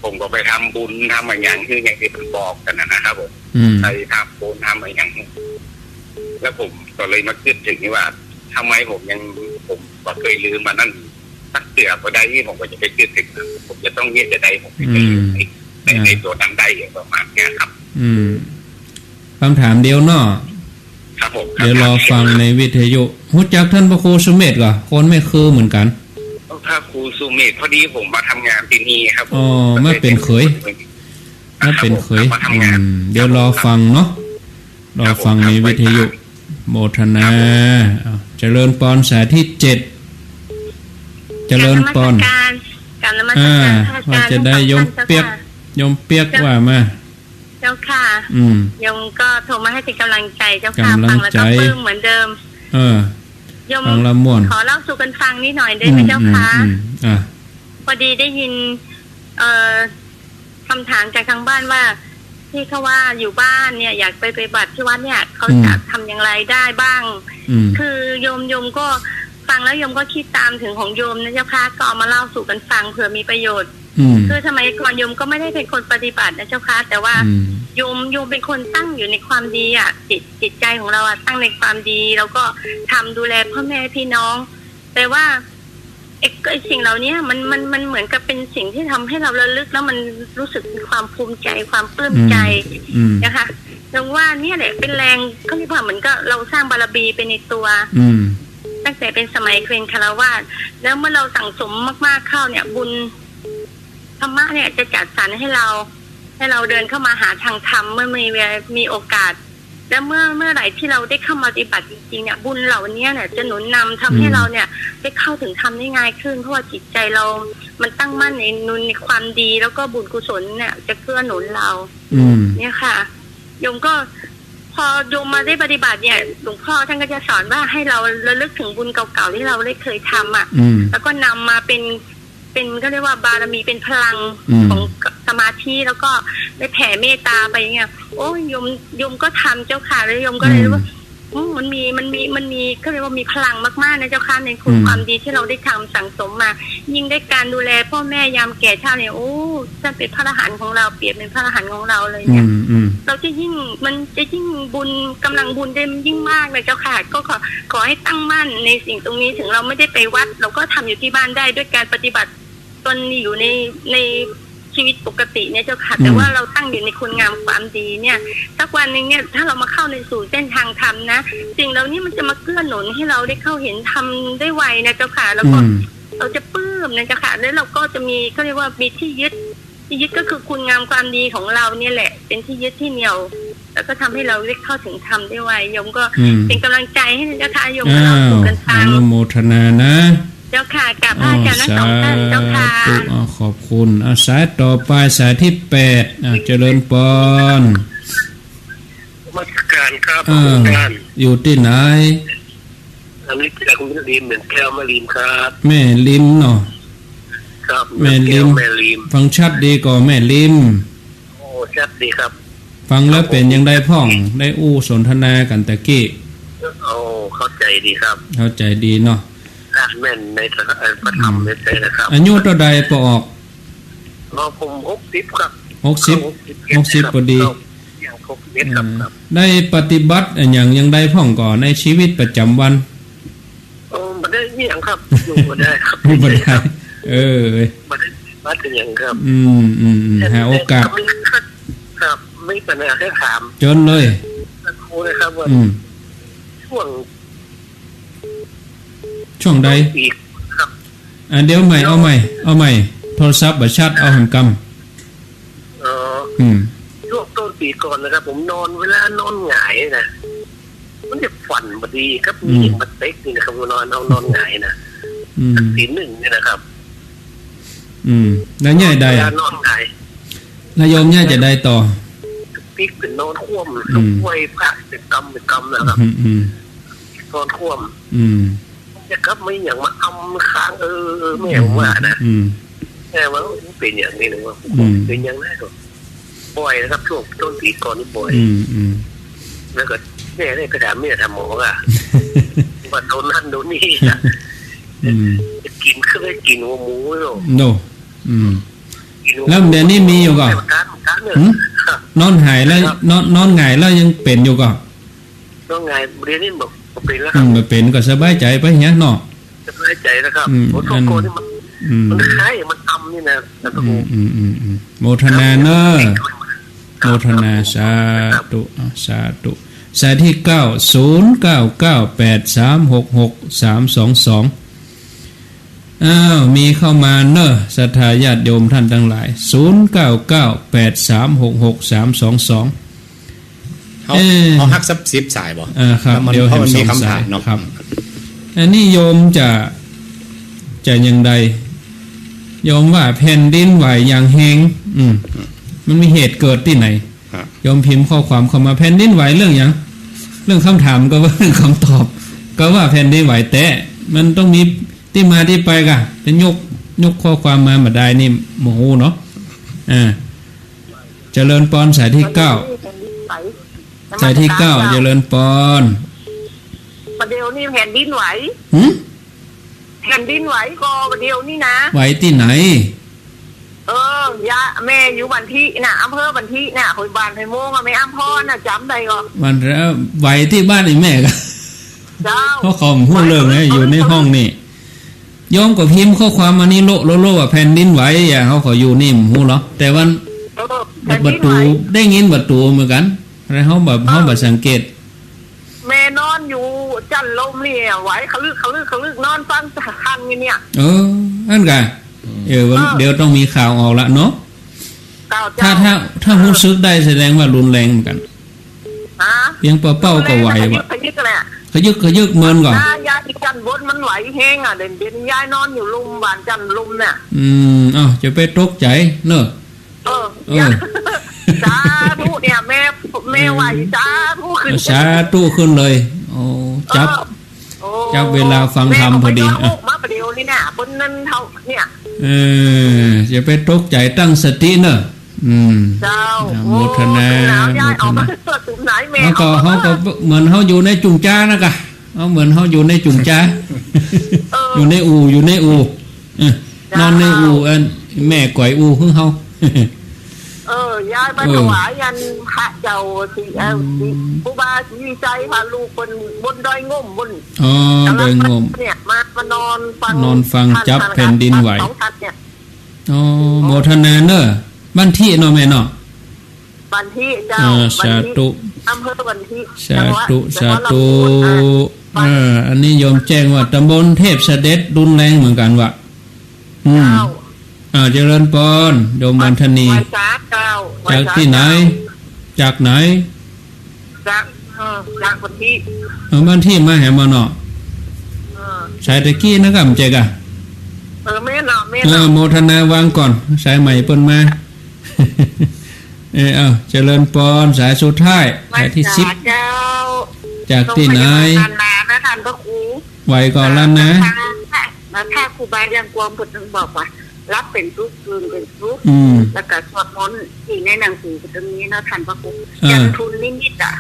ผมก็ไปทำบุญทำอะไรอย่างที่อย่างที่ผมบอกกันนะครับผมไปทำบุญทำอะไรอย่างแล้วผมก็เลยมาคิดถึงว่าทำไมผมก็เคยลืมมานั่นสักเสือก็ได้ที่ผมก็จะไปคิดถึงผมจะต้องเรียกจะได้ผมจะลืมในตัวนั้นได้อย่างประมาณนี้ครับคำถามเดียวเนาะครับผมเดี๋ยวรอฟังในวิทยุฮู้จักท่านพระครูสุเมธก่ะคนไม่คือเหมือนกันพระครูสุเมธพอดีผมมาทำงานที่นี่ครับไม่เป็นเคยเดี๋ยวรอฟังเนาะรอฟังในวิทยุโมทนาเจริญปอนสายที่7เจริญปอนว่าจะได้ยมเปียกว่ามาเจ้าค่ะยมก็โทรมาให้เป็นกำลังใจเจ้าค่ะฟังแล้วก็ปลื้มเหมือนเดิมยมขอเล่าสู่กันฟังนิดหน่อยได้ไหมเจ้าค่ะพอดีได้ยินคำถามจากทางบ้านว่าที่เขาว่าอยู่บ้านเนี่ยอยากไปบัตรที่วัดเนี่ยเขาจะทำอย่างไรได้บ้างคือโยมก็ฟังแล้วโยมก็คิดตามถึงของโยมนะเจ้าค่ะก็เอามาเล่าสู่กันฟังเผื่อมีประโยชน์คือสมัยก่อนโยมก็ไม่ได้เป็นคนปฏิบัตินะเจ้าค่ะแต่ว่าโยมเป็นคนตั้งอยู่ในความดีอ่ะจิตใจของเราอ่ะตั้งในความดีแล้วก็ทำดูแลพ่อแม่พี่น้องแต่ว่าไอ้สิ่งเหล่านี้มันเหมือนกับเป็นสิ่งที่ทำให้เราระลึกแล้วมันรู้สึกมีความภูมิใจความปลื้มใจนะคะดังว่าเนี่ยแหละเป็นแรงเขาเรียกว่าเหมือนก็เราสร้างบารมีไปในตัวตั้งแต่เป็นสมัยเป็นคฤหัสถ์แล้วเมื่อเราสั่งสมมากๆเข้าเนี่ยบุญธรรมะเนี่ยจะจัดสรรให้เราเดินเข้ามาหาทางธรรมเมื่อมีโอกาสและเมื่อไหร่ที่เราได้เข้ามาปฏิบัติจริงๆเนี่ยบุญเหล่านี้เนี่ยจะหนุนนำทำให้เราเนี่ยได้เข้าถึงธรรมได้ง่ายขึ้นเพราะว่าจิตใจเรามันตั้งมั่นในความดีแล้วก็บุญกุศลเนี่ยจะเกื้อหนุนเราเนี่ยค่ะโยมก็พอโยมมาได้ปฏิบัติเนี่ยหลวงพ่อท่านก็จะสอนว่าให้เราระลึกถึงบุญเก่าๆที่เราได้เคยทำอ่ะแล้วก็นำมาเป็นก็เรียกว่าบารมีเป็นพลังของสมาธิแล้วก็ได้แผ่เมตตาไปเงี้ยโอ้โยมก็ทำเจ้าค่ะแล้วโยมก็เลยรู้ว่ามันมีก็เรียกว่ามีพลังมากๆนะเจ้าค่ะในคุณความดีที่เราได้ทำสั่งสมมายิ่งได้การดูแลพ่อแม่ยามแก่เฒ่าเนี่ยโอ้จะเป็นพระอรหันต์ของเราเปรียบเป็นพระอรหันต์ของเราเลยเนี่ยเราจะยิ่งบุญกำลังบุญได้ยิ่งมากเลยเจ้าค่ะก็ขอให้ตั้งมั่นในสิ่งตรงนี้ถึงเราไม่ได้ไปวัดเราก็ทำอยู่ที่บ้านได้ด้วยการปฏิบัติตนอยู่ในชีวิตปกติเนี่ยเจ้าค่ะแต่ว่าเราตั้งอยู่ในคุณงามความดีเนี่ยสักวันนึงเนี่ยถ้าเรามาเข้าในสู่เส้นทางธรรมนะสิ่งเหล่านี้มันจะมาเกื้อหนุนให้เราได้เข้าเห็นธรรมได้ไวนะเจ้าค่ะแล้วก็เราจะปลื้มนะเจ้าค่ะแล้วเราก็จะมีก็เรียกว่ามีที่ยึดก็คือคุณงามความดีของเราเนี่ยแหละเป็นที่ยึดที่เหนี่ยว แล้วก็ทำให้เราเรียกเข้าถึงธรรมได้ไวโยมก็เป็นกำลังใจให้เจ้าค่ะโยมกำลังฝึกกันฟังอนุโมทนานะเจ้าค่ะกับพระอาจารย์ทั้งสองท่านเจ้าค่ะขอบคุณสายต่อไปสายที่8เจริญปอนมาการครับการอยู่ที่ไหนอันนี้จากคุณลิมเหมือนแก้วแม่ลิมครับแม่ลิมเนาะครับแม่ลิมฟังชัดดีก่อแม่ลิมโอ้ชัดดีครับฟังแล้วเป็นยังได้พ่องได้อู้สนทนากันตะกี้โอ้เข้าใจดีครับเข้าใจดีเนาะแม่นในพระธรรมในใจนะครับอายุเท่าใดปออกผม60ครับ60พอดีได้ปฏิบัติอย่างยังได้พ่องก่อนในชีวิตประจำวันไม่ได้อย่างครับอยู่ไม่ได้ครับไม่ได้ไม่ได้มาถึงอย่างครับหาโอกาสครับไม่ปัญหาแค่ถามจนเลยครูนะครับว่าช่วงใดเดี๋ยวใหม่เอาใหม่โทรศัพท์บัตรชัดเอาหันกำช่วงต้นปีก่อนนะครับผมนอนเวลานอนหงายนะมันจะฝันพอดีครับมีมาเต็กนี่นะครับนอนหงายนะตีหนึ่งนี่นะครับแล้วง่ายใดนอนหงายนายโยมง่ายจะได้ต่อปิ๊กเป็นนอนคว่ำลุยพระเป็นกำนะครับนอนคว่ำจะครับไม่อย่างมาอำค้างไม่อย่างว่านะแต่ว่าเป็นอย่างนี้นะว่าเป็นอย่างนั้นก็บ่อยนะครับช่วงต้นปีก่อนนี่บ่อยแล้วก็แม่ได้ไปถามแม่ทำหมอว่าโดนนั่นโดนนี่นะกินเคยกินหัวหมูหรอโนแล้วเดี๋ยวนี้มีอยู่ก่อนนอนหายแล้วนอนหงายแล้วยังเป็นอยู่ก่อนนอนหงายเดี๋ยวนี้บอกเป็นแล้วครับเป็นก็สบายใจไปเนี้ยเนาะสบายใจนะครับโอ้โหนี่มันคล้ายมันทำนี่นะโมทนาเนอะโมทนาสาธุสายที่9 0998366322มีเข้ามาเนอะศรัทธาญาติโยมท่านทั้งหลาย0998366322เขาฮักซับซิบสายบ่ครับเดี๋ยวมีคำถามเนาะครับอันนี้โยมจะยังใดโยมว่าแผ่นดินไหวอย่างแหงมันมีเหตุเกิดที่ไหนโยมพิมพ์ข้อความเข้ามาแผ่นดินไหวเรื่องอย่างเรื่องคำถามก็ว่าเรื่องคำตอบก็ว่าแผ่นดินไหวแต่มันต้องมีที่มาที่ไปกะจะยกข้อความมาได้นี่โมโหเนาะเจริญปอนสายที่9สายที่9เจริญปอนประเดี๋ยวนี้แผ่นดินไหวแผ่นดินไหวก็ประเดี๋ยวนี้นะไหวที่ไหนยะแม่อยู่บันที่น่ะอำเภอบันที่น่ะคนบ้านไทโมงอ่ะแม่อำพรน่ะจำได้ก็วันแล้วไหวที่บ้านไอ้แม่ก็เขาขอมพูดเรื่องนี้อยู่ในห้องนี่ยอมกับพิมพ์ข้อความมานี่โลว่าแผ่นดินไหวอย่าเขาขออยู่นิ่มหูเหรอแต่วันประตูได้ยินประตูเหมือนกันอะไรเขาแบบสังเกตแม่นอนอยู่จันลมเนี่ยไหวเขาลึกนอนฟังทันเนี่ยนั่นไงเดี๋ยวต้องมีข่าวออกละเนาะถ้ารู้สึกได้แสดงว่ารุนแรงเหมือนกันเพียงเป้าก็ไหวว่ะขยึกเมินก่อนยายจันบนมันไหวแห้งอ่ะเด่นยายนอนอยู่ลุมบ้านจันลุมเนี่ยจะไปตกใจเนอะสาธุเนี่ยแม่ไหวสาธุขึ้นเลยโอ้จับเวลาฟังธรรมพอดีมาประเดี๋ยวนี้เนี่ยบนนั้นเท่าเนี่ยจะไปตกใจตั้งสติเนอะเจ้าโมทนาเขาก็เหมือนเขาอยู่ในจุงจ้านะกะเขาเหมือนเขาอยู่ในจุงจ้าอยู่ในอูนอนในอูแม่ก่อยอูของเขายายมาถวายยันพระเจ้าสิผู้บาสีใจพาลูกคนบนดอยง่มบนดอยง่มเนี่ยมานอนฟังจับแผ่นดินไหวโมทนาเนอะบ้านที่เนาะแม่เนาะบ้านที่เจ้าสาธุอำเภอบ้านที่สาธุอันนี้โยมแจ้งว่าตำบลเทพเสด็จรุนแรงเหมือนกันว่ะเจริญปอนโดมบันธนีจากที่ไหนจากไหน จากวันที่บ้านที่มาแหมาเนาะสายตะกี้นะครับเจ๊กะไม่เนาะโมทนาวางก่อนสายใหม่เปิ้นมาเจริญปอนสายสุดท้ายสายที่10จากที่ไหนนะท่านพระครูไหวก่อนแล้วนะถ้าครูบาเรียนกวางพุทธบอกว่ารับเป็นทุกคืนเป็นทุกแล้วก็สวดมนต์ที่ในหนังสือตรงนี้นะท่านพระครูยันทุนนิมิตอ่ะ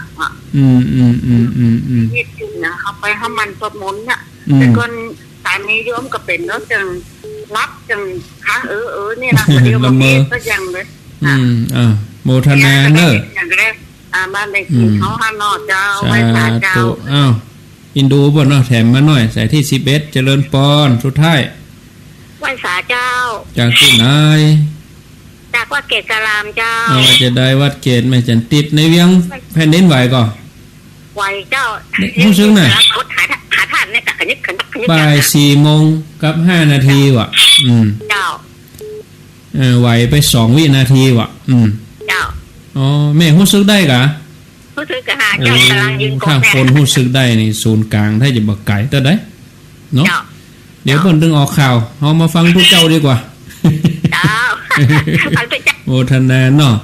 นิดจริงนะเขาไปให้มันสวดมนต์เนี่ยแต่คนสายนี้ย้อมก็เป็นแล้วจึงรับจึงค้างเนี่ยนะเดียวกับนี้ก็ยังเลยโมทนาเนอะอย่างแรกบ้านเด็กเขาฮานอเจ้าไว้พาเจ้าอินดูบ่เนาะแถมมาหน่อยสายที่11เจริญปอนสุดท้ายไหว้สาเจ้าจากที่ไหนจากวัดเกศกรามเจ้าจะได้วัดเกศไม่จันติดในเวียงแผ่นดินไหวก่อนไหวเจ้ารู้สึกน่ะหาท่านเนี่ยขยิบบ่าย4 โมงกับ5 นาทีว่ะเจ้าไหวไป2 วินาทีว่ะเจ้าอ๋อแม่รู้สึกได้กะรู้สึกกะหาเจ้ากำลังยืนกบถ้าคนรู้สึกได้นี่ศูนย์กลางถ้าจะบ่ไกลแต่ได้เนาะเดี๋ยวเพิ่นถึงออกข่าวเฮามาฟังผู้เจ้าดีกว่าเจ้าโอ้ท่านน่ะเนาะ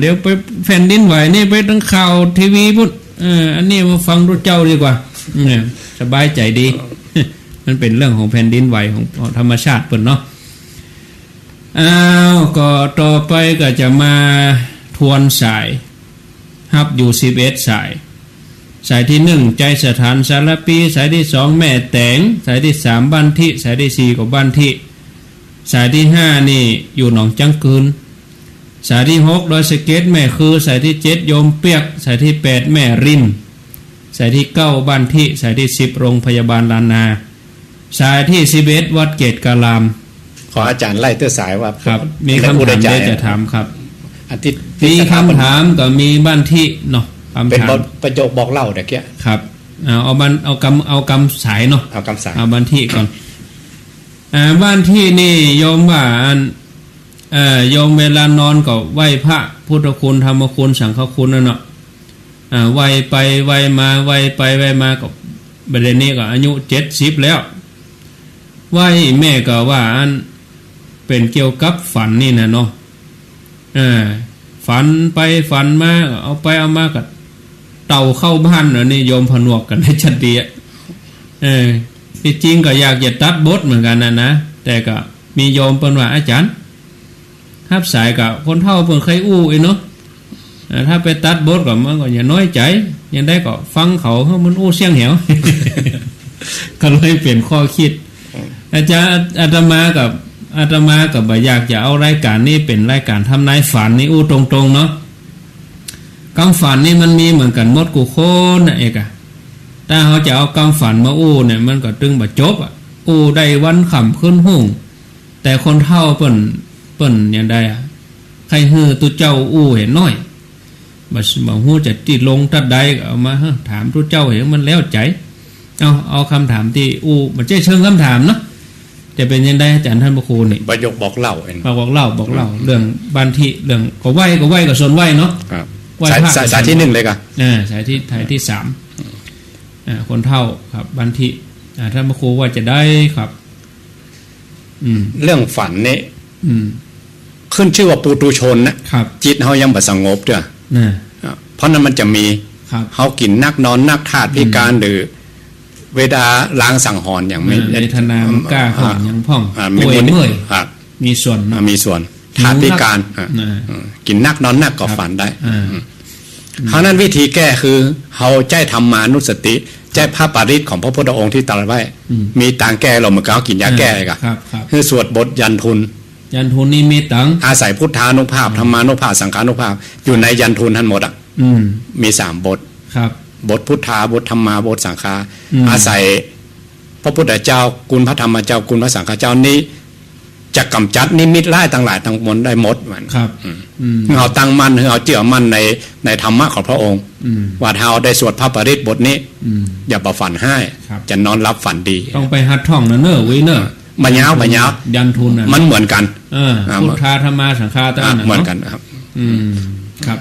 เดี๋ยวไปแผ่นดินไหวนี่ไปทั้งข่าวทีวีพุ่นอันนี้มาฟังผู้เจ้าดีกว่าเนี่ยสบายใจดีมันเป็นเรื่องของแผ่นดินไหวของธรรมชาติเพิ่นเนาะก็ต่อไปก็จะมาทวนสายฮับอยู่11สายที่1ใจสถานสารปีสายที่2แม่แตงสายที่3บ้านทิสายที่4ก็บ้านทิสายที่5นี่อยู่หนองจังกืนสายที่6ดอยสะเก็ดแม่คือสายที่7โยมเปียกสายที่8แม่รินสายที่9บ้านทิสายที่10โรงพยาบาลลานนาสายที่11วัดเกศกาลามขออาจารย์ไล่เตื้อสายว่าครับมีคำถามจะถามครับอาทิตย์มีคำถามก็มีบ้านที่เนาะเป็นประโยคบอกเล่าเด็กเกี้ยครับเอากำสายเนาะเอากำสายเอาบ้านที่ก่อนบ้านที่นี่โยมว่าโยมเวลานอนก็ไหว้พระพุทธคุณธรรมคุณสังฆคุณนั่นเนาะไหว้ไปไหว้มาไหว้ไปไหว้มาก็บัดนี้ก็อายุ70แล้วไหว้แม่ก็ว่าเป็นเกี่ยวกับฝันนี่นะเนาะฝันไปฝันมาเอาไปเอามาก็เต่าเข้าบ้านน่ะนี่โยมผนวกกันให้ชัดดีที่จริงก็อยากจะตัดบทเหมือนกันนะแต่ก็มีโยมเปิ้นว่าอาจารย์ฮับสายกับคนเฒ่าเพิ่นเคยอู้เนาะถ้าไปตัดบทก็มันก็อย่าน้อยใจยังได้ก็ฟังเขามันอู้เสียงแหว ก็เลยเปลี่ยนข้อคิดอาจารย์อาตมากับบ่อยากจะเอารายการนี้เป็นรายการทำนายฝันนี่อู้ตรงๆเนาะกำฝันนี่มันมีเหมือนกันหมดกูโคนน่ะเอกถ้าเขาจะเอากำฝันมาอู้เนี่ยมันก็ตึงบ่จบอู้ได้วันค่ำขึ้นหุ่งแต่คนเฒ่าเปิ้นยังได้ใครฮือตุเจ้าอู้เห็นน้อยบ่ฮู้จะติดลงตัดใดก็เอามาถามตุเจ้าเห็นมันแล้วใจเอาคำถามที่อู้มันใช่เชิงคำถามเนาะจะเป็นยังไงอาจารย์ท่านพระครูนี่ประโยคบอกเล่าบอกเล่าเรื่องบ้านที่เรื่องก็ไหว้กับส่วนไหว้เนาะสายที่1เลยก็สายที่3คนเฒ่าครับบ้านที่ท่านพระครูว่าจะได้ครับเรื่องฝันนี่ขึ้นชื่อว่าปุถุชนนะครับจิตเฮายังบ่สงบเด้อเพราะนั้นมันจะมีเฮากินนักนอนนักธาตุพิการหรือเวลาล้างสังหรณ์อย่างไม่เวทนากล้าห้องยังพ่องป่วยเมื่อยมีส่วนธาตุพิการกินนักนอนนักก็ฝันได้เพราะนั้นวิธีแก้คือเฮาใจธรรมานุสติใจพระปาริตของพระพุทธองค์ที่ตรัสไว้มีต่างแก้เราเหมือนกับกินยาแก้กันคือสวดบทยันทุนนี่มีตังอาศัยพุทธานุภาพธรรมานุภาพสังฆานุภาพอยู่ในยันทุนทั้งหมดมี3บทบทพุทธาบทธรรมาบทสังฆาอาศัยพระพุทธเจ้าคุณพระธรรมเจ้าคุณพระสังฆเจ้านี้จะกำจัดนิมิตร้ายต่างหลายต่างมนได้หมดมันเราตั้งมั่นเราเชื่อมั่นในธรรมะของพระองค์ว่าเราได้สวดพระปริตบทนี้อย่าประฝันให้จะนอนรับฝันดีต้องไปหัดท่องนะเนอะวิเนอะบัญญัติยันทุนมันเหมือนกันพุทธาธรรมาสังฆาตะเหมือนกันครับครับ